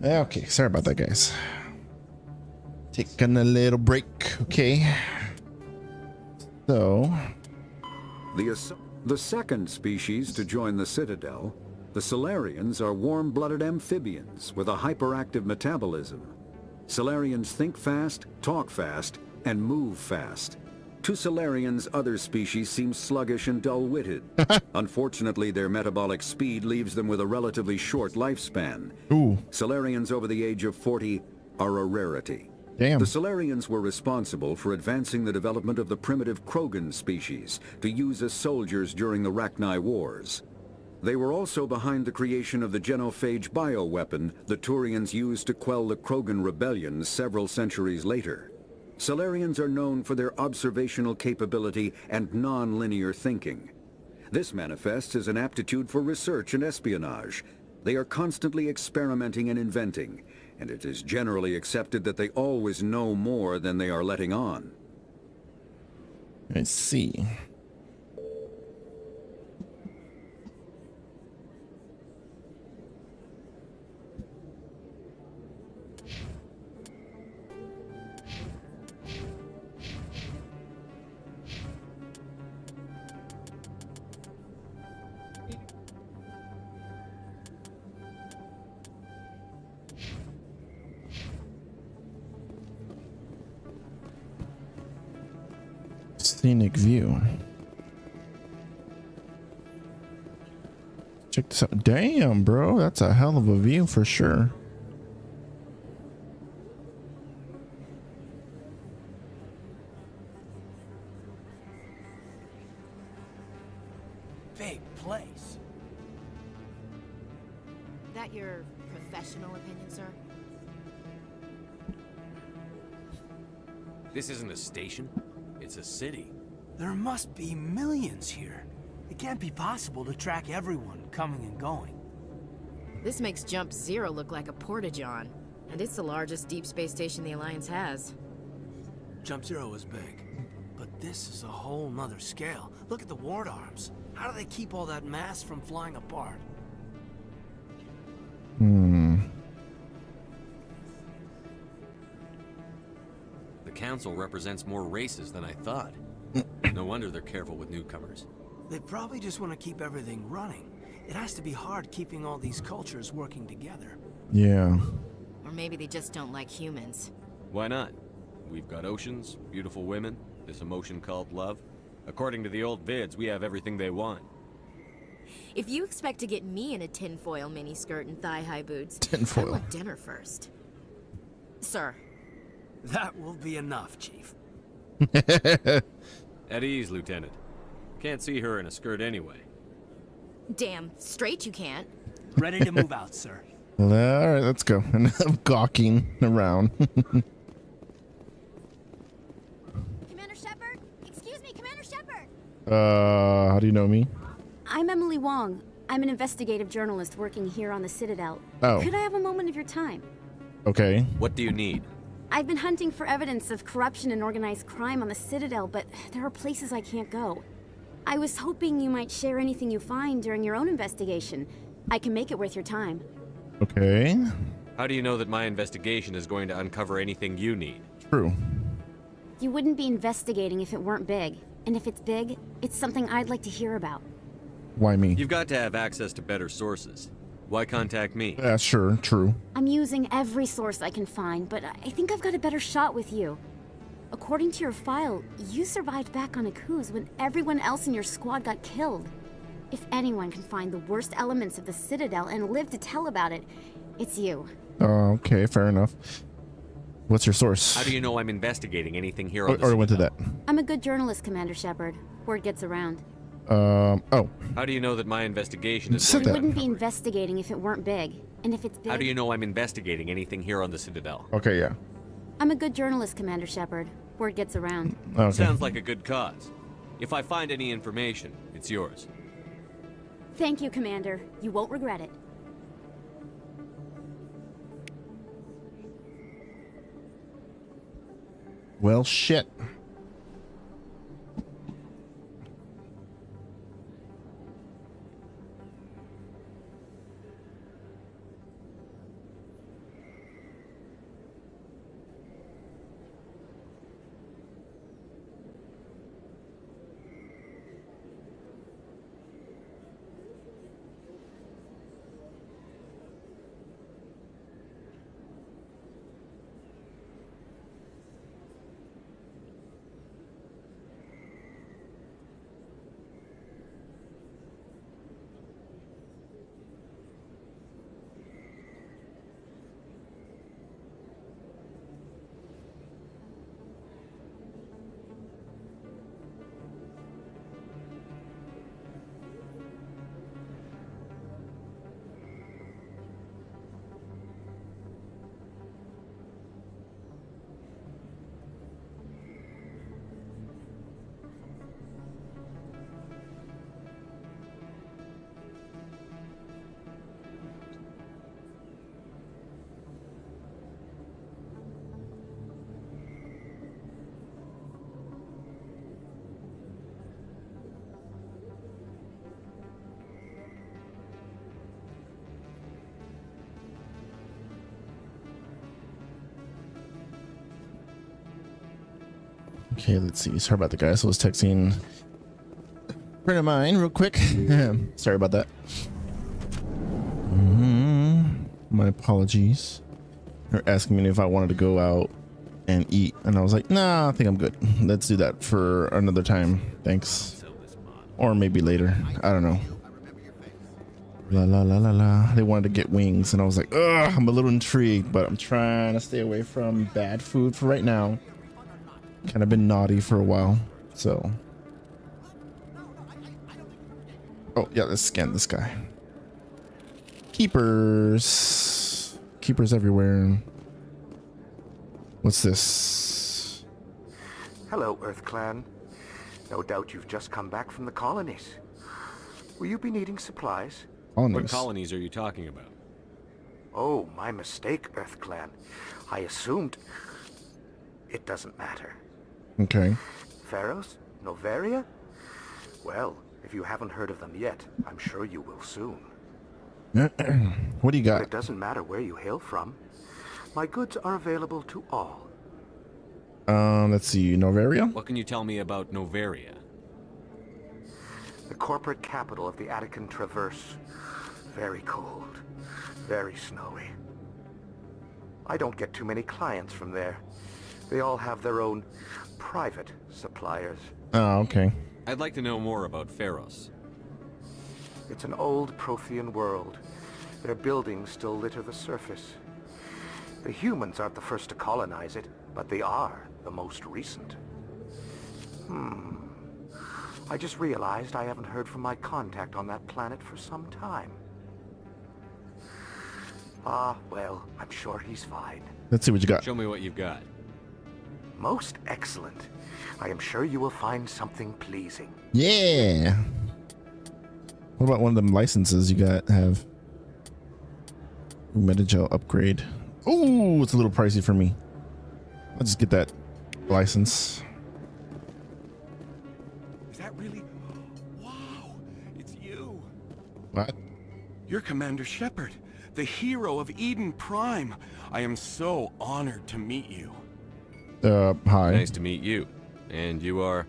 Okay, sorry about that, guys. Taking a little break. Okay. So, the second species to join the Citadel, the Solarians, are warm-blooded amphibians with a hyperactive metabolism. Solarians think fast, talk fast, and move fast. To Solarians, other species seem sluggish and dull-witted. Unfortunately, their metabolic speed leaves them with a relatively short lifespan. Ooh. Solarians over the age of 40 are a rarity. Damn. The Solarians were responsible for advancing the development of the primitive Krogan species to use as soldiers during the Rachni Wars. They were also behind the creation of the genophage bioweapon the Turians used to quell the Krogan rebellions several centuries later. Solarians are known for their observational capability and non-linear thinking. This manifests as an aptitude for research and espionage. They are constantly experimenting and inventing, and it is generally accepted that they always know more than they are letting on. I see. Scenic view. Check this out. Damn, bro, that's a hell of a view for sure. Big place. That your professional opinion, sir? This isn't a station. It's a city. There must be millions here. It can't be possible to track everyone coming and going. This makes Jump Zero look like a porta-john, and it's the largest deep space station the Alliance has. Jump Zero is big, but this is a whole nother scale. Look at the ward arms. How do they keep all that mass from flying apart? The council represents more races than I thought. No wonder they're careful with newcomers. They probably just want to keep everything running. It has to be hard keeping all these cultures working together. Yeah. Or maybe they just don't like humans. Why not? We've got oceans, beautiful women, this emotion called love. According to the old vids, we have everything they want. If you expect to get me in a tinfoil miniskirt and thigh-high boots, tinfoil. I want dinner first. Sir. That will be enough, Chief. At ease, Lieutenant. Can't see her in a skirt anyway. Damn straight you can't. Ready to move out, sir. All right, let's go. Enough gawking around. Commander Shepard? Excuse me, Commander Shepard! How do you know me? I'm Emily Wong. I'm an investigative journalist working here on the Citadel. Oh. Could I have a moment of your time? Okay. What do you need? I've been hunting for evidence of corruption and organized crime on the Citadel, but there are places I can't go. I was hoping you might share anything you find during your own investigation. I can make it worth your time. Okay. How do you know that my investigation is going to uncover anything you need? True. You wouldn't be investigating if it weren't big. And if it's big, it's something I'd like to hear about. Why me? You've got to have access to better sources. Why contact me? Yeah, sure, true. I'm using every source I can find, but I think I've got a better shot with you. According to your file, you survived back on Akuz when everyone else in your squad got killed. If anyone can find the worst elements of the Citadel and live to tell about it, it's you. Okay, fair enough. What's your source? How do you know I'm investigating anything here? Or went to that. I'm a good journalist, Commander Shepard. Word gets around. Oh. How do you know that my investigation is You wouldn't be investigating if it weren't big. And if it's big... How do you know I'm investigating anything here on the Citadel? Okay, yeah. I'm a good journalist, Commander Shepard. Word gets around. Okay. Sounds like a good cause. If I find any information, it's yours. Thank you, Commander. You won't regret it. Well, shit. Okay, let's see. Sorry about the guys. I was texting a friend of mine real quick. Sorry about that. My apologies. They're asking me if I wanted to go out and eat, and I was like, nah, I think I'm good. Let's do that for another time. Thanks. Or maybe later. I don't know. La la la la la. They wanted to get wings, and I was like, ugh, I'm a little intrigued, but I'm trying to stay away from bad food for right now. Kind of been naughty for a while, so. Oh yeah, let's scan this guy. Keepers. Keepers everywhere. What's this? Hello, Earth Clan. No doubt you've just come back from the colonies. Will you be needing supplies? What colonies are you talking about? Oh, my mistake, Earth Clan. I assumed... It doesn't matter. Okay. Pharos? Novaria? Well, if you haven't heard of them yet, I'm sure you will soon. What do you got? But it doesn't matter where you hail from. My goods are available to all. Let's see, Novaria? What can you tell me about Novaria? The corporate capital of the Attican Traverse. Very cold. Very snowy. I don't get too many clients from there. They all have their own private suppliers. Oh, okay. I'd like to know more about Pharos. It's an old Prothean world. Their buildings still litter the surface. The humans aren't the first to colonize it, but they are the most recent. I just realized I haven't heard from my contact on that planet for some time. Ah, well, I'm sure he's fine. Let's see what you got. Show me what you've got. Most excellent. I am sure you will find something pleasing. Yeah. What about one of them licenses you have? Metagel upgrade. Oh, it's a little pricey for me. I'll just get that license. Is that really? Wow, it's you. What? You're Commander Shepard, the hero of Eden Prime. I am so honored to meet you. Hi. Nice to meet you. And you are?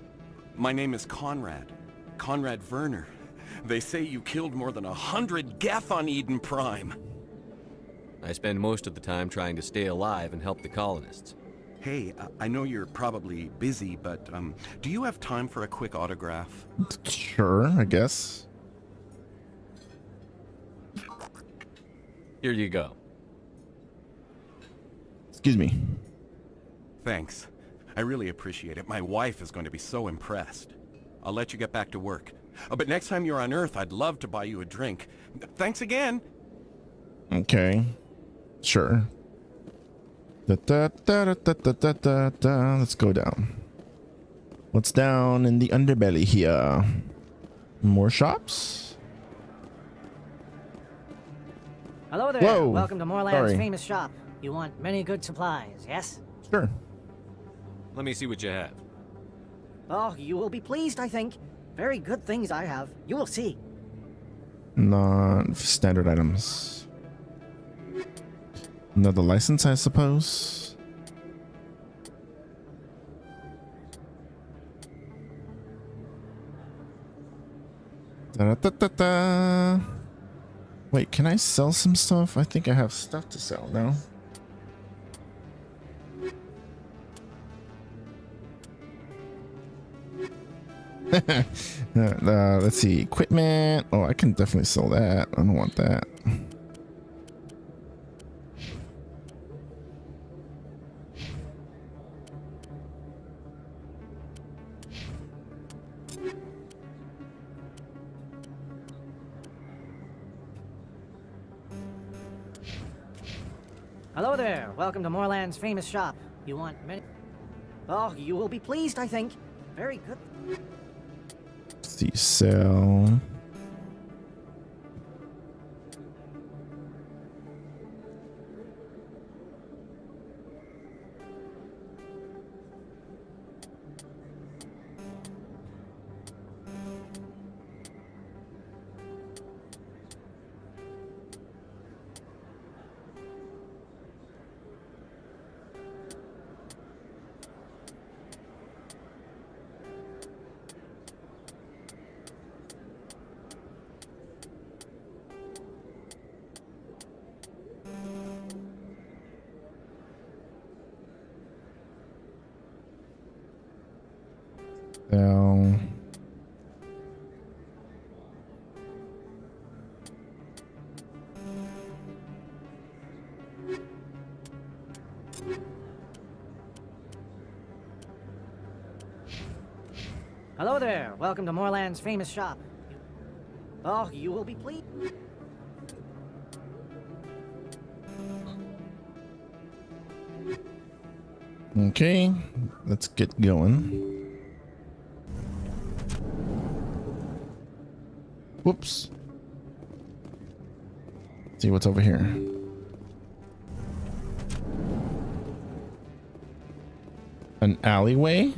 My name is Conrad. Conrad Werner. They say you killed more than 100 Geth on Eden Prime. I spend most of the time trying to stay alive and help the colonists. Hey, I know you're probably busy, but do you have time for a quick autograph? Sure, I guess. Here you go. Excuse me. Thanks. I really appreciate it. My wife is going to be so impressed. I'll let you get back to work. But next time you're on Earth, I'd love to buy you a drink. Thanks again. Okay. Sure. Let's go down. What's down in the underbelly here? More shops? Hello there. Whoa. Welcome to Moorland's Sorry. famous shop. You want many good supplies, yes? Sure. Let me see what you have. Oh, you will be pleased, I think. Very good things I have. You will see. Non-standard items. Another license, I suppose. Da-da-da-da-da. Wait, can I sell some stuff? I think I have stuff to sell now. Let's see, equipment. Oh, I can definitely sell that. I don't want that. Hello there. Welcome to Moorland's famous shop. You want many... Oh, you will be pleased, I think. Very good. Let's see, sell. So Hello there. Welcome to Moorland's famous shop. Oh, you will be pleased. okay, let's get going. Whoops. See what's over here. An alleyway?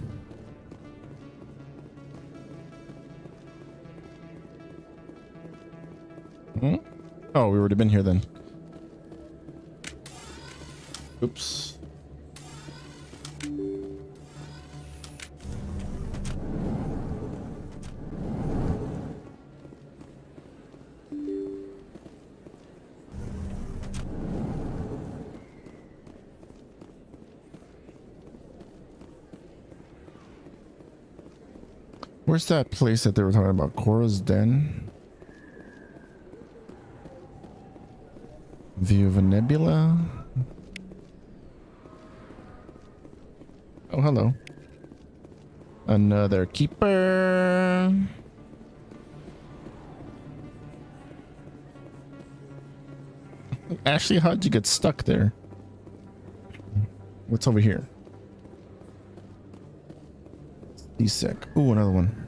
Hmm? Oh, we would have been here then. Oops. Where's that place that they were talking about? Cora's Den? View of a nebula? Oh, hello. Another keeper. Ashley, how'd you get stuck there? What's over here? He's sick. Ooh, another one.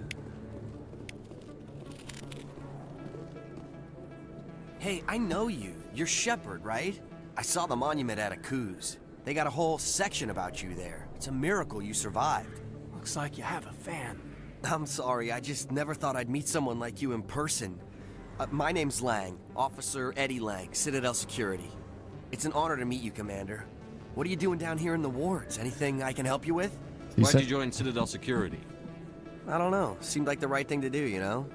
Hey, I know you. You're Shepard, right? I saw the monument at Aku's. They got a whole section about you there. It's a miracle you survived. Looks like you have a fan. I'm sorry, I just never thought I'd meet someone like you in person. My name's Lang, Officer Eddie Lang, Citadel Security. It's an honor to meet you, Commander. What are you doing down here in the wards? Anything I can help you with? Why'd you join Citadel Security? I don't know. Seemed like the right thing to do, you know?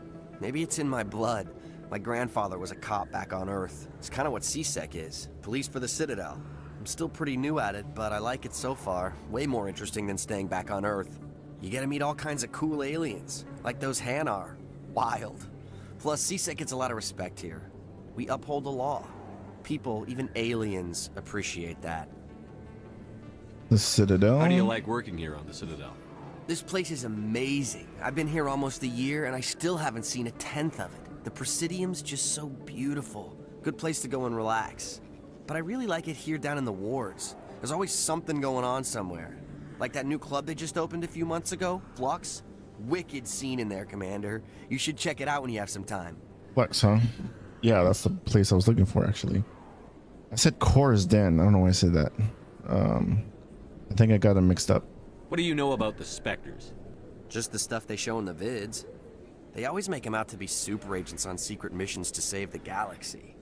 Maybe it's in my blood. My grandfather was a cop back on Earth. It's kind of what CSEC is. Police for the Citadel. I'm still pretty new at it, but I like it so far. Way more interesting than staying back on Earth. You get to meet all kinds of cool aliens, like those Hanar. Wild. Plus, CSEC gets a lot of respect here. We uphold the law. People, even aliens, appreciate that. The Citadel? How do you like working here on the Citadel? This place is amazing. I've been here almost a year, and I still haven't seen a tenth of it. The Presidium's just so beautiful. Good place to go and relax. But I really like it here down in the wards. There's always something going on somewhere. Like that new club they just opened a few months ago, Flux. Wicked scene in there, Commander. You should check it out when you have some time. Flex, huh? Yeah, that's the place I was looking for, actually. I said Cora's Den. I don't know why I said that. I think I got them mixed up. What do you know about the Spectres? Just the stuff they show in the vids. They always make them out to be super agents on secret missions to save the galaxy.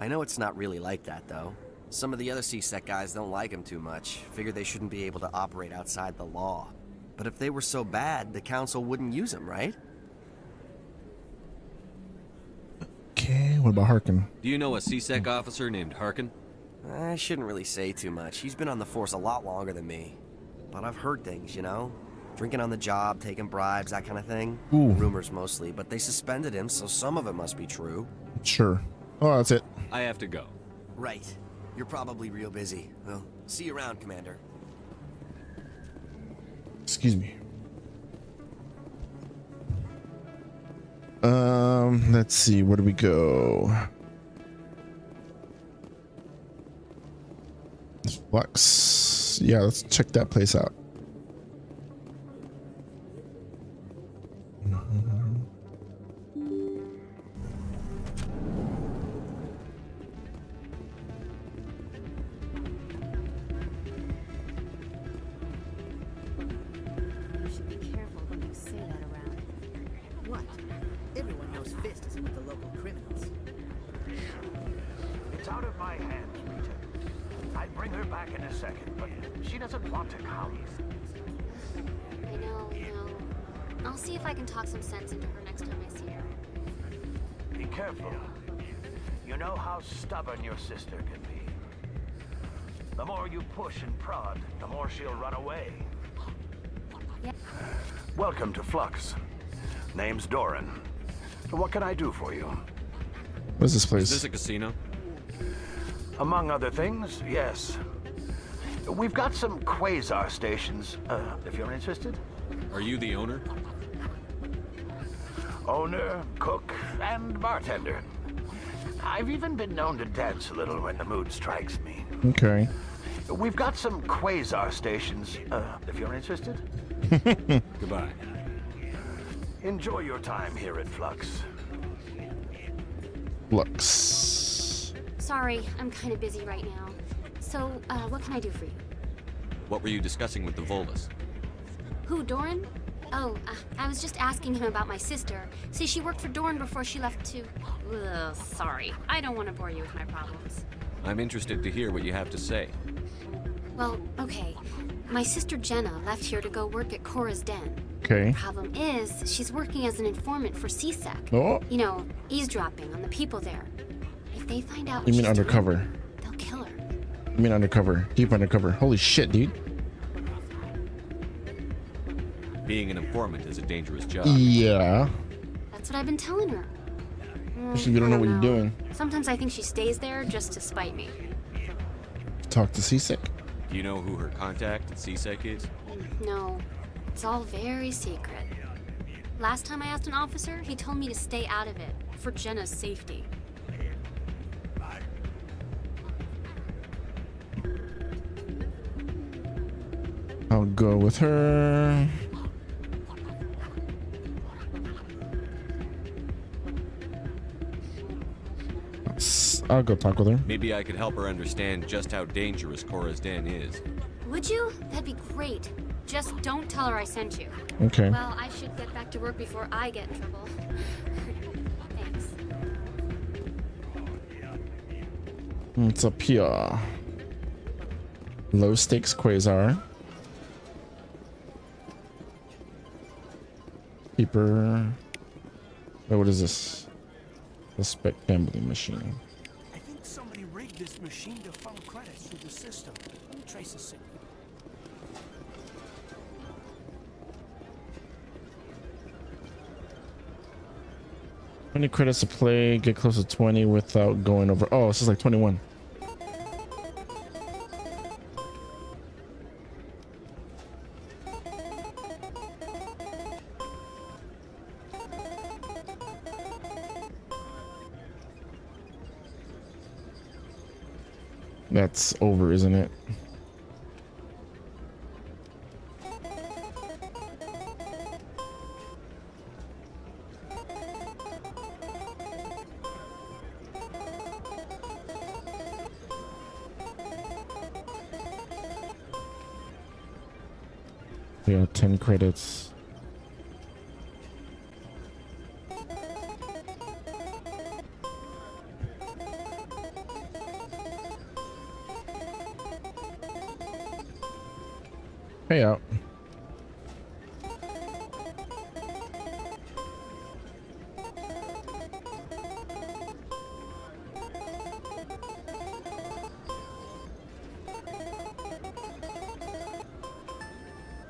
I know it's not really like that, though. Some of the other CSEC guys don't like them too much. Figure they shouldn't be able to operate outside the law. But if they were so bad, the Council wouldn't use them, right? Okay, what about Harkin? Do you know a CSEC officer named Harkin? I shouldn't really say too much. He's been on the force a lot longer than me. But I've heard things, you know? Drinking on the job, taking bribes, that kind of thing. Ooh. Rumors mostly, but they suspended him, so some of it must be true. Sure. Oh, that's it. I have to go. Right. You're probably real busy. Well, see you around, Commander. Excuse me. Let's see. Where do we go? Flux. Yeah, let's check that place out. It's out of my hands, Rita. I'd bring her back in a second, but she doesn't want to come. I know. I'll see if I can talk some sense into her next time I see her. Be careful. You know how stubborn your sister can be. The more you push and prod, the more she'll run away. Yeah. Welcome to Flux. Name's Doran. What can I do for you? What's this place? Is this a casino? Among other things, yes. We've got some quasar stations, if you're interested. Are you the owner? Owner, cook, and bartender. I've even been known to dance a little when the mood strikes me. Okay. We've got some quasar stations, if you're interested. Goodbye. Enjoy your time here at Flux. Flux. Sorry, I'm kind of busy right now. So, what can I do for you? What were you discussing with the Volus? Who, Doran? Oh, I was just asking him about my sister. See, she worked for Doran before she left to... Ugh, sorry. I don't want to bore you with my problems. I'm interested to hear what you have to say. Well, okay. My sister Jenna left here to go work at Cora's Den. Okay. The problem is, she's working as an informant for CSEC. Oh. You know, eavesdropping on the people there. If they find out You what mean she's undercover? doing, they'll kill her. You mean undercover? Deep undercover. Holy shit, dude. Being an informant is a dangerous job. Yeah. That's what I've been telling her. Especially if you don't know what you're doing. Sometimes I think she stays there just to spite me. Talk to CSEC. Do you know who her contact at CSEC is? No, it's all very secret. Last time I asked an officer, he told me to stay out of it, for Jenna's safety. I'll go with her. I'll go talk with her. Maybe I could help her understand just how dangerous Cora's Den is. Would you? That'd be great. Just don't tell her I sent you. Okay. Well, I should get back to work before I get in trouble. Thanks. What's up here? Low stakes quasar. Keeper. Wait, what is this? Suspect gambling machine. I think somebody rigged this machine to funnel credits through the system. Let me trace the signal. How many credits to play? Get close to 20 without going over. Oh, this is like 21. That's over, isn't it? Yeah, 10 credits. Payout.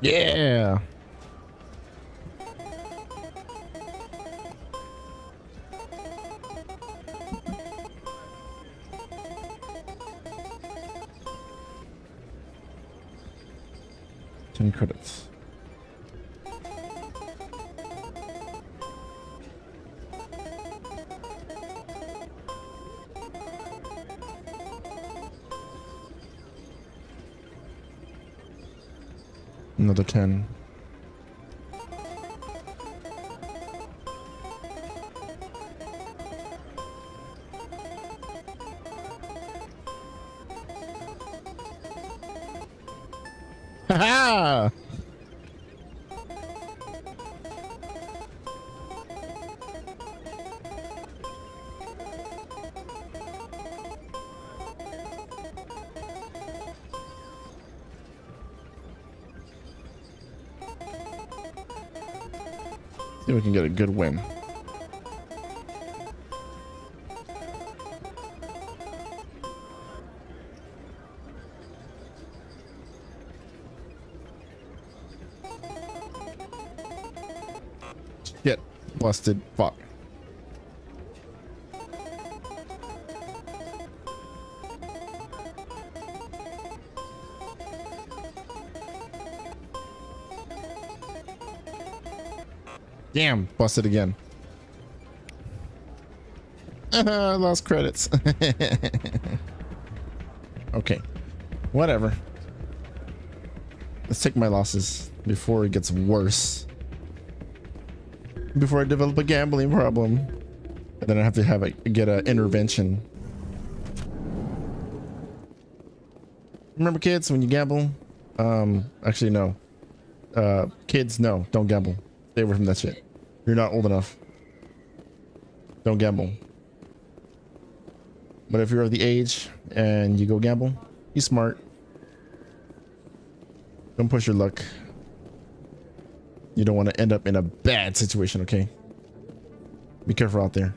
Yeah. Credits. Another 10. Ha! See if we can get a good win. Get busted. Fuck. Damn, busted again. I lost credits. Okay, whatever. Let's take my losses before it gets worse. Before I develop a gambling problem, and then I have to get an intervention. Remember, kids, when you gamble, actually no. Kids, no, don't gamble. Stay away from that shit. You're not old enough. Don't gamble. But if you're of the age and you go gamble, be smart. Don't push your luck. You don't want to end up in a bad situation, okay? Be careful out there.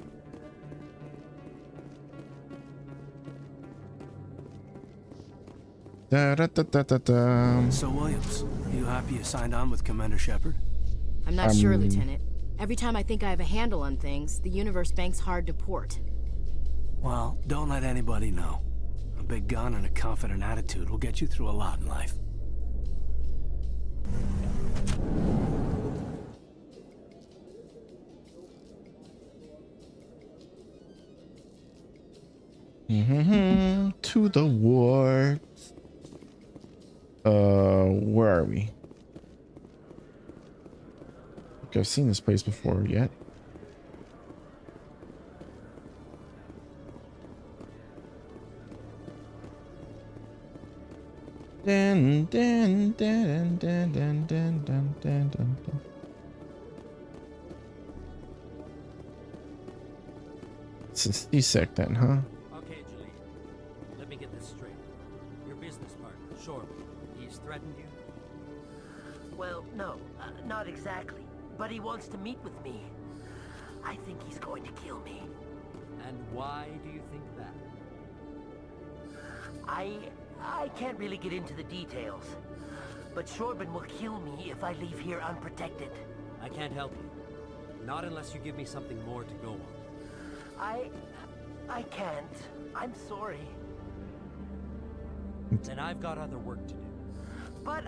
Da, da, da, da, da, da. So, Williams, you happy you signed on with Commander Shepard? I'm not sure, Lieutenant. Every time I think I have a handle on things, the universe bank's hard to port. Well, don't let anybody know. A big gun and a confident attitude will get you through a lot in life. To the wards. Where are we? I think I've seen this place before yet. Dun, dun, dun, dun, dun, dun, dun, dun, dun. It's a C-sec then, huh? Okay, Julie. Let me get this straight. Your business partner, Shorb, he's threatened you? Well, no, not exactly. But he wants to meet with me. I think he's going to kill me. And why do you think that? I can't really get into the details. But Shorban will kill me if I leave here unprotected. I can't help you. Not unless you give me something more to go on. I can't. I'm sorry. Then I've got other work to do. But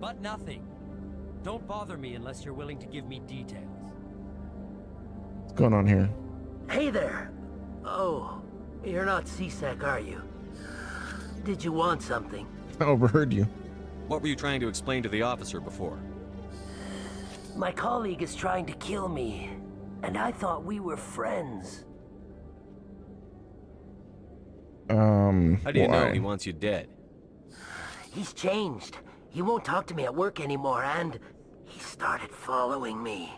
But nothing. Don't bother me unless you're willing to give me details. What's going on here? Hey there. Oh, you're not CSEC, are you? Did you want something? I overheard you. What were you trying to explain to the officer before? My colleague is trying to kill me, and I thought we were friends. How do you know he wants you dead? He's changed. He won't talk to me at work anymore, and he started following me.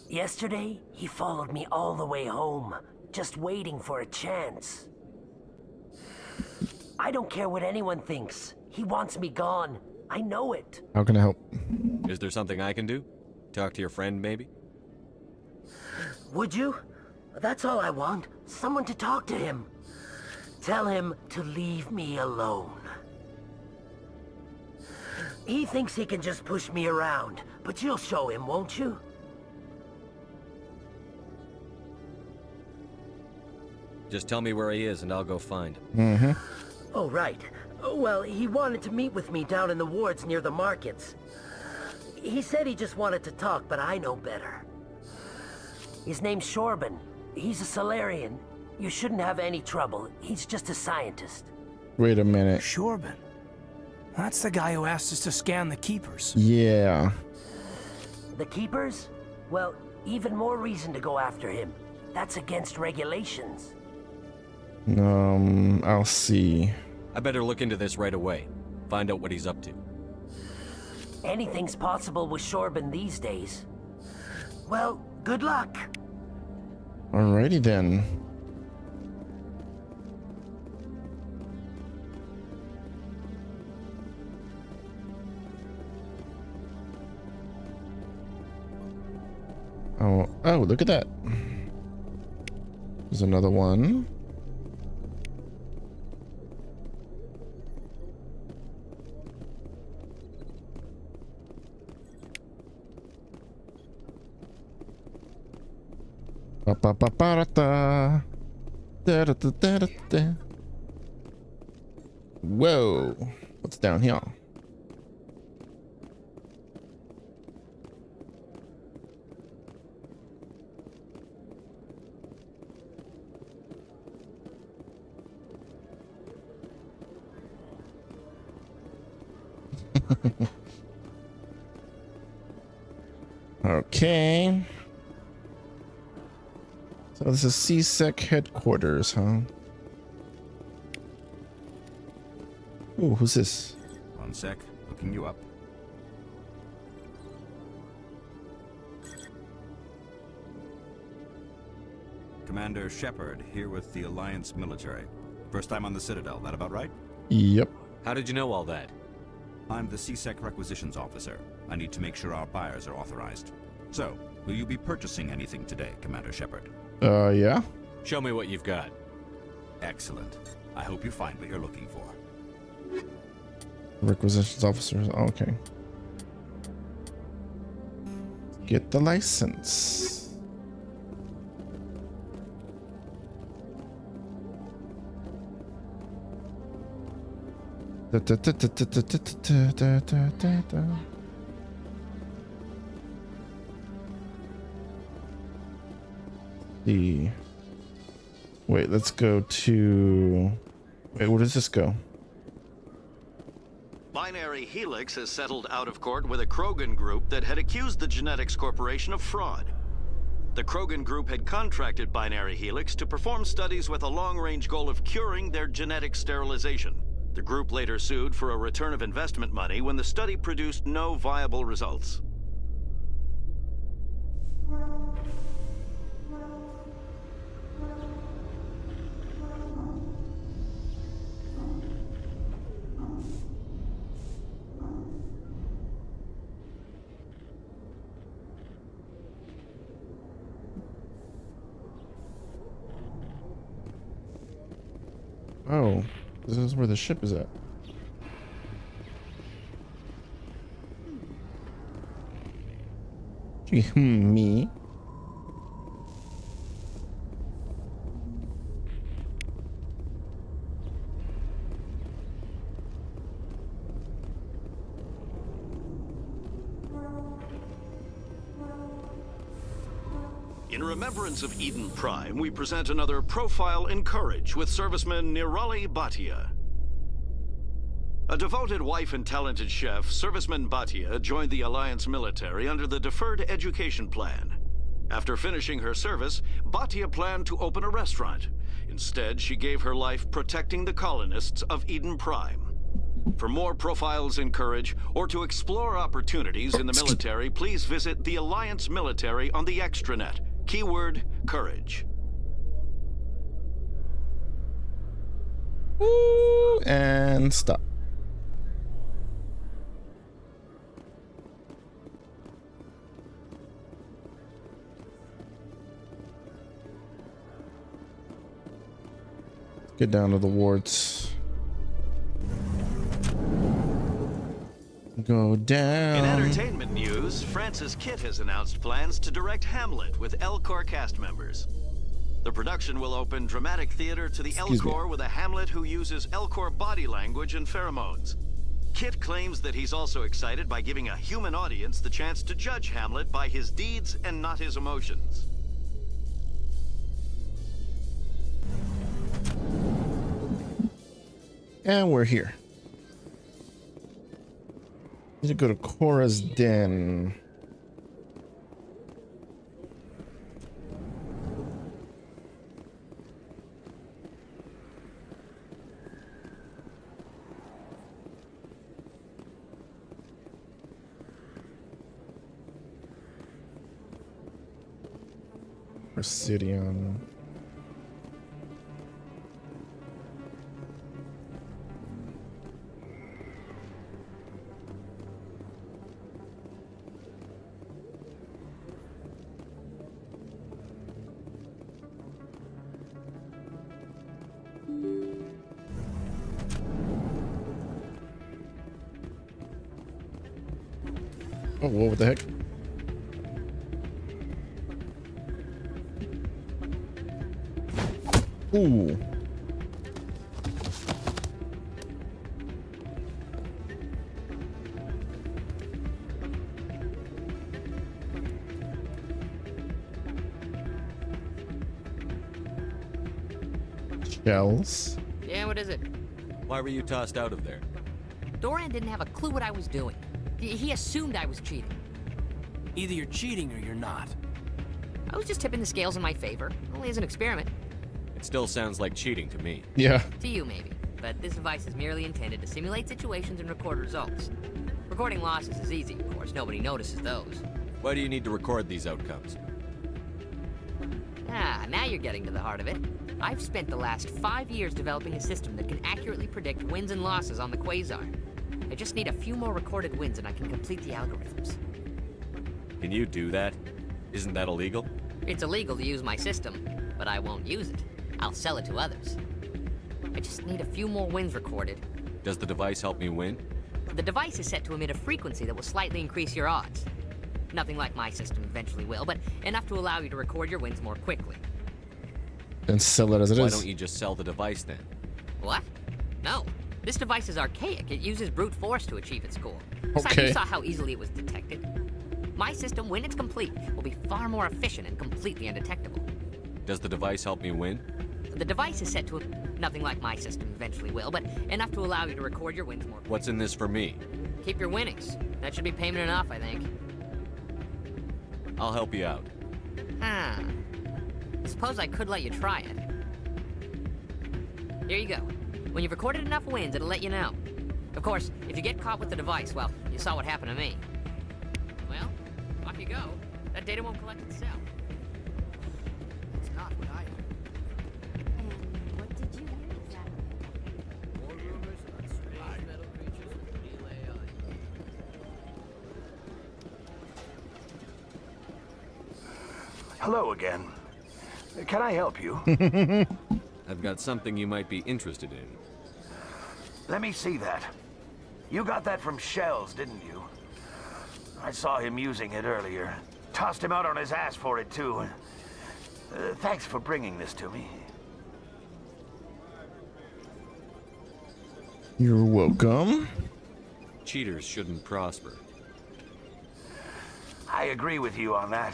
Yesterday, he followed me all the way home, just waiting for a chance. I don't care what anyone thinks. He wants me gone. I know it. How can I help? Is there something I can do? Talk to your friend, maybe? Would you? That's all I want. Someone to talk to him. Tell him to leave me alone. He thinks he can just push me around, but you'll show him, won't you? Just tell me where he is and I'll go find him. Mm-hmm. Oh, right. Well, he wanted to meet with me down in the wards near the markets. He said he just wanted to talk, but I know better. His name's Shorban. He's a Solarian. You shouldn't have any trouble. He's just a scientist. Wait a minute. Shorban. That's the guy who asked us to scan the Keepers. Yeah. The Keepers? Well, even more reason to go after him. That's against regulations. I'll see. I better look into this right away. Find out what he's up to. Anything's possible with Shorban these days. Well, good luck. Alrighty then. Oh, look at that. There's another one. Ba-ba-ba-ba-da-da. Da-da-da-da-da-da. Whoa. What's down here? Okay. So this is CSEC headquarters, huh? Ooh, who's this? One sec, looking you up. Commander Shepard, here with the Alliance military. First time on the Citadel, that about right? Yep. How did you know all that? I'm the CSEC requisitions officer. I need to make sure our buyers are authorized. So, will you be purchasing anything today, Commander Shepard? Yeah. Show me what you've got. Excellent. I hope you find what you're looking for. Requisitions officers. Okay. Get the license. Da, da, da, da, da, da, da, da, da, da, da. Wait, let's go to... Wait, where does this go? Binary Helix has settled out of court with a Krogan group that had accused the Genetics Corporation of fraud. The Krogan group had contracted Binary Helix to perform studies with a long-range goal of curing their genetic sterilization. The group later sued for a return of investment money when the study produced no viable results. Oh, this is where the ship is at. Me? In remembrance of Eden Prime, we present another profile in courage with serviceman Nirali Bhatia. A devoted wife and talented chef, serviceman Bhatia joined the Alliance military under the Deferred Education Plan. After finishing her service, Bhatia planned to open a restaurant. Instead, she gave her life protecting the colonists of Eden Prime. For more profiles in courage, or to explore opportunities in the military, please visit the Alliance military on the extranet. Keyword, courage. Ooh, and stop. Get down to the wards. Go down. In entertainment news, Francis Kitt has announced plans to direct Hamlet with El Corps cast members. The production will open dramatic theater to the El Corps with a Hamlet who uses El Corps body language and pheromones. Kitt claims that he's also excited by giving a human audience the chance to judge Hamlet by his deeds and not his emotions. And we're here. Need to go to Cora's den. Presidion. Oh, what the heck? Ooh. Shells. Yeah, what is it? Why were you tossed out of there? Doran didn't have a clue what I was doing. He assumed I was cheating. Either you're cheating or you're not. I was just tipping the scales in my favor, only as an experiment. It still sounds like cheating to me. Yeah. To you, maybe. But this device is merely intended to simulate situations and record results. Recording losses is easy, of course. Nobody notices those. Why do you need to record these outcomes? Ah, now you're getting to the heart of it. I've spent the last 5 years developing a system that can accurately predict wins and losses on the Quasar. I just need a few more recorded wins and I can complete the algorithms. Can you do that? Isn't that illegal? It's illegal to use my system, but I won't use it. I'll sell it to others. I just need a few more wins recorded. Does the device help me win? The device is set to emit a frequency that will slightly increase your odds. Nothing like my system eventually will, but enough to allow you to record your wins more quickly. And sell it as it Why is. don't you just sell the device then? What? No. This device is archaic. It uses brute force to achieve its goal. Besides, Okay. you saw how easily it was detected. My system, when it's complete, will be far more efficient and completely undetectable. Does the device help me win? The device is set to nothing like my system eventually will, but enough to allow you to record your wins more. What's in this for me? Keep your winnings. That should be payment enough, I think. I'll help you out. Huh. Suppose I could let you try it. Here you go. When you've recorded enough wins, it'll let you know. Of course, if you get caught with the device, well, you saw what happened to me. Well, off you go. That data won't collect itself. It's not what I... And what did you hear exactly? More rumors about strange metal creatures with relay on. Hello again. Can I help you? I've got something you might be interested in. Let me see that. You got that from Shells, didn't you? I saw him using it earlier. Tossed him out on his ass for it, too. Thanks for bringing this to me. You're welcome. Cheaters shouldn't prosper. I agree with you on that.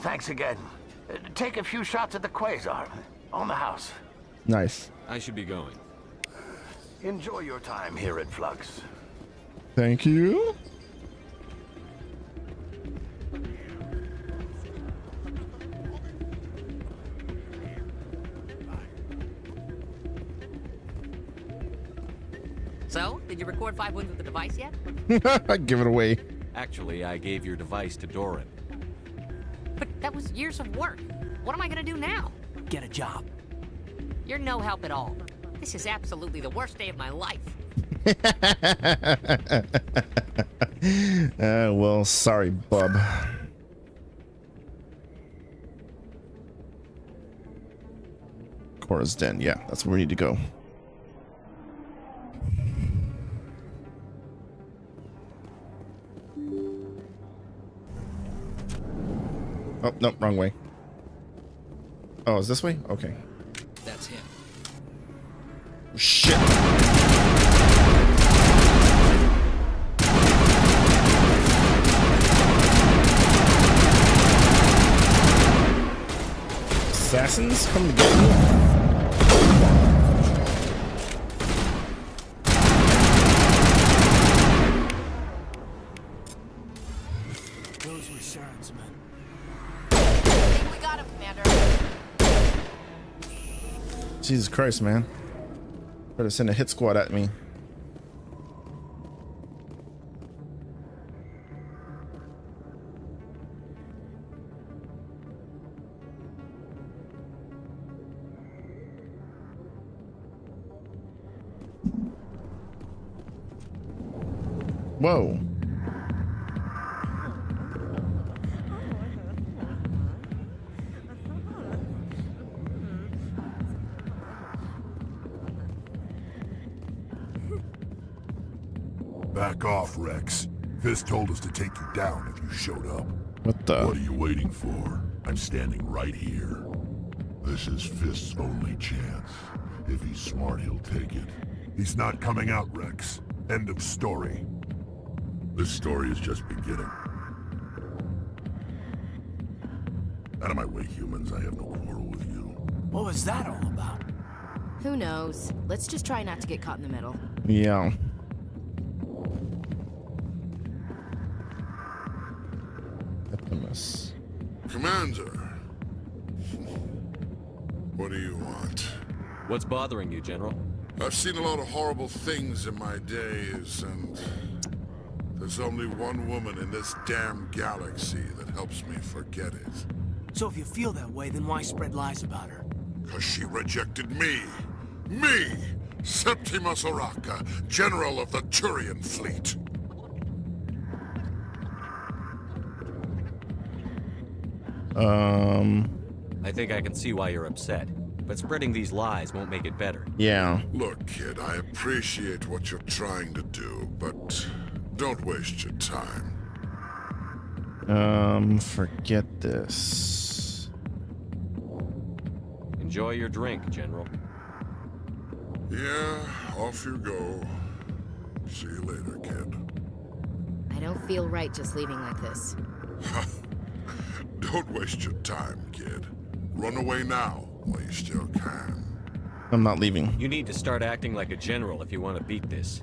Thanks again. Take a few shots at the Quasar. On the house. Nice. I should be going. Enjoy your time here at Flux. Thank you. So, did you record 5 wins with the device yet? Give it away. Actually, I gave your device to Doran. But that was years of work. What am I gonna do now? Get a job. You're no help at all. This is absolutely the worst day of my life. Well, sorry, bub. Cora's Den. Yeah, that's where we need to go. Oh, no, wrong way. Oh, is this way? Okay. That's him. Shit. Assassins come to get me? Those were Sharon's men. We got him, Commander. Jesus Christ, man. Better send a hit squad at me. Whoa. Back off, Rex. Fisk told us to take you down if you showed up. What the? What are you waiting for? I'm standing right here. This is Fist's only chance. If he's smart, he'll take it. He's not coming out, Rex. End of story. This story is just beginning. Out of my way, humans. I have no quarrel with you. What was that all about? Who knows? Let's just try not to get caught in the middle. Yeah. Optimus. Commander. What do you want? What's bothering you, General? I've seen a lot of horrible things in my days, and there's only one woman in this damn galaxy that helps me forget it. So if you feel that way, then why spread lies about her? 'Cause she rejected me! Me! Septimus Oraka, General of the Turian Fleet! I think I can see why you're upset, but spreading these lies won't make it better. Yeah. Look, kid, I appreciate what you're trying to do, but don't waste your time. Forget this. Enjoy your drink, General. Yeah, off you go. See you later, kid. I don't feel right just leaving like this. Don't waste your time, kid. Run away now, while you still can. I'm not leaving. You need to start acting like a general if you want to beat this.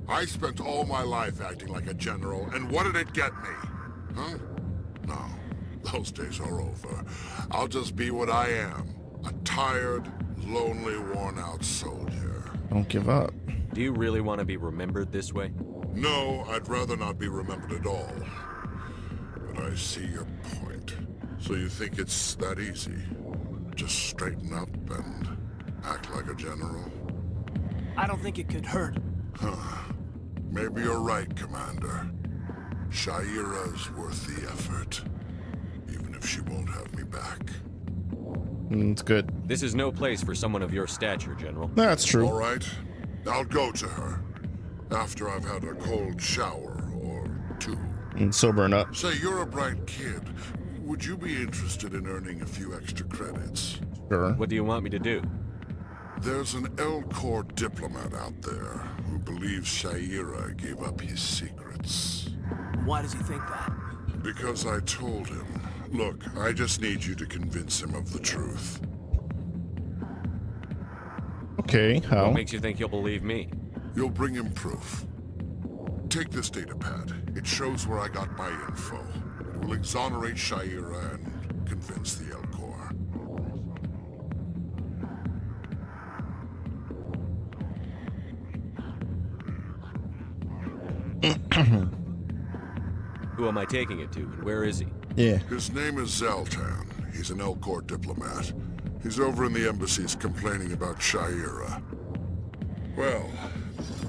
I spent all my life acting like a general, and what did it get me? Huh? No, those days are over. I'll just be what I am. A tired, lonely, worn-out soldier. Don't give up. Do you really want to be remembered this way? No, I'd rather not be remembered at all. But I see your point. So you think it's that easy? Just straighten up and act like a general? I don't think it could hurt. Huh. Maybe you're right, Commander. Shaira's worth the effort. Even if she won't have me back. It's good. This is no place for someone of your stature, General. That's true. All right. I'll go to her. After I've had a cold shower or two. And sobering up. Say, you're a bright kid. Would you be interested in earning a few extra credits? Sure. What do you want me to do? There's an L-Corps diplomat out there who believes Shaira gave up his secrets. Why does he think that? Because I told him. Look, I just need you to convince him of the truth. Okay, how? What makes you think he'll believe me? You'll bring him proof. Take this data pad. It shows where I got my info. It will exonerate Shaira and convince the L-Corps. Who am I taking it to, and where is he? Yeah. His name is Zaltan. He's an L-Corps diplomat. He's over in the embassies complaining about Shaira. Well,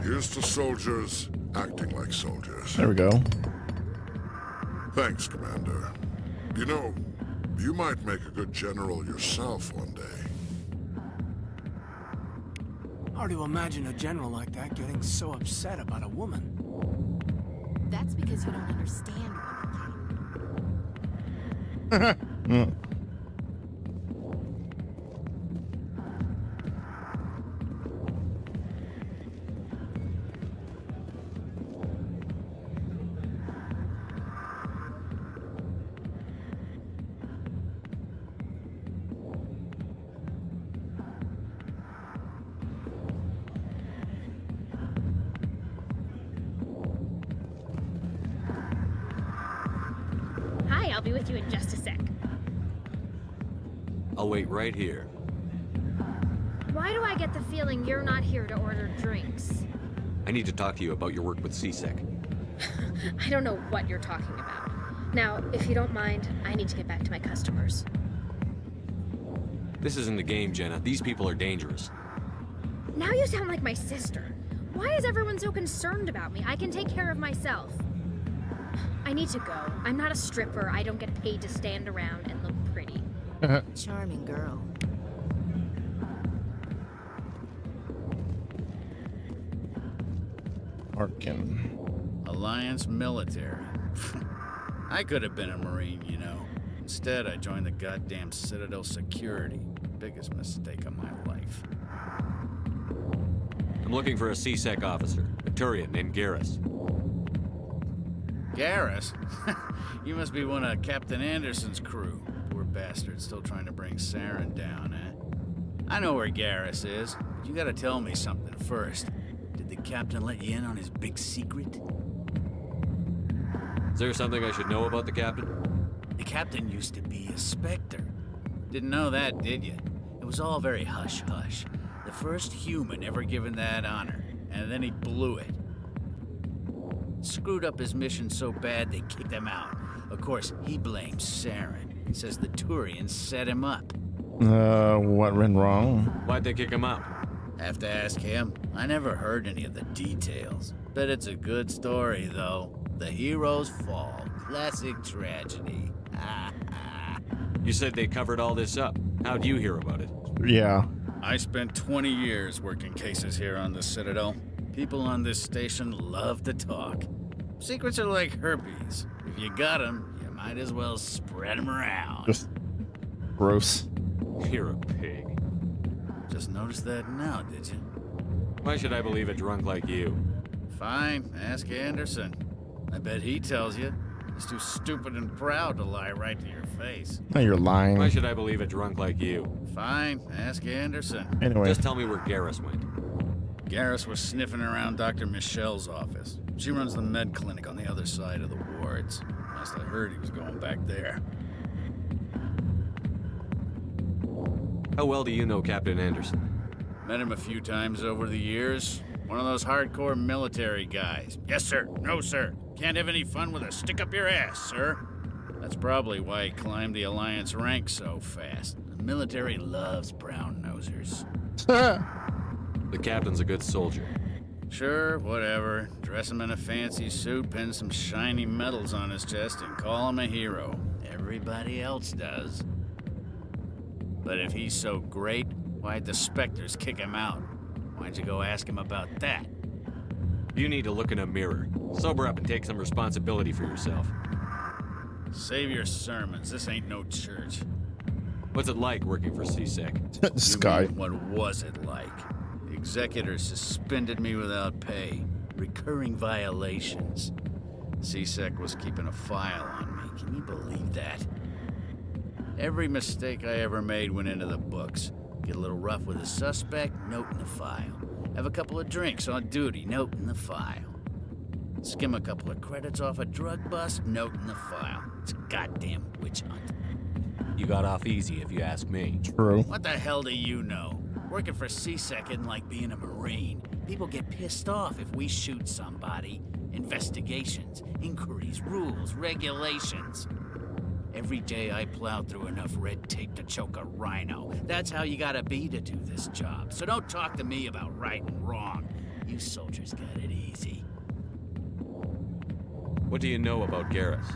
here's to soldiers acting like soldiers. There we go. Thanks, Commander. You know, you might make a good general yourself one day. Hard to imagine a general like that getting so upset about a woman. That's because you don't understand Mm. Hi, I'll be with you in just a sec. I'll wait right here. Why do I get the feeling you're not here to order drinks? I need to talk to you about your work with CSEC. I don't know what you're talking about. Now, if you don't mind, I need to get back to my customers. This isn't a game, Jenna. These people are dangerous. Now you sound like my sister. Why is everyone so concerned about me? I can take care of myself. I need to go. I'm not a stripper. I don't get paid to stand around and look pretty. Charming girl. Arkin. Alliance military. I could have been a Marine, you know. Instead, I joined the goddamn Citadel security. Biggest mistake of my life. I'm looking for a C-Sec officer, a Turian named Garrus. Garrus? You must be one of Captain Anderson's crew. Poor bastard, still trying to bring Saren down, eh? I know where Garrus is, but you gotta tell me something first. Did the captain let you in on his big secret? Is there something I should know about the captain? The captain used to be a Spectre. Didn't know that, did you? It was all very hush-hush. The first human ever given that honor, and then he blew it. Screwed up his mission so bad they kicked him out. Of course, he blames Saren. He says the Turians set him up. What went wrong? Why'd they kick him out? Have to ask him. I never heard any of the details. Bet it's a good story, though. The heroes fall. Classic tragedy. You said they covered all this up. How'd you hear about it? Yeah. I spent 20 years working cases here on the Citadel. People on this station love to talk. Secrets are like herpes. If you got them, you might as well spread them around. Just gross. You're a pig. Just noticed that now, did you? Why should I believe a drunk like you? Fine, ask Anderson. I bet he tells you. He's too stupid and proud to lie right to your face. No, you're lying. Why should I believe a drunk like you? Fine, ask Anderson. Anyway. Just tell me where Garrus went. Garrus was sniffing around Dr. Michelle's office. She runs the med clinic on the other side of the wards. Last I heard, he was going back there. How well do you know Captain Anderson? Met him a few times over the years. One of those hardcore military guys. Yes, sir. No, sir. Can't have any fun with a stick up your ass, sir. That's probably why he climbed the Alliance ranks so fast. The military loves brown-nosers. The captain's a good soldier. Sure, whatever. Dress him in a fancy suit, pin some shiny medals on his chest, and call him a hero. Everybody else does. But if he's so great, why'd the Spectres kick him out? Why'd you go ask him about that? You need to look in a mirror. Sober up and take some responsibility for yourself. Save your sermons. This ain't no church. What's it like working for C-Sec? Sky. What was it like? The executor suspended me without pay. Recurring violations. C-Sec was keeping a file on me. Can you believe that? Every mistake I ever made went into the books. Get a little rough with a suspect, note in the file. Have a couple of drinks on duty, note in the file. Skim a couple of credits off a drug bust, note in the file. It's a goddamn witch hunt. You got off easy, if you ask me. True. What the hell do you know? Working for C-Sec isn't like being a Marine. People get pissed off if we shoot somebody. Investigations, inquiries, rules, regulations. Every day I plow through enough red tape to choke a rhino. That's how you gotta be to do this job. So don't talk to me about right and wrong. You soldiers got it easy. What do you know about Garrus?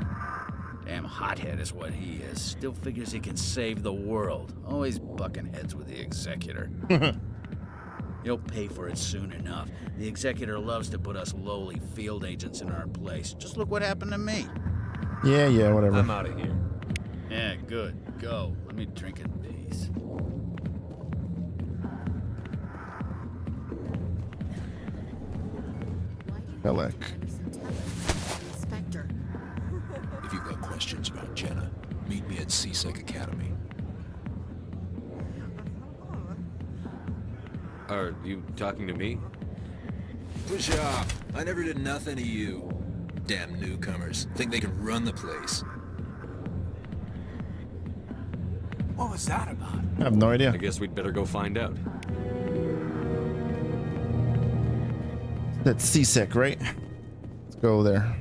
Damn hothead is what he is. Still figures he can save the world. Always bucking heads with the executor. He'll pay for it soon enough. The executor loves to put us lowly field agents in our place. Just look what happened to me. Yeah, whatever. I'm out of here. Yeah, good. Go. Let me drink in peace. Belek. If you've got questions about Jenna, meet me at C-Sec Academy. Are you talking to me? Push off. I never did nothing to you. Damn newcomers. Think they can run the place. What was that about? I have no idea. I guess we'd better go find out. That's C-Sec, right? Let's go there.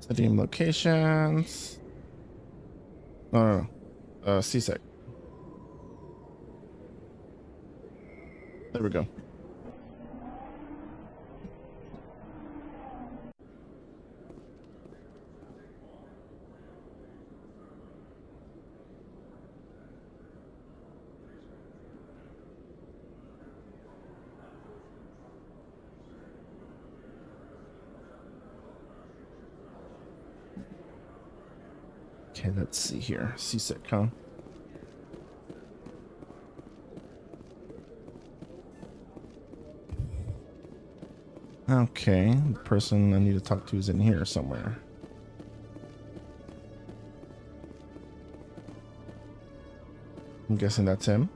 Setting locations. No. C-Sec. There we go. Okay, let's see here. CSEC, huh? Okay, the person I need to talk to is in here somewhere. I'm guessing that's him.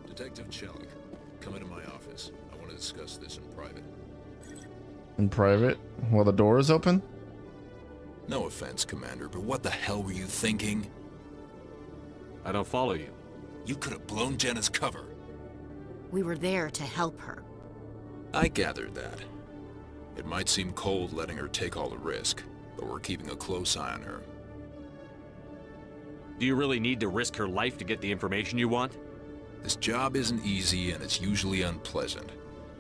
Detective Chelik, come into my office. I want to discuss this in private. In private? While the door is open? No offense, Commander, but what the hell were you thinking? I don't follow you. You could have blown Jenna's cover. We were there to help her. I gathered that. It might seem cold letting her take all the risk, but we're keeping a close eye on her. Do you really need to risk her life to get the information you want? This job isn't easy and it's usually unpleasant.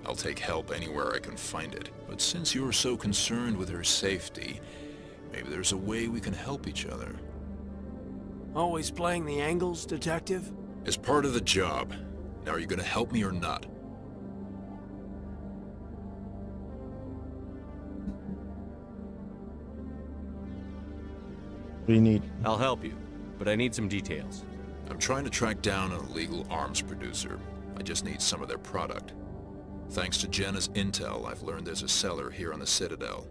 I'll take help anywhere I can find it. But since you're so concerned with her safety, maybe there's a way we can help each other. Always playing the angles, Detective? As part of the job. Now, are you gonna help me or not? What do you need? I'll help you, but I need some details. I'm trying to track down an illegal arms producer. I just need some of their product. Thanks to Jenna's intel, I've learned there's a seller here on the Citadel.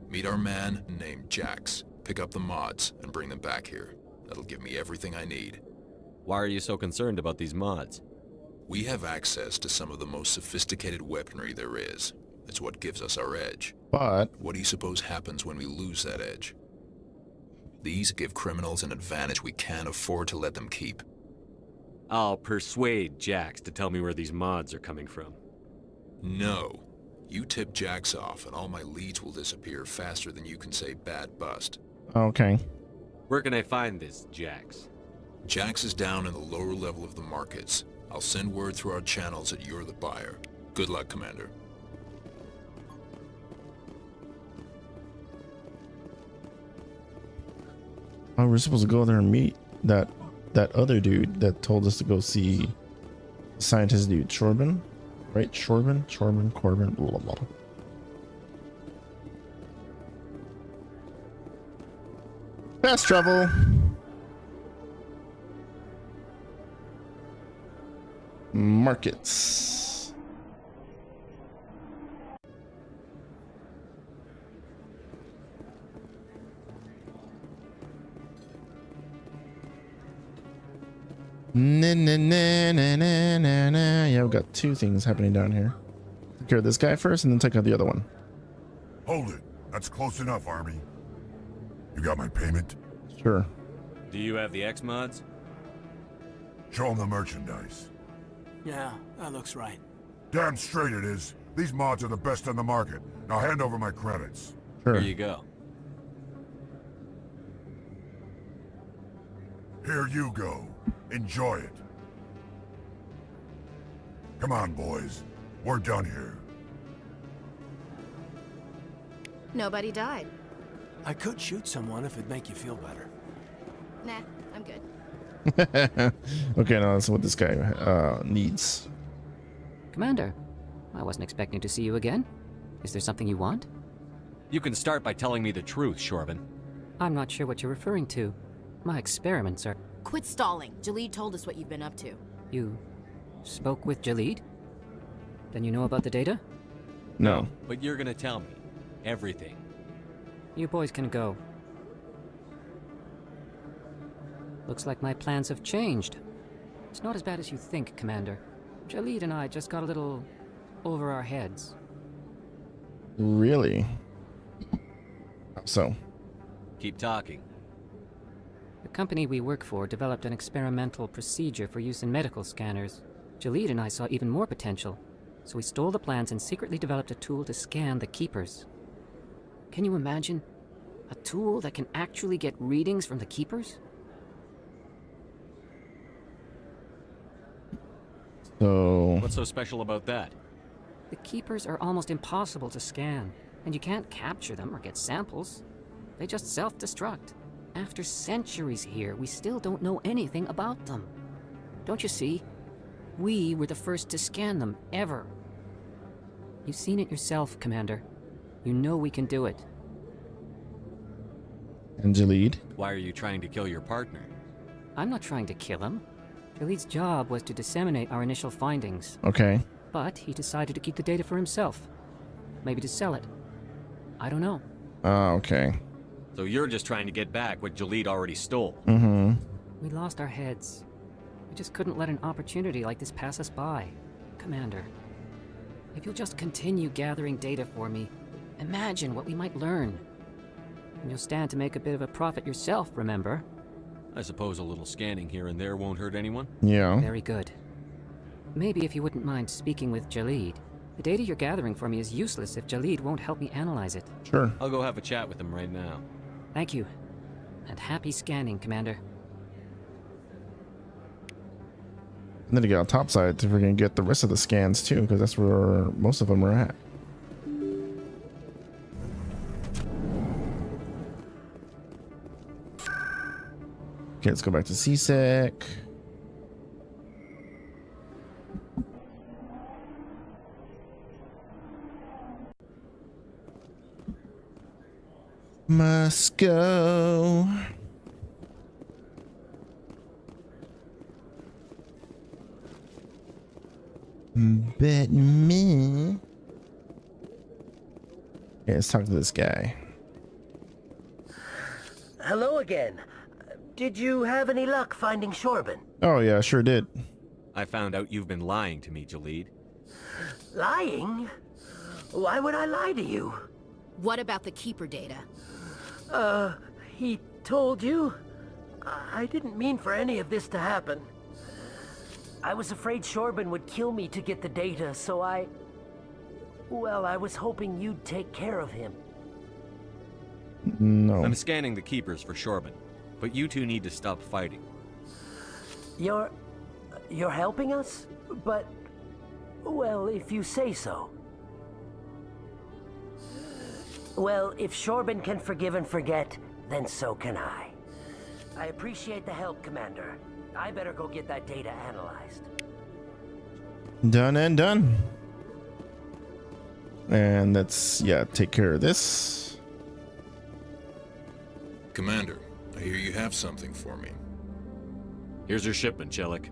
Meet our man named Jax, pick up the mods, and bring them back here. That'll give me everything I need. Why are you so concerned about these mods? We have access to some of the most sophisticated weaponry there is. It's what gives us our edge. But what do you suppose happens when we lose that edge? These give criminals an advantage we can't afford to let them keep. I'll persuade Jax to tell me where these mods are coming from. No. You tip Jax off and all my leads will disappear faster than you can say bad bust. Okay. Where can I find this Jax? Jax is down in the lower level of the markets. I'll send word through our channels that you're the buyer. Good luck, Commander. Oh, we're supposed to go there and meet that other dude that told us to go see the scientist dude, Corbin, right? Corbin, blah, blah, blah. Fast travel. Markets. Yeah, we've got two things happening down here. Take care of this guy first and then take out the other one. Hold it. That's close enough, Army. You got my payment? Sure. Do you have the X mods? Show them the merchandise. Yeah, that looks right. Damn straight it is. These mods are the best on the market. Now hand over my credits. Sure. Here you go. Here you go. Enjoy it. Come on, boys. We're done here. Nobody died. I could shoot someone if it'd make you feel better. Nah, I'm good. Okay, now that's what this guy needs. Commander, I wasn't expecting to see you again. Is there something you want? You can start by telling me the truth, Corbin. I'm not sure what you're referring to. My experiments are... Quit stalling. Jalid told us what you've been up to. You spoke with Jalid? Then you know about the data? No. But you're gonna tell me everything. You boys can go. Looks like my plans have changed. It's not as bad as you think, Commander. Jalid and I just got a little over our heads. Really? So? Keep talking. The company we work for developed an experimental procedure for use in medical scanners. Jalid and I saw even more potential, so we stole the plans and secretly developed a tool to scan the Keepers. Can you imagine? A tool that can actually get readings from the Keepers? So... What's so special about that? The Keepers are almost impossible to scan, and you can't capture them or get samples. They just self-destruct. After centuries here, we still don't know anything about them. Don't you see? We were the first to scan them, ever. You've seen it yourself, Commander. You know we can do it. And Jalid? Why are you trying to kill your partner? I'm not trying to kill him. Jalid's job was to disseminate our initial findings. Okay. But he decided to keep the data for himself. Maybe to sell it. I don't know. Oh, okay. So you're just trying to get back what Jalid already stole. Mm-hmm. We lost our heads. We just couldn't let an opportunity like this pass us by. Commander, if you'll just continue gathering data for me, imagine what we might learn. And you'll stand to make a bit of a profit yourself, remember? I suppose a little scanning here and there won't hurt anyone? Yeah. Very good. Maybe if you wouldn't mind speaking with Jalid. The data you're gathering for me is useless if Jalid won't help me analyze it. Sure. I'll go have a chat with him right now. Thank you. And happy scanning, Commander. And then to get on top side, we're gonna get the rest of the scans too, because that's where most of them are at. Okay, let's go back to CSEC. Must go. Bet me. Okay, let's talk to this guy. Hello again. Did you have any luck finding Shorben? Oh yeah, sure did. I found out you've been lying to me, Jalid. Lying? Why would I lie to you? What about the Keeper data? He told you? I didn't mean for any of this to happen. I was afraid Shorben would kill me to get the data, so well, I was hoping you'd take care of him. No. I'm scanning the Keepers for Shorben, but you two need to stop fighting. You're helping us? But, well, if you say so. Well, if Shorben can forgive and forget, then so can I. I appreciate the help, Commander. I better go get that data analyzed. Done and done. And let's, take care of this. Commander, I hear you have something for me. Here's your shipment, Chelik.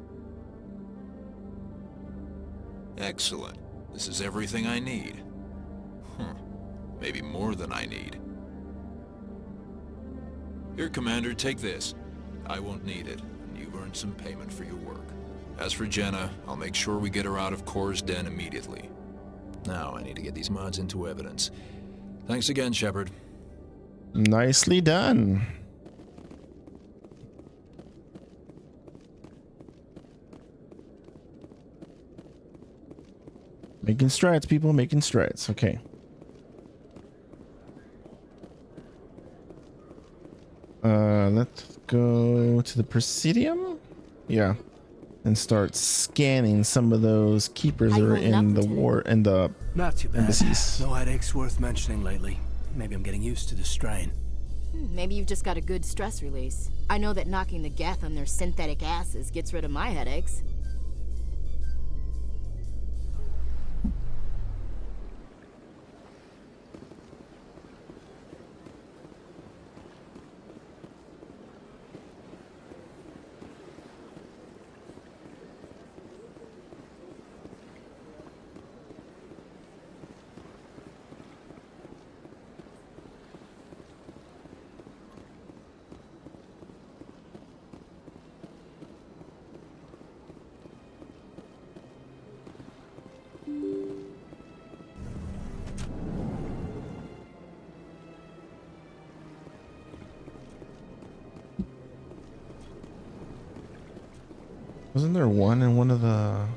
Excellent. This is everything I need. Maybe more than I need. Here, Commander, take this. I won't need it, and you've earned some payment for your work. As for Jenna, I'll make sure we get her out of Core's den immediately. Now I need to get these mods into evidence. Thanks again, Shepard. Nicely done. Making strides, people, making strides. Okay. Let's go to the Presidium. Yeah. And start scanning some of those keepers that are in the war and the Not too bad. embassies. No headaches worth mentioning lately. Maybe I'm getting used to the strain. Maybe you've just got a good stress release. I know that knocking the geth on their synthetic asses gets rid of my headaches. Wasn't there one in one of the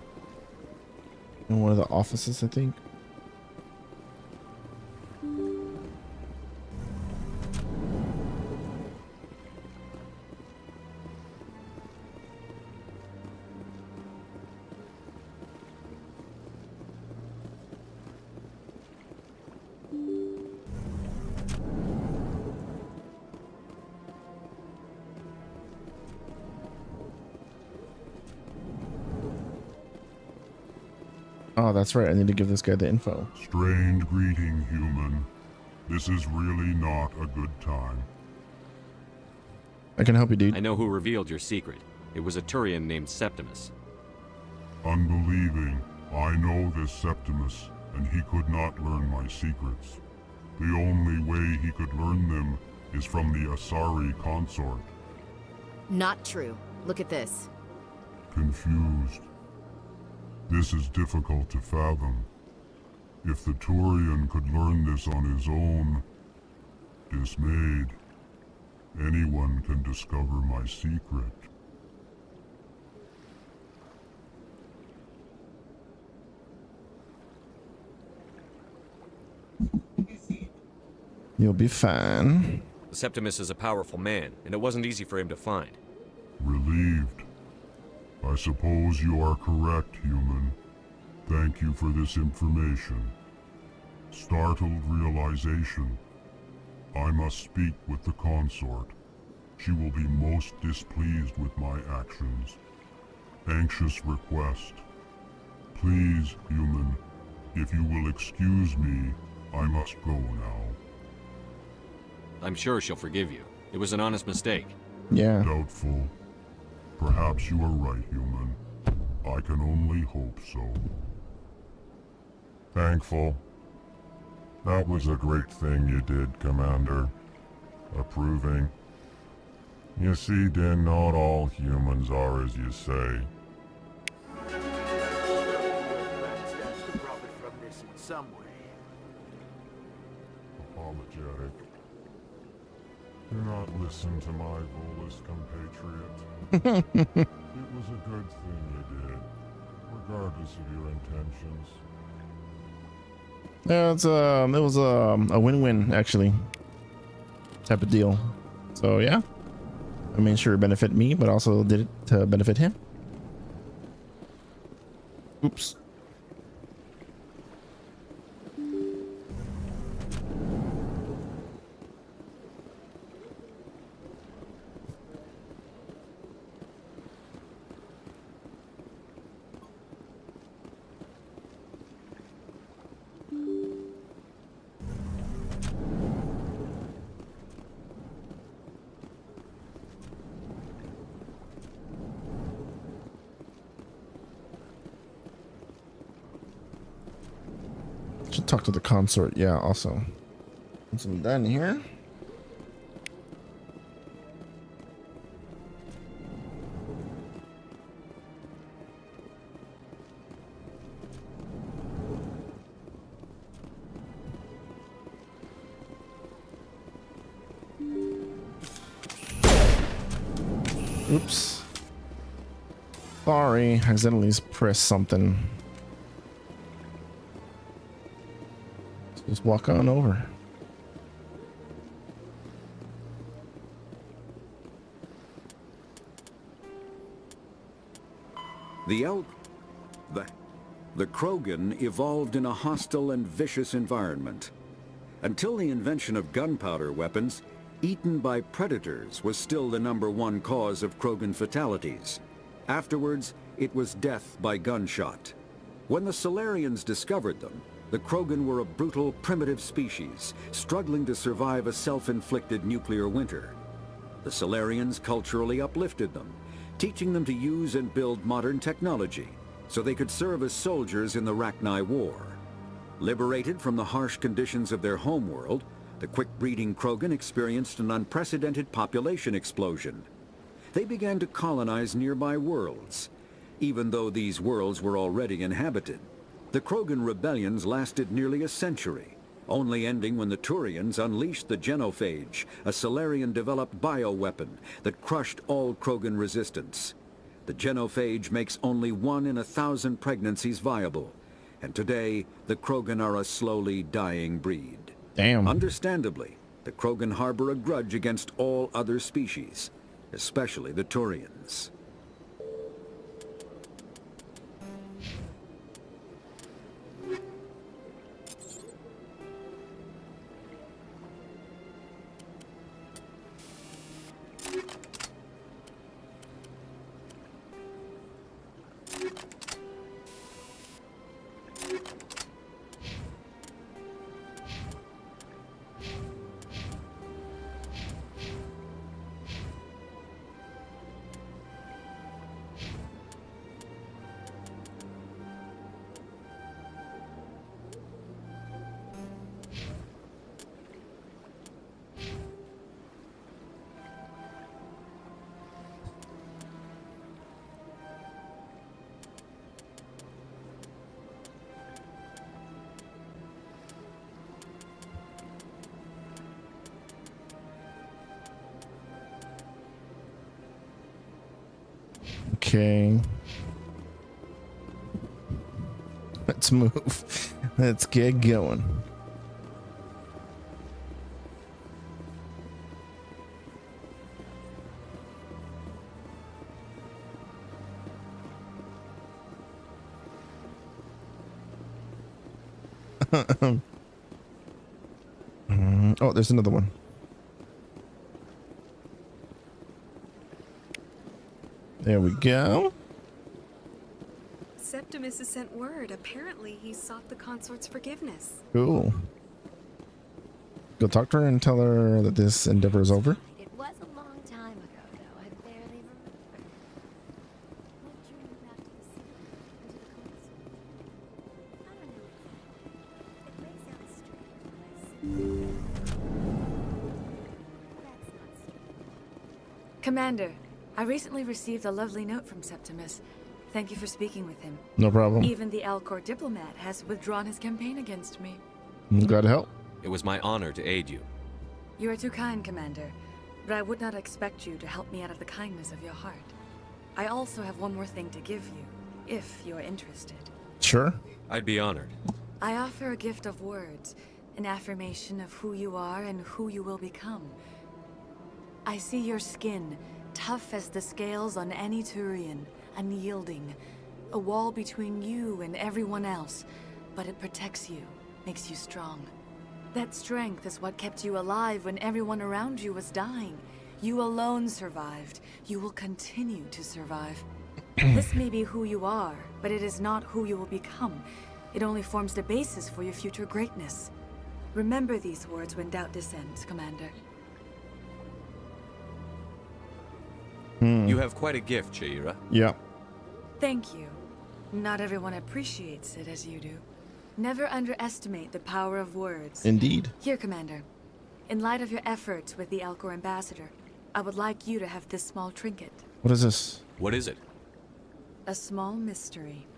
offices, I think? Oh, that's right. I need to give this guy the info. Strange greeting, human. This is really not a good time. I can help you, dude. I know who revealed your secret. It was a Turian named Septimus. Unbelieving, I know this Septimus, and he could not learn my secrets. The only way he could learn them is from the Asari consort. Not true. Look at this. Confused. This is difficult to fathom. If the Turian could learn this on his own, dismayed, anyone can discover my secret. You'll be fine. Septimus is a powerful man, and it wasn't easy for him to find. Relieved. I suppose you are correct, human. Thank you for this information. Startled realization. I must speak with the consort. She will be most displeased with my actions. Anxious request. Please, human, if you will excuse me, I must go now. I'm sure she'll forgive you. It was an honest mistake. Yeah. Doubtful. Perhaps you are right, human. I can only hope so. Thankful. That was a great thing you did, Commander. Approving. You see, Din, not all humans are as you say. Stands to profit from this in some way. Apologetic. Do not listen to my Volus compatriot. It was a good thing you did, regardless of your intentions. Yeah, it was a win-win actually, type of deal. So yeah, I mean, sure, it benefit me, but also did it to benefit him. Oops. Should talk to the consort. Yeah, also. Once I'm done here. Oops. Sorry, I accidentally pressed something. Just walk on over. The Krogan evolved in a hostile and vicious environment. Until the invention of gunpowder weapons, eaten by predators was still the #1 cause of Krogan fatalities. Afterwards, it was death by gunshot. When the Solarians discovered them, the Krogan were a brutal, primitive species, struggling to survive a self-inflicted nuclear winter. The Solarians culturally uplifted them, teaching them to use and build modern technology, so they could serve as soldiers in the Rachni War. Liberated from the harsh conditions of their homeworld, the quick-breeding Krogan experienced an unprecedented population explosion. They began to colonize nearby worlds. Even though these worlds were already inhabited, the Krogan rebellions lasted nearly a century, only ending when the Turians unleashed the Genophage, a Solarian-developed bioweapon that crushed all Krogan resistance. The Genophage makes only 1 in 1,000 pregnancies viable, and today, the Krogan are a slowly dying breed. Damn. Understandably, the Krogan harbor a grudge against all other species, especially the Turians. Okay. Let's move. Let's get going. Oh, there's another one. There we go. Septimus has sent word. Apparently, he sought the consort's forgiveness. Cool. Go talk to her and tell her that this endeavor is over. It was a long time ago, though. I barely remember. What drew you back to the city? Into the consort? I don't know exactly. It may sound strange when I say that's not strange. Commander, I recently received a lovely note from Septimus. Thank you for speaking with him. No problem. Even the Alcor diplomat has withdrawn his campaign against me. I'm glad to help. It was my honor to aid you. You are too kind, Commander, but I would not expect you to help me out of the kindness of your heart. I also have one more thing to give you, if you are interested. Sure. I'd be honored. I offer a gift of words, an affirmation of who you are and who you will become. I see your skin, tough as the scales on any Turian, unyielding, a wall between you and everyone else, but it protects you, makes you strong. That strength is what kept you alive when everyone around you was dying. You alone survived. You will continue to survive. This may be who you are, but it is not who you will become. It only forms the basis for your future greatness. Remember these words when doubt descends, Commander. You have quite a gift, Shaira. Yeah. Thank you. Not everyone appreciates it as you do. Never underestimate the power of words. Indeed. Here, Commander. In light of your efforts with the Alcor ambassador, I would like you to have this small trinket. What is this? What is it? A small mystery.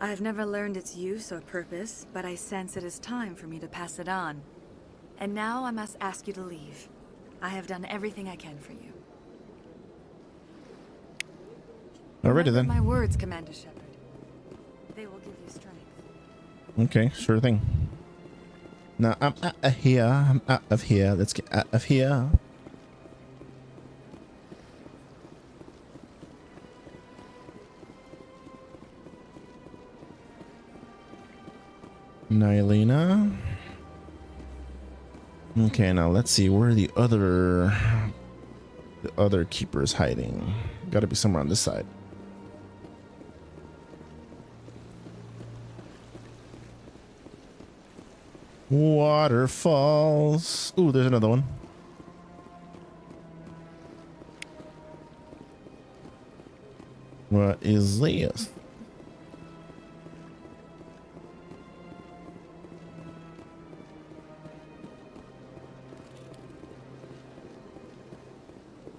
I have never learned its use or purpose, but I sense it is time for me to pass it on. And now I must ask you to leave. I have done everything I can for you. Alrighty Remember then. my words, Commander Shepard. They will give you strength. Okay, sure thing. Now I'm out of here. I'm out of here. Let's get out of here. Nylena. Okay, now let's see where the other keepers hiding. Got to be somewhere on this side. Waterfalls. Ooh, there's another one. What is this?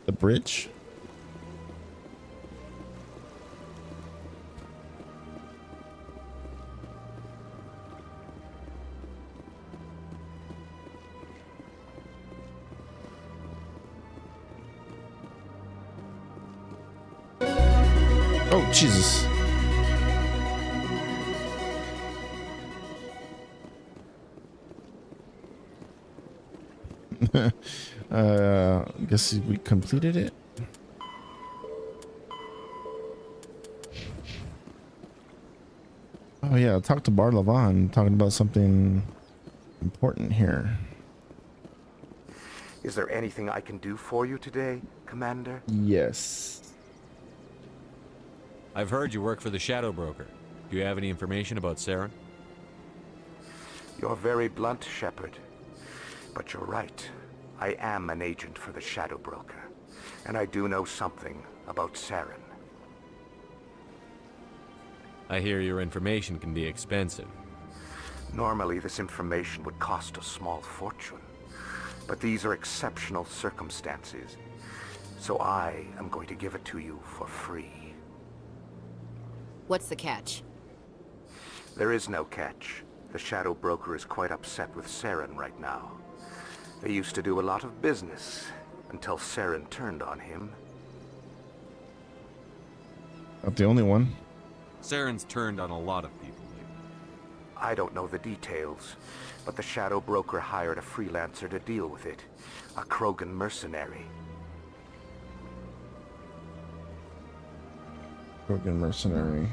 The bridge? Oh, Jesus. Guess we completed it. Oh yeah, talk to Bar Levon, talking about something important here. Is there anything I can do for you today, Commander? Yes. I've heard you work for the Shadow Broker. Do you have any information about Saren? You're very blunt, Shepard. But you're right. I am an agent for the Shadow Broker. And I do know something about Saren. I hear your information can be expensive. Normally, this information would cost a small fortune. But these are exceptional circumstances. So I am going to give it to you for free. What's the catch? There is no catch. The Shadow Broker is quite upset with Saren right now. They used to do a lot of business, until Saren turned on him. Not the only one. Saren's turned on a lot of people lately. I don't know the details, but the shadow broker hired a freelancer to deal with it. A Krogan mercenary. Krogan mercenary.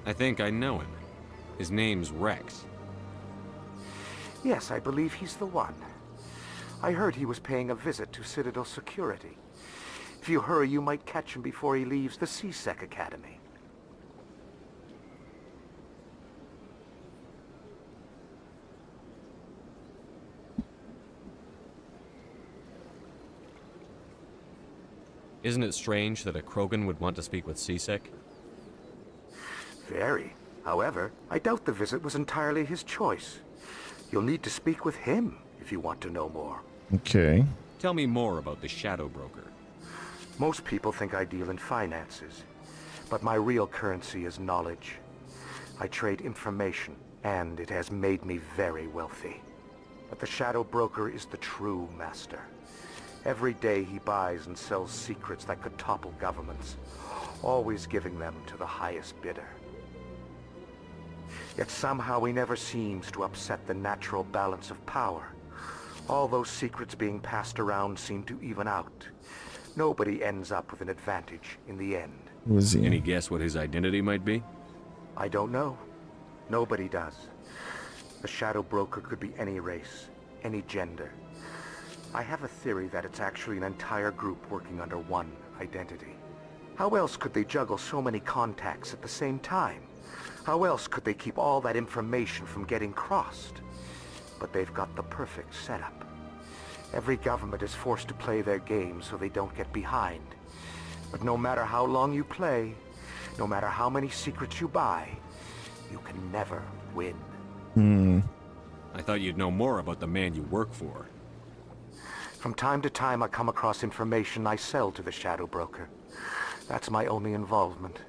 I think I know him. His name's Rex. Yes, I believe he's the one. I heard he was paying a visit to Citadel Security. If you hurry, you might catch him before he leaves the CSEC Academy. Isn't it strange that a Krogan would want to speak with CSEC? Very. However, I doubt the visit was entirely his choice. You'll need to speak with him if you want to know more. Okay. Tell me more about the Shadow Broker. Most people think I deal in finances, but my real currency is knowledge. I trade information, and it has made me very wealthy. But the Shadow Broker is the true master. Every day he buys and sells secrets that could topple governments, always giving them to the highest bidder. Yet somehow he never seems to upset the natural balance of power. All those secrets being passed around seem to even out. Nobody ends up with an advantage in the end. Who is he? Any guess what his identity might be? I don't know. Nobody does. The Shadow Broker could be any race, any gender. I have a theory that it's actually an entire group working under one identity. How else could they juggle so many contacts at the same time? How else could they keep all that information from getting crossed? But they've got the perfect setup. Every government is forced to play their game so they don't get behind. But no matter how long you play, no matter how many secrets you buy, you can never win. I thought you'd know more about the man you work for. From time to time I come across information I sell to the Shadow Broker. That's my only involvement.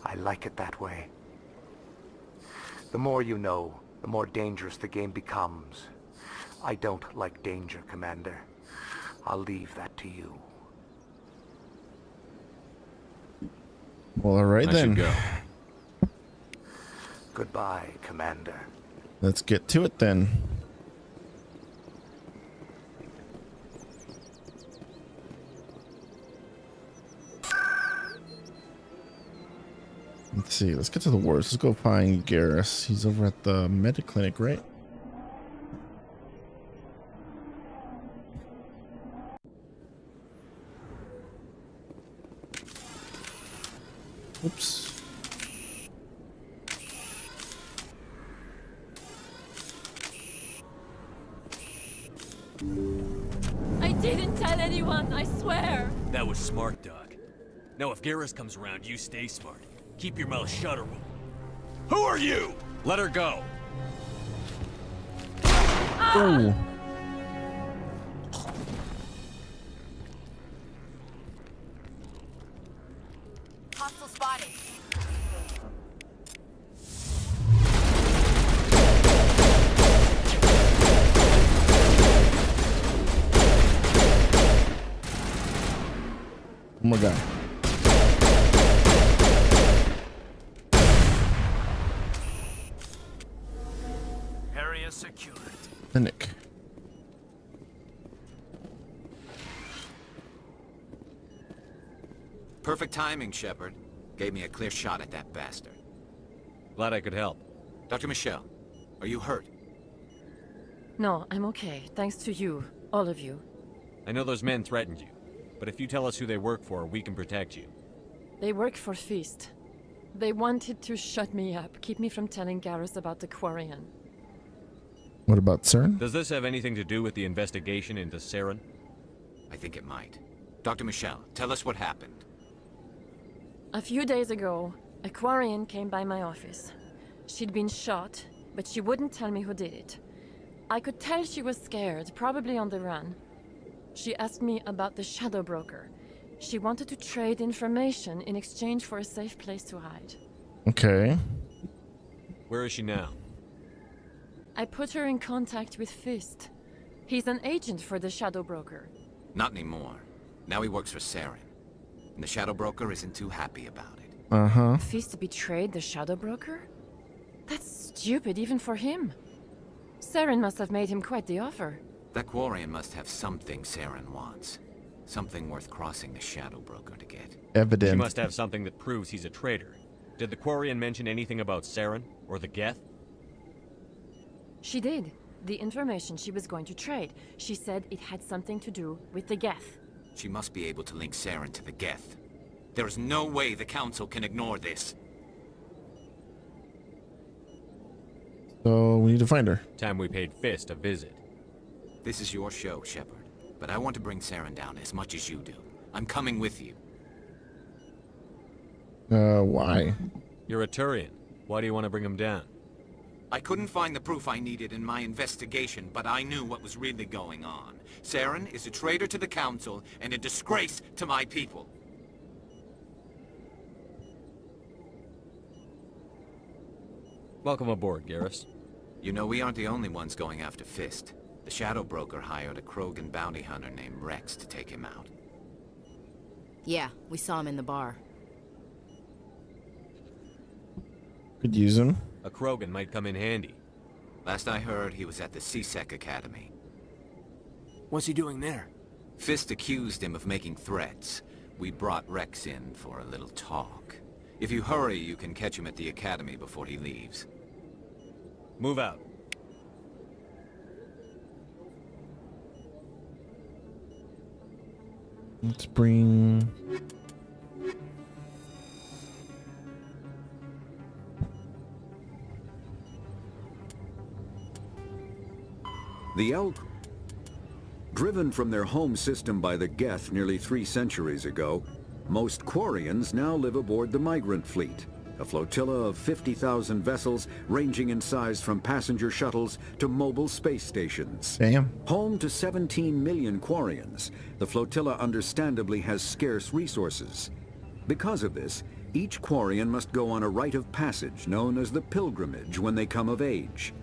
I like it that way. The more you know, the more dangerous the game becomes. I don't like danger, Commander. I'll leave that to you. Well, alright then. I should go. Goodbye, Commander. Let's get to it then. Let's see. Let's get to the wards. Let's go find Garrus. He's over at the Mediclinic, right? Oops. I didn't tell anyone, I swear. That was smart, Doc. Now if Garrus comes around, you stay smart. Keep your mouth shut or we'll... Who are you? Let her go. Ooh. Hostile spotted. Oh my god. Area secured. Clinic. Perfect timing, Shepard. Gave me a clear shot at that bastard. Glad I could help. Dr. Michelle, are you hurt? No, I'm okay. Thanks to you. All of you. I know those men threatened you, but if you tell us who they work for, we can protect you. They work for Feast. They wanted to shut me up, keep me from telling Garrus about the Quarian. What about CERN? Does this have anything to do with the investigation into Saren? I think it might. Dr. Michelle, tell us what happened. A few days ago, a Quarian came by my office. She'd been shot, but she wouldn't tell me who did it. I could tell she was scared, probably on the run. She asked me about the Shadow Broker. She wanted to trade information in exchange for a safe place to hide. Okay. Where is she now? I put her in contact with Fist. He's an agent for the Shadow Broker. Not anymore. Now he works for Saren. And the Shadow Broker isn't too happy about it. Uh-huh. Fist betrayed the Shadow Broker? That's stupid even for him. Saren must have made him quite the offer. That Quarian must have something Saren wants. Something worth crossing the Shadow Broker to get. Evident. She must have something that proves he's a traitor. Did the Quarian mention anything about Saren? Or the Geth? She did. The information she was going to trade. She said it had something to do with the Geth. She must be able to link Saren to the Geth. There is no way the Council can ignore this. So we need to find her. Time we paid Fist a visit. This is your show, Shepard. But I want to bring Saren down as much as you do. I'm coming with you. Why? You're a Turian. Why do you want to bring him down? I couldn't find the proof I needed in my investigation, but I knew what was really going on. Saren is a traitor to the Council and a disgrace to my people. Welcome aboard, Garrus. You know, we aren't the only ones going after Fist. The Shadow Broker hired a Krogan bounty hunter named Rex to take him out. Yeah, we saw him in the bar. Could use him. A Krogan might come in handy. Last I heard, he was at the CSEC Academy. What's he doing there? Fist accused him of making threats. We brought Rex in for a little talk. If you hurry, you can catch him at the Academy before he leaves. Move out. Let's bring... The Elk, driven from their home system by the Geth nearly 3 centuries ago, most Quarians now live aboard the migrant fleet, a flotilla of 50,000 vessels ranging in size from passenger shuttles to mobile space stations. Damn. Home to 17 million Quarians, the flotilla understandably has scarce resources. Because of this, each Quarian must go on a rite of passage known as the pilgrimage when they come of age.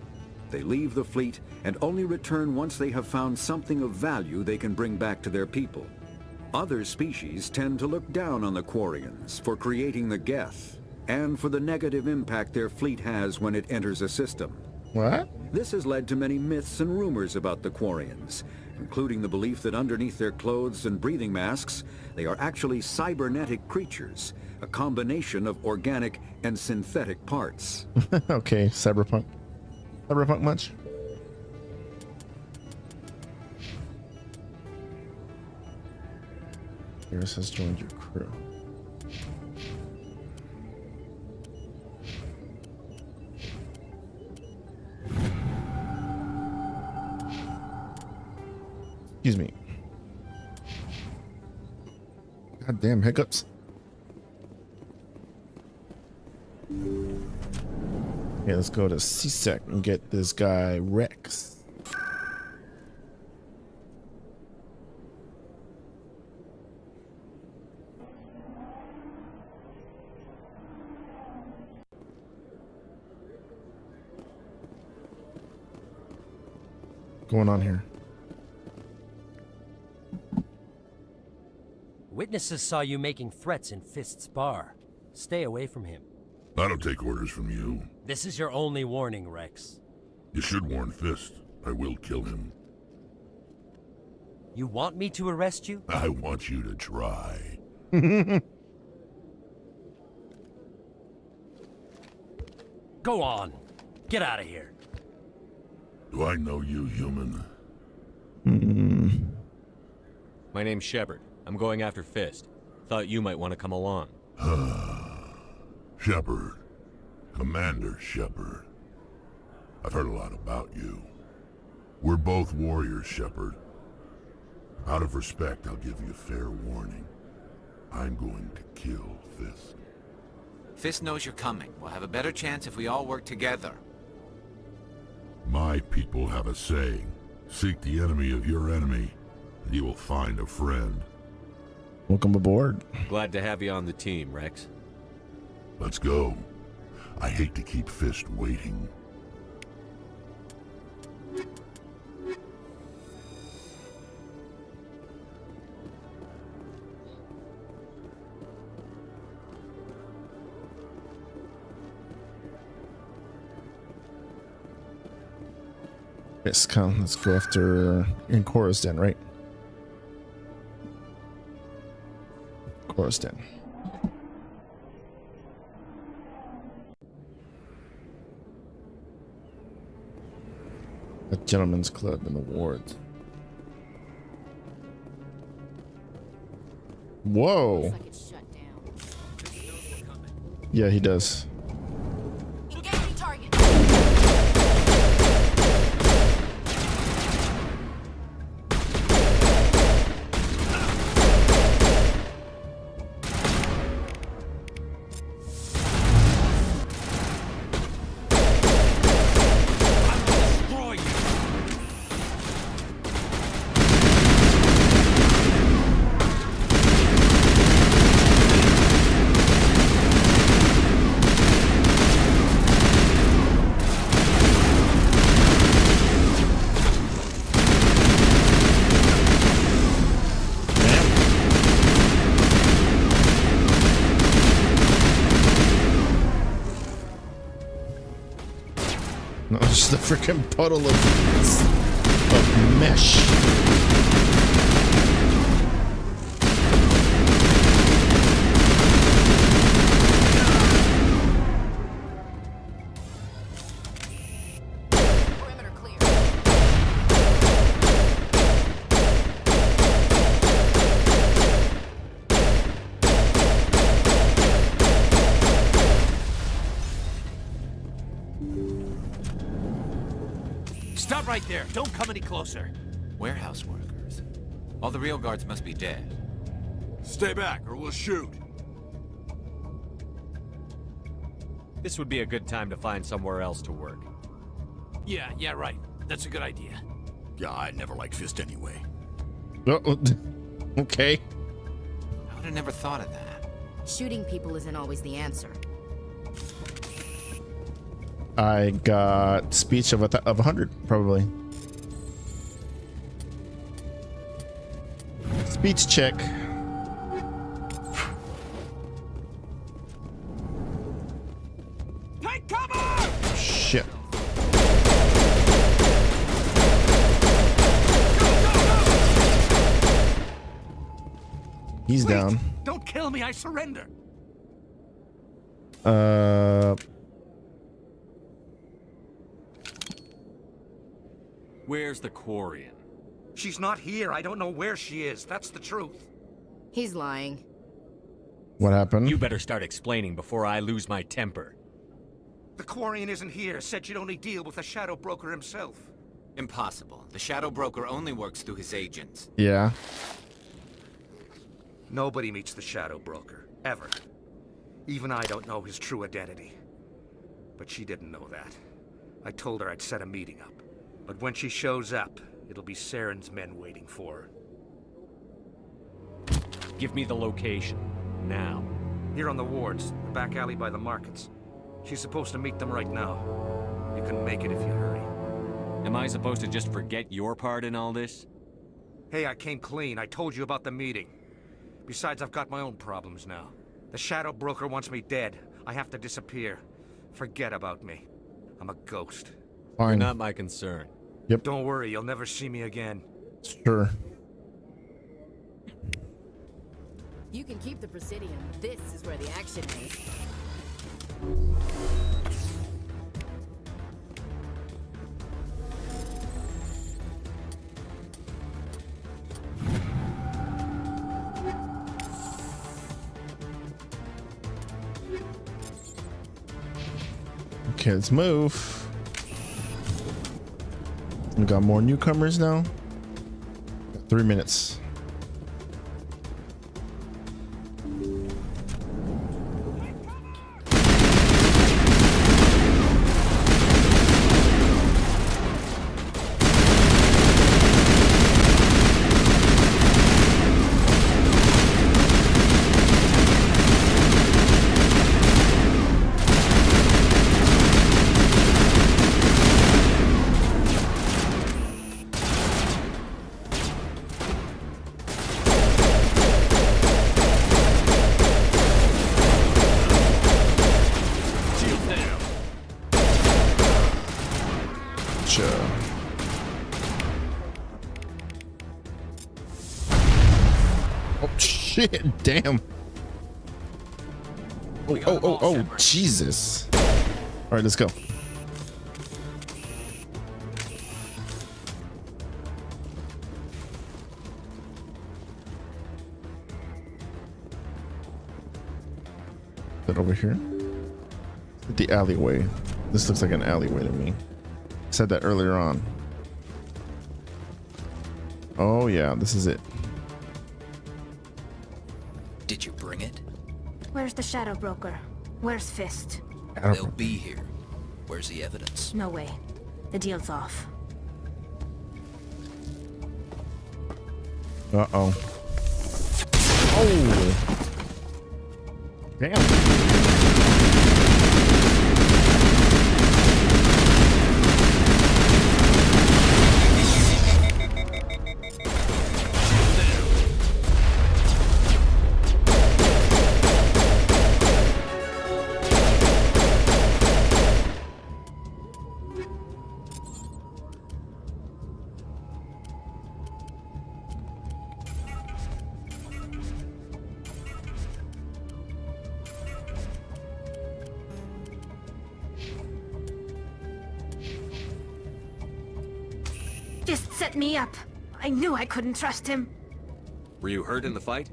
They leave the fleet and only return once they have found something of value they can bring back to their people. Other species tend to look down on the Quarians for creating the Geth and for the negative impact their fleet has when it enters a system. What? This has led to many myths and rumors about the Quarians, including the belief that underneath their clothes and breathing masks, they are actually cybernetic creatures, a combination of organic and synthetic parts. Okay, cyberpunk. Cyberpunk much? Garrus has joined your crew. Excuse me. Goddamn hiccups. Yeah, let's go to CSEC and get this guy Rex. What's going on here? Witnesses saw you making threats in Fist's bar. Stay away from him. I don't take orders from you. This is your only warning, Rex. You should warn Fist. I will kill him. You want me to arrest you? I want you to try. Go on. Get out of here. Do I know you, human? My name's Shepard. I'm going after Fist. Thought you might want to come along. Shepard. Commander Shepard. I've heard a lot about you. We're both warriors, Shepard. Out of respect, I'll give you a fair warning. I'm going to kill Fist. Fist knows you're coming. We'll have a better chance if we all work together. My people have a saying. Seek the enemy of your enemy, and you will find a friend. Welcome aboard. Glad to have you on the team, Rex. Let's go. I hate to keep Fist waiting. Let's come. Let's go after in Chorus Den, right? Chorus Den. A gentleman's club in the wards. Whoa. Yeah, he does. Engaging target. No, just a freaking puddle of mesh. Stop right there. Don't come any closer. Warehouse workers. All the real guards must be dead. Stay back or we'll shoot. This would be a good time to find somewhere else to work. Yeah, right. That's a good idea. Yeah, I never liked Fist anyway. Oh, okay. I would have never thought of that. Shooting people isn't always the answer. I got speech of 100, probably. Speech check. Take cover! Shit. He's down. Don't kill me, I surrender. Where's the Quarian? She's not here. I don't know where she is. That's the truth. He's lying. What happened? You better start explaining before I lose my temper. The Quarian isn't here. Said you'd only deal with the Shadow Broker himself. Impossible. The Shadow Broker only works through his agents. Yeah. Nobody meets the Shadow Broker. Ever. Even I don't know his true identity. But she didn't know that. I told her I'd set a meeting up. But when she shows up, it'll be Saren's men waiting for her. Give me the location. Now. Here on the wards, the back alley by the markets. She's supposed to meet them right now. You can make it if you hurry. Am I supposed to just forget your part in all this? Hey, I came clean. I told you about the meeting. Besides, I've got my own problems now. The Shadow Broker wants me dead. I have to disappear. Forget about me. I'm a ghost. Fine. You're not my concern. Yep. Don't worry, you'll never see me again. Sure. You can keep the Presidium. This is where the action is. Okay, let's move. We got more newcomers now. Got 3 minutes. shit, damn. Oh, Jesus. All right, let's go. That over here? The alleyway. This looks like an alleyway to me. I said that earlier on. Oh yeah, this is it. Did you bring it? Where's the Shadow Broker? Where's Fist? They'll be here. Where's the evidence? No way. The deal's off. Uh-oh. Oh! Damn. Just set me up. I knew I couldn't trust him. Were you hurt in the fight?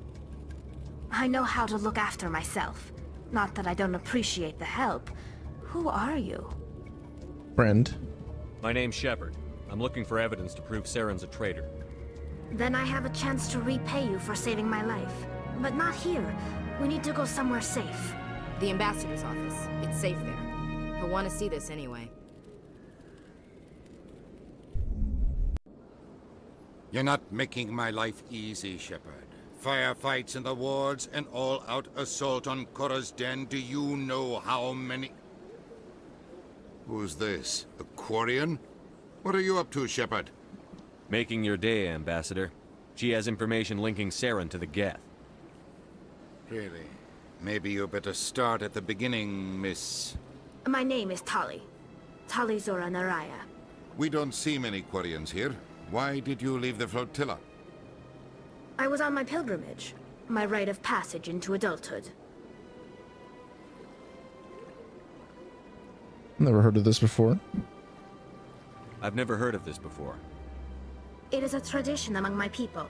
I know how to look after myself. Not that I don't appreciate the help. Who are you? Friend. My name's Shepard. I'm looking for evidence to prove Saren's a traitor. Then I have a chance to repay you for saving my life. But not here. We need to go somewhere safe. The ambassador's office. It's safe there. He'll want to see this anyway. You're not making my life easy, Shepard. Firefights in the wards, an all-out assault on Korra's den. Do you know how many... Who's this? A Quarian? What are you up to, Shepard? Making your day, Ambassador. She has information linking Saren to the Geth. Really? Maybe you better start at the beginning, Miss... My name is Tali. Tali Zora Naraya. We don't see many Quarians here. Why did you leave the flotilla? I was on my pilgrimage. My rite of passage into adulthood. Never heard of this before. I've never heard of this before. It is a tradition among my people.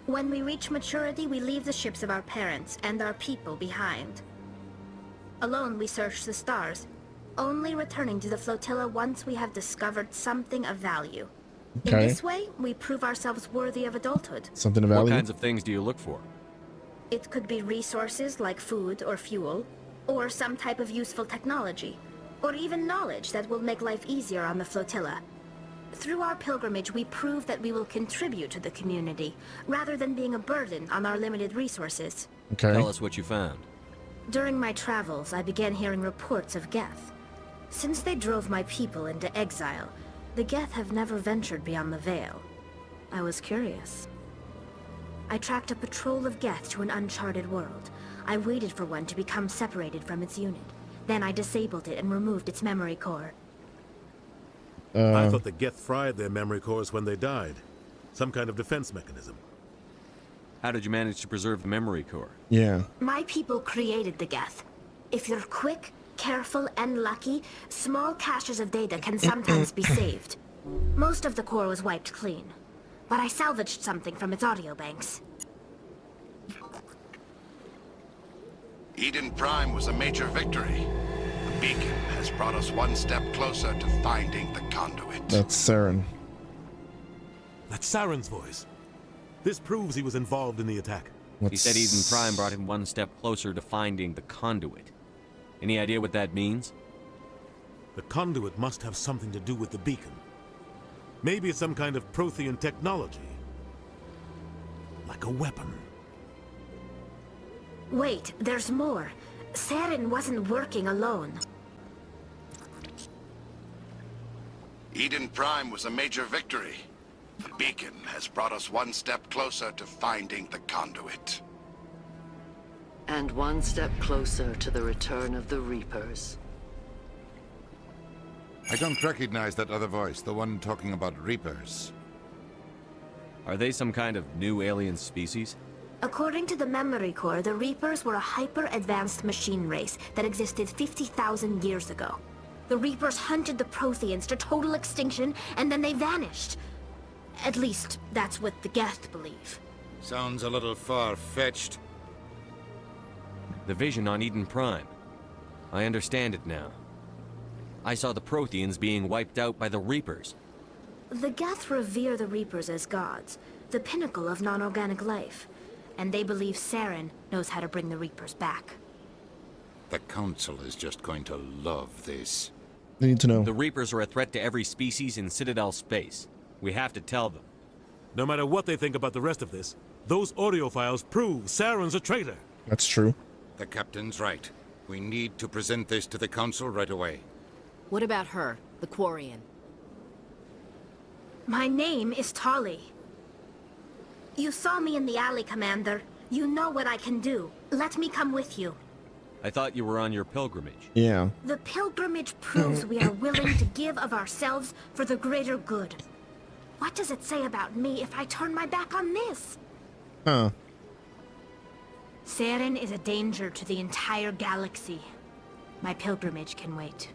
When we reach maturity, we leave the ships of our parents and our people behind. Alone, we search the stars, only returning to the flotilla once we have discovered something of value. In this way, we prove ourselves worthy of adulthood. Something of value? What kinds of things do you look for? It could be resources like food or fuel, or some type of useful technology, or even knowledge that will make life easier on the flotilla. Through our pilgrimage, we prove that we will contribute to the community, rather than being a burden on our limited resources. Okay. Tell us what you found. During my travels, I began hearing reports of Geth. Since they drove my people into exile, the Geth have never ventured beyond the Veil. I was curious. I tracked a patrol of Geth to an uncharted world. I waited for one to become separated from its unit. Then I disabled it and removed its memory core. I thought the Geth fried their memory cores when they died. Some kind of defense mechanism. How did you manage to preserve the memory core? Yeah. My people created the Geth. If you're quick, careful, and lucky, small caches of data can sometimes be saved. Most of the core was wiped clean, but I salvaged something from its audio banks. Eden Prime was a major victory. The beacon has brought us one step closer to finding the conduit. That's Saren. That's Saren's voice. This proves he was involved in the attack. He said Eden Prime brought him one step closer to finding the conduit. Any idea what that means? The conduit must have something to do with the beacon. Maybe it's some kind of Prothean technology. Like a weapon. Wait, there's more. Saren wasn't working alone. Eden Prime was a major victory. The beacon has brought us one step closer to finding the conduit. And one step closer to the return of the Reapers. I don't recognize that other voice, the one talking about Reapers. Are they some kind of new alien species? According to the Memory Core, the Reapers were a hyper-advanced machine race that existed 50,000 years ago. The Reapers hunted the Protheans to total extinction, and then they vanished. At least, that's what the Geth believe. Sounds a little far-fetched. The vision on Eden Prime. I understand it now. I saw the Protheans being wiped out by the Reapers. The Geth revere the Reapers as gods, the pinnacle of non-organic life. And they believe Saren knows how to bring the Reapers back. The Council is just going to love this. They need to know. The Reapers are a threat to every species in Citadel space. We have to tell them. No matter what they think about the rest of this, those audio files prove Saren's a traitor. That's true. The Captain's right. We need to present this to the Council right away. What about her, the Quarian? My name is Tali. You saw me in the alley, Commander. You know what I can do. Let me come with you. I thought you were on your pilgrimage. Yeah. The pilgrimage proves we are willing to give of ourselves for the greater good. What does it say about me if I turn my back on this? Huh. Saren is a danger to the entire galaxy. My pilgrimage can wait.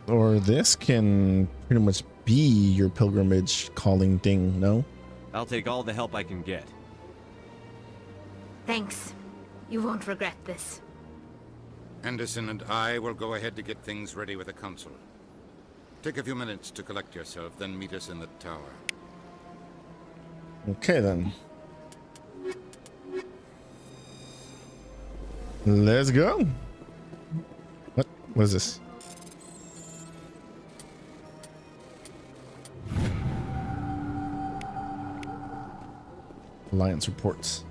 Or this can pretty much be your pilgrimage calling thing, no? I'll take all the help I can get. Thanks. You won't regret this. Anderson and I will go ahead to get things ready with the Council. Take a few minutes to collect yourself, then meet us in the tower. Okay, then. Let's go. What is this? Alliance reports.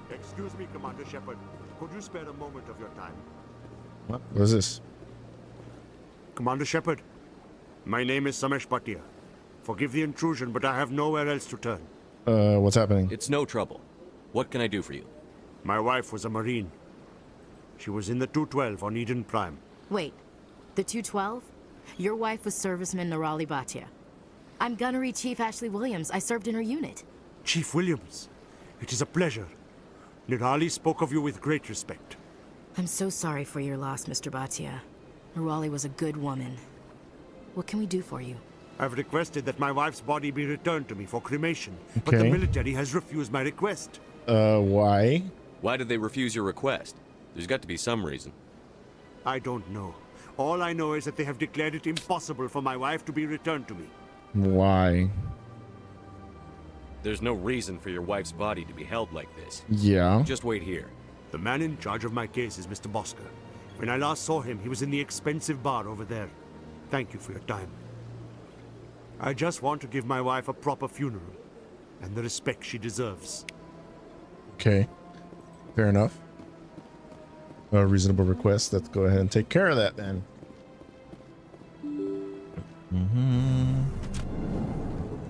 Excuse me, Commander Shepard. Could you spare a moment of your time? What is this? Commander Shepard, my name is Samesh Bhatia. Forgive the intrusion, but I have nowhere else to turn. What's happening? It's no trouble. What can I do for you? My wife was a Marine. She was in the 212 on Eden Prime. Wait, the 212? Your wife was serviceman Nirali Bhatia. I'm Gunnery Chief Ashley Williams. I served in her unit. Chief Williams, it is a pleasure. Nirali spoke of you with great respect. I'm so sorry for your loss, Mr. Bhatia. Nirali was a good woman. What can we do for you? I've requested that my wife's body be returned to me for cremation, but the military has refused my request. Why? Why did they refuse your request? There's got to be some reason. I don't know. All I know is that they have declared it impossible for my wife to be returned to me. Why? There's no reason for your wife's body to be held like this. Yeah. Just wait here. The man in charge of my case is Mr. Bosker. When I last saw him, he was in the expensive bar over there. Thank you for your time. I just want to give my wife a proper funeral, and the respect she deserves. Okay. Fair enough. A reasonable request. Let's go ahead and take care of that then.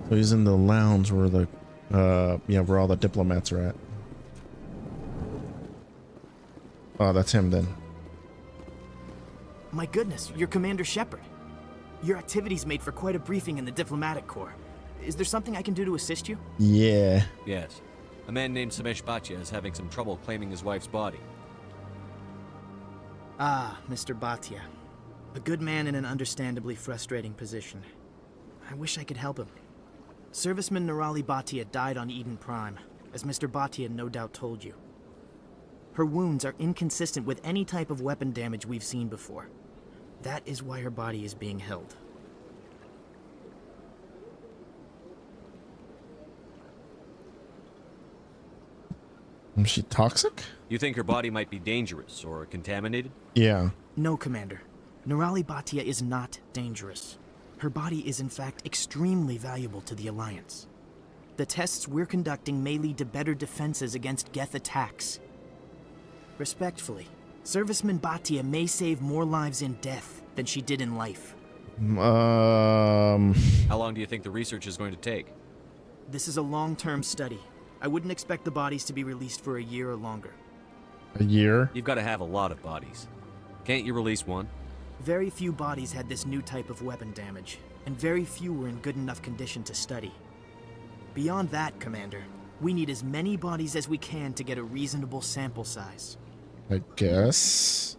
So he's in the lounge where the where all the diplomats are at. Oh, that's him then. My goodness, you're Commander Shepard. Your activities made for quite a briefing in the diplomatic corps. Is there something I can do to assist you? Yeah. Yes. A man named Samesh Bhatia is having some trouble claiming his wife's body. Ah, Mr. Bhatia. A good man in an understandably frustrating position. I wish I could help him. Serviceman Nirali Bhatia died on Eden Prime, as Mr. Bhatia no doubt told you. Her wounds are inconsistent with any type of weapon damage we've seen before. That is why her body is being held. Is she toxic? You think her body might be dangerous or contaminated? Yeah. No, Commander. Nirali Bhatia is not dangerous. Her body is in fact extremely valuable to the Alliance. The tests we're conducting may lead to better defenses against Geth attacks. Respectfully, Serviceman Bhatia may save more lives in death than she did in life. How long do you think the research is going to take? This is a long-term study. I wouldn't expect the bodies to be released for a year or longer. A year? You've got to have a lot of bodies. Can't you release one? Very few bodies had this new type of weapon damage, and very few were in good enough condition to study. Beyond that, Commander, we need as many bodies as we can to get a reasonable sample size. I guess.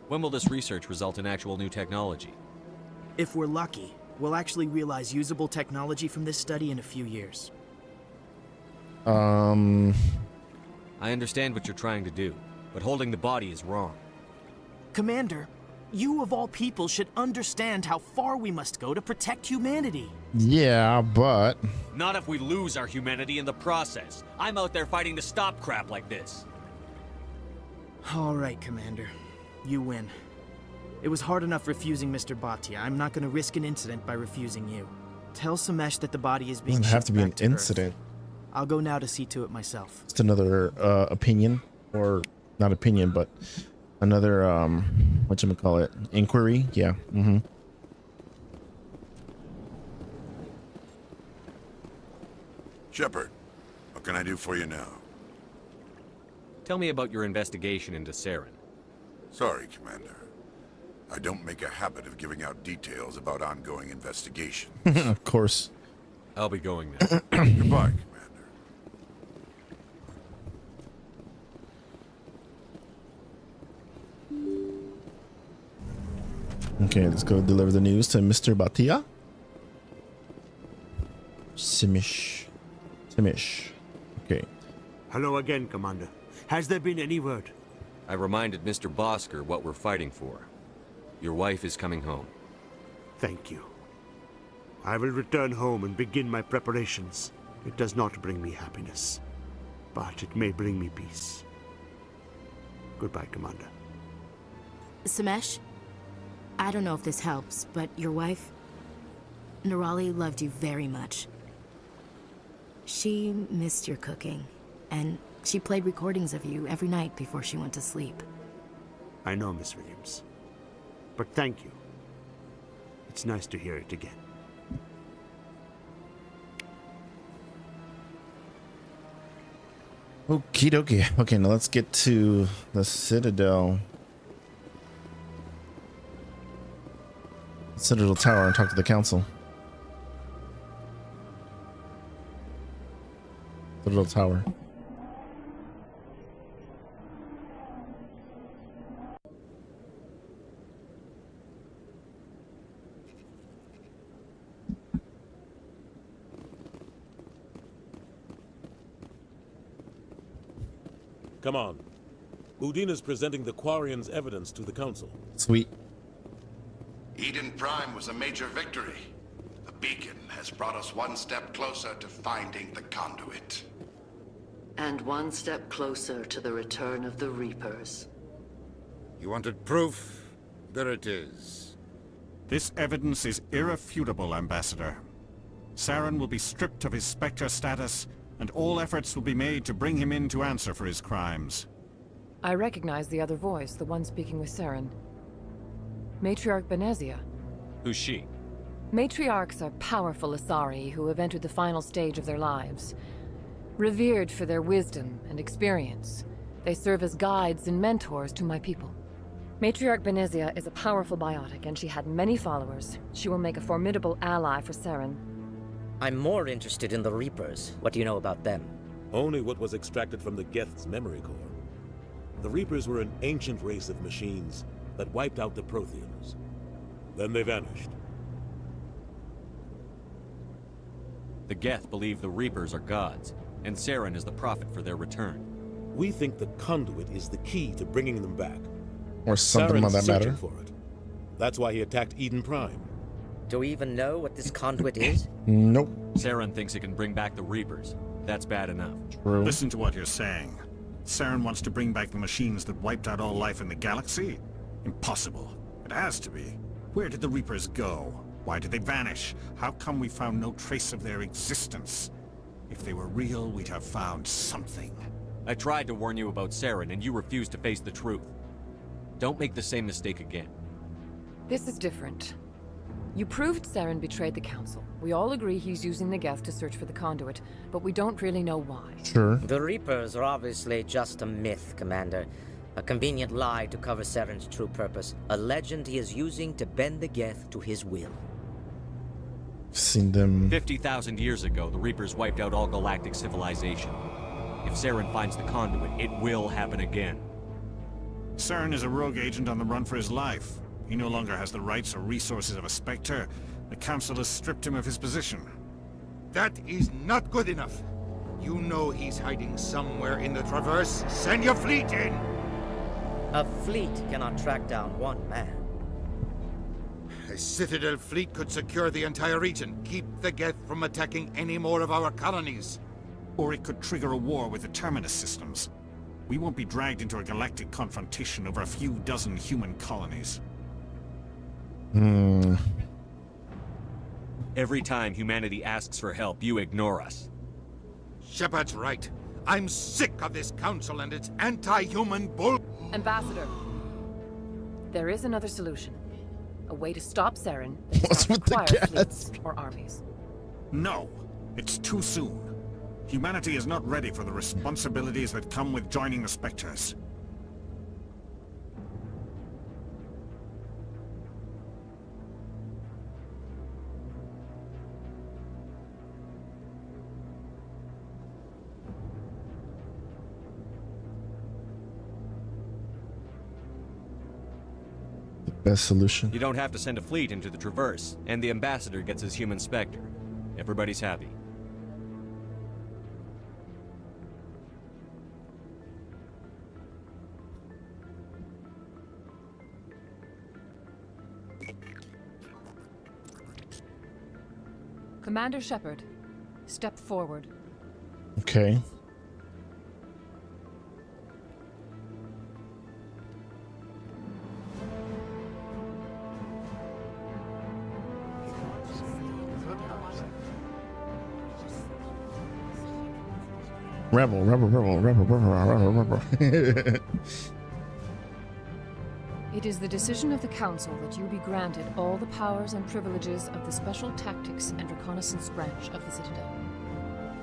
When will this research result in actual new technology? If we're lucky, we'll actually realize usable technology from this study in a few years. I understand what you're trying to do, but holding the body is wrong. Commander, you of all people should understand how far we must go to protect humanity. Yeah, but... Not if we lose our humanity in the process. I'm out there fighting to stop crap like this. All right, Commander. You win. It was hard enough refusing Mr. Bhatia. I'm not going to risk an incident by refusing you. Tell Samesh that the body is being Doesn't have to be an shipped back to incident. Earth. I'll go now to see to it myself. Just another opinion, or not opinion, but another whatchamacallit, inquiry. Yeah. Shepard, what can I do for you now? Tell me about your investigation into Saren. Sorry, Commander. I don't make a habit of giving out details about ongoing investigations. Of course. I'll be going now. Goodbye, Commander. Okay, let's go deliver the news to Mr. Bhatia. Simish. Okay. Hello again, Commander. Has there been any word? I reminded Mr. Bosker what we're fighting for. Your wife is coming home. Thank you. I will return home and begin my preparations. It does not bring me happiness, but it may bring me peace. Goodbye, Commander. Samesh, I don't know if this helps, but your wife, Nerali, loved you very much. She missed your cooking, and she played recordings of you every night before she went to sleep. I know, Miss Williams. But thank you. It's nice to hear it again. Okie dokie. Okay, now let's get to the Citadel. Citadel Tower and talk to the council. Citadel Tower. Come on. Udina's presenting the Quarian's evidence to the council. Sweet. Eden Prime was a major victory. The beacon has brought us one step closer to finding the conduit. And one step closer to the return of the Reapers. You wanted proof? There it is. This evidence is irrefutable, Ambassador. Saren will be stripped of his Spectre status, and all efforts will be made to bring him in to answer for his crimes. I recognize the other voice, the one speaking with Saren. Matriarch Benezia. Who's she? Matriarchs are powerful Asari who have entered the final stage of their lives. Revered for their wisdom and experience, they serve as guides and mentors to my people. Matriarch Benezia is a powerful biotic, and she had many followers. She will make a formidable ally for Saren. I'm more interested in the Reapers. What do you know about them? Only what was extracted from the Geth's memory core. The Reapers were an ancient race of machines that wiped out the Protheans. Then they vanished. The Geth believe the Reapers are gods, and Saren is the prophet for their return. We think the conduit is the key to bringing them back. Or something on that matter. For it. That's why he attacked Eden Prime. Do we even know what this conduit is? Nope. Saren thinks it can bring back the Reapers. That's bad enough. True. Listen to what you're saying. Saren wants to bring back the machines that wiped out all life in the galaxy? Impossible. It has to be. Where did the Reapers go? Why did they vanish? How come we found no trace of their existence? If they were real, we'd have found something. I tried to warn you about Saren, and you refused to face the truth. Don't make the same mistake again. This is different. You proved Saren betrayed the Council. We all agree he's using the Geth to search for the conduit, but we don't really know why. Sure. The Reapers are obviously just a myth, Commander. A convenient lie to cover Saren's true purpose. A legend he is using to bend the Geth to his will. Seen them. 50,000 years ago, the Reapers wiped out all galactic civilization. If Saren finds the conduit, it will happen again. Saren is a rogue agent on the run for his life. He no longer has the rights or resources of a Spectre. The Council has stripped him of his position. That is not good enough. You know he's hiding somewhere in the Traverse. Send your fleet in! A fleet cannot track down one man. A Citadel fleet could secure the entire region, keep the Geth from attacking any more of our colonies. Or it could trigger a war with the Terminus systems. We won't be dragged into a galactic confrontation over a few dozen human colonies. Every time humanity asks for help, you ignore us. Shepard's right. I'm sick of this council and its anti-human bull... Ambassador, there is another solution. A way to stop Saren that What's does not with the require cats? fleets or armies. No, it's too soon. Humanity is not ready for the responsibilities that come with joining the Spectres. Best solution. You don't have to send a fleet into the Traverse, and the Ambassador gets his human Spectre. Everybody's happy. Commander Shepard, step forward. Okay. Rebel. It is the decision of the Council that you be granted all the powers and privileges of the Special Tactics and Reconnaissance branch of the Citadel.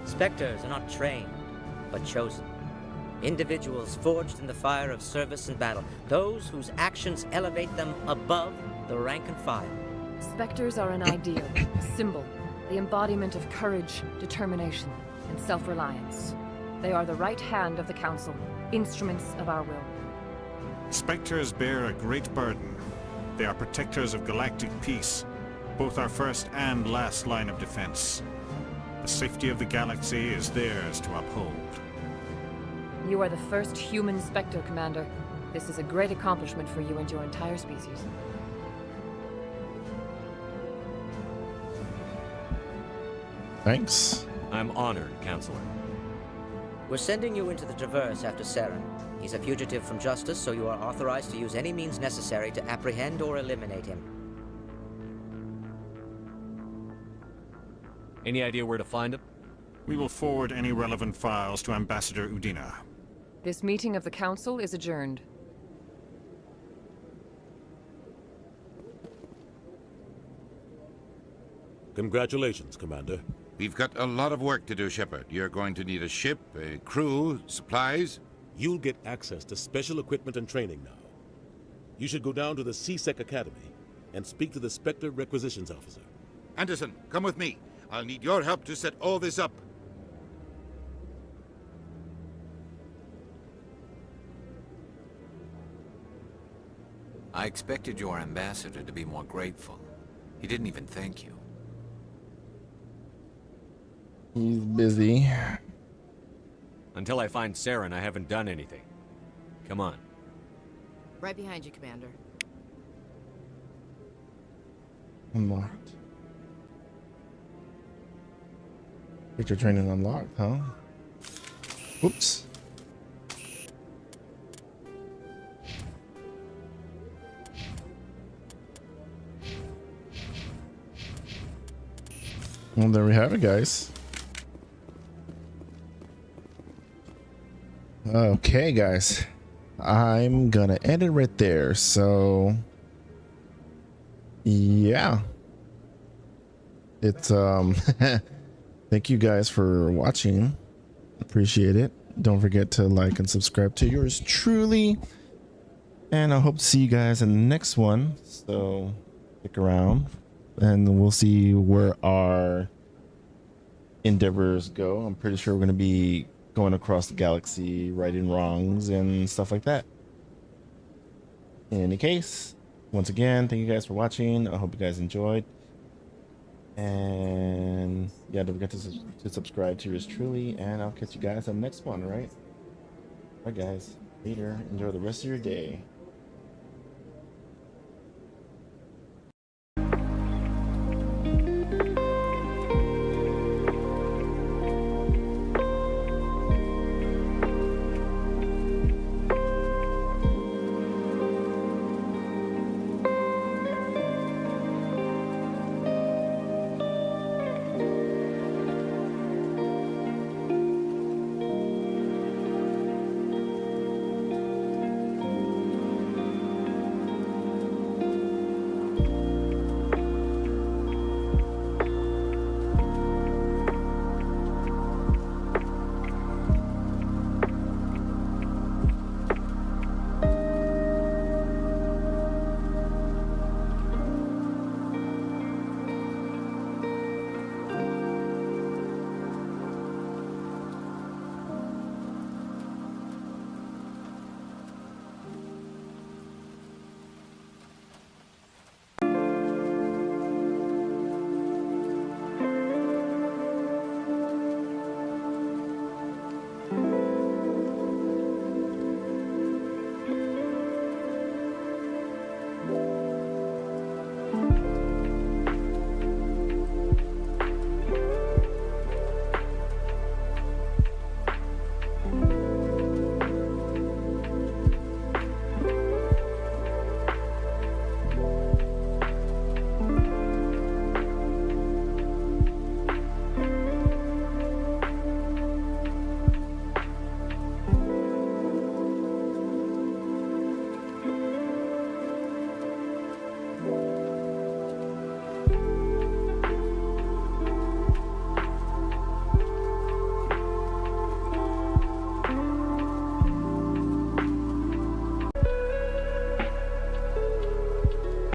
Spectres are not trained, but chosen. Individuals forged in the fire of service and battle. Those whose actions elevate them above the rank and file. Spectres are an ideal, a symbol, the embodiment of courage, determination, and self-reliance. They are the right hand of the Council, instruments of our will. Spectres bear a great burden. They are protectors of galactic peace, both our first and last line of defense. The safety of the galaxy is theirs to uphold. You are the first human Spectre, Commander. This is a great accomplishment for you and your entire species. Thanks. I'm honored, Counselor. We're sending you into the Traverse after Saren. He's a fugitive from justice, so you are authorized to use any means necessary to apprehend or eliminate him. Any idea where to find him? We will forward any relevant files to Ambassador Udina. This meeting of the Council is adjourned. Congratulations, Commander. We've got a lot of work to do, Shepard. You're going to need a ship, a crew, supplies. You'll get access to special equipment and training now. You should go down to the CSEC Academy and speak to the Spectre Requisitions Officer. Anderson, come with me. I'll need your help to set all this up. I expected your ambassador to be more grateful. He didn't even thank you. He's busy. Until I find Saren, I haven't done anything. Come on. Right behind you, Commander. Unlocked. Picture training unlocked, huh? Oops. Well, there we have it, guys. Okay, guys. I'm gonna end it right there. So, yeah. it's thank you guys for watching. Appreciate it. Don't forget to like and subscribe to yours truly. And I hope to see you guys in the next one. So stick around and we'll see where our endeavors go. I'm pretty sure we're going to be going across the galaxy, righting wrongs and stuff like that. In any case, once again, thank you guys for watching. I hope you guys enjoyed. And yeah, don't forget to subscribe to yours truly. And I'll catch you guys on the next one, all right? All right, guys. Later. Enjoy the rest of your day.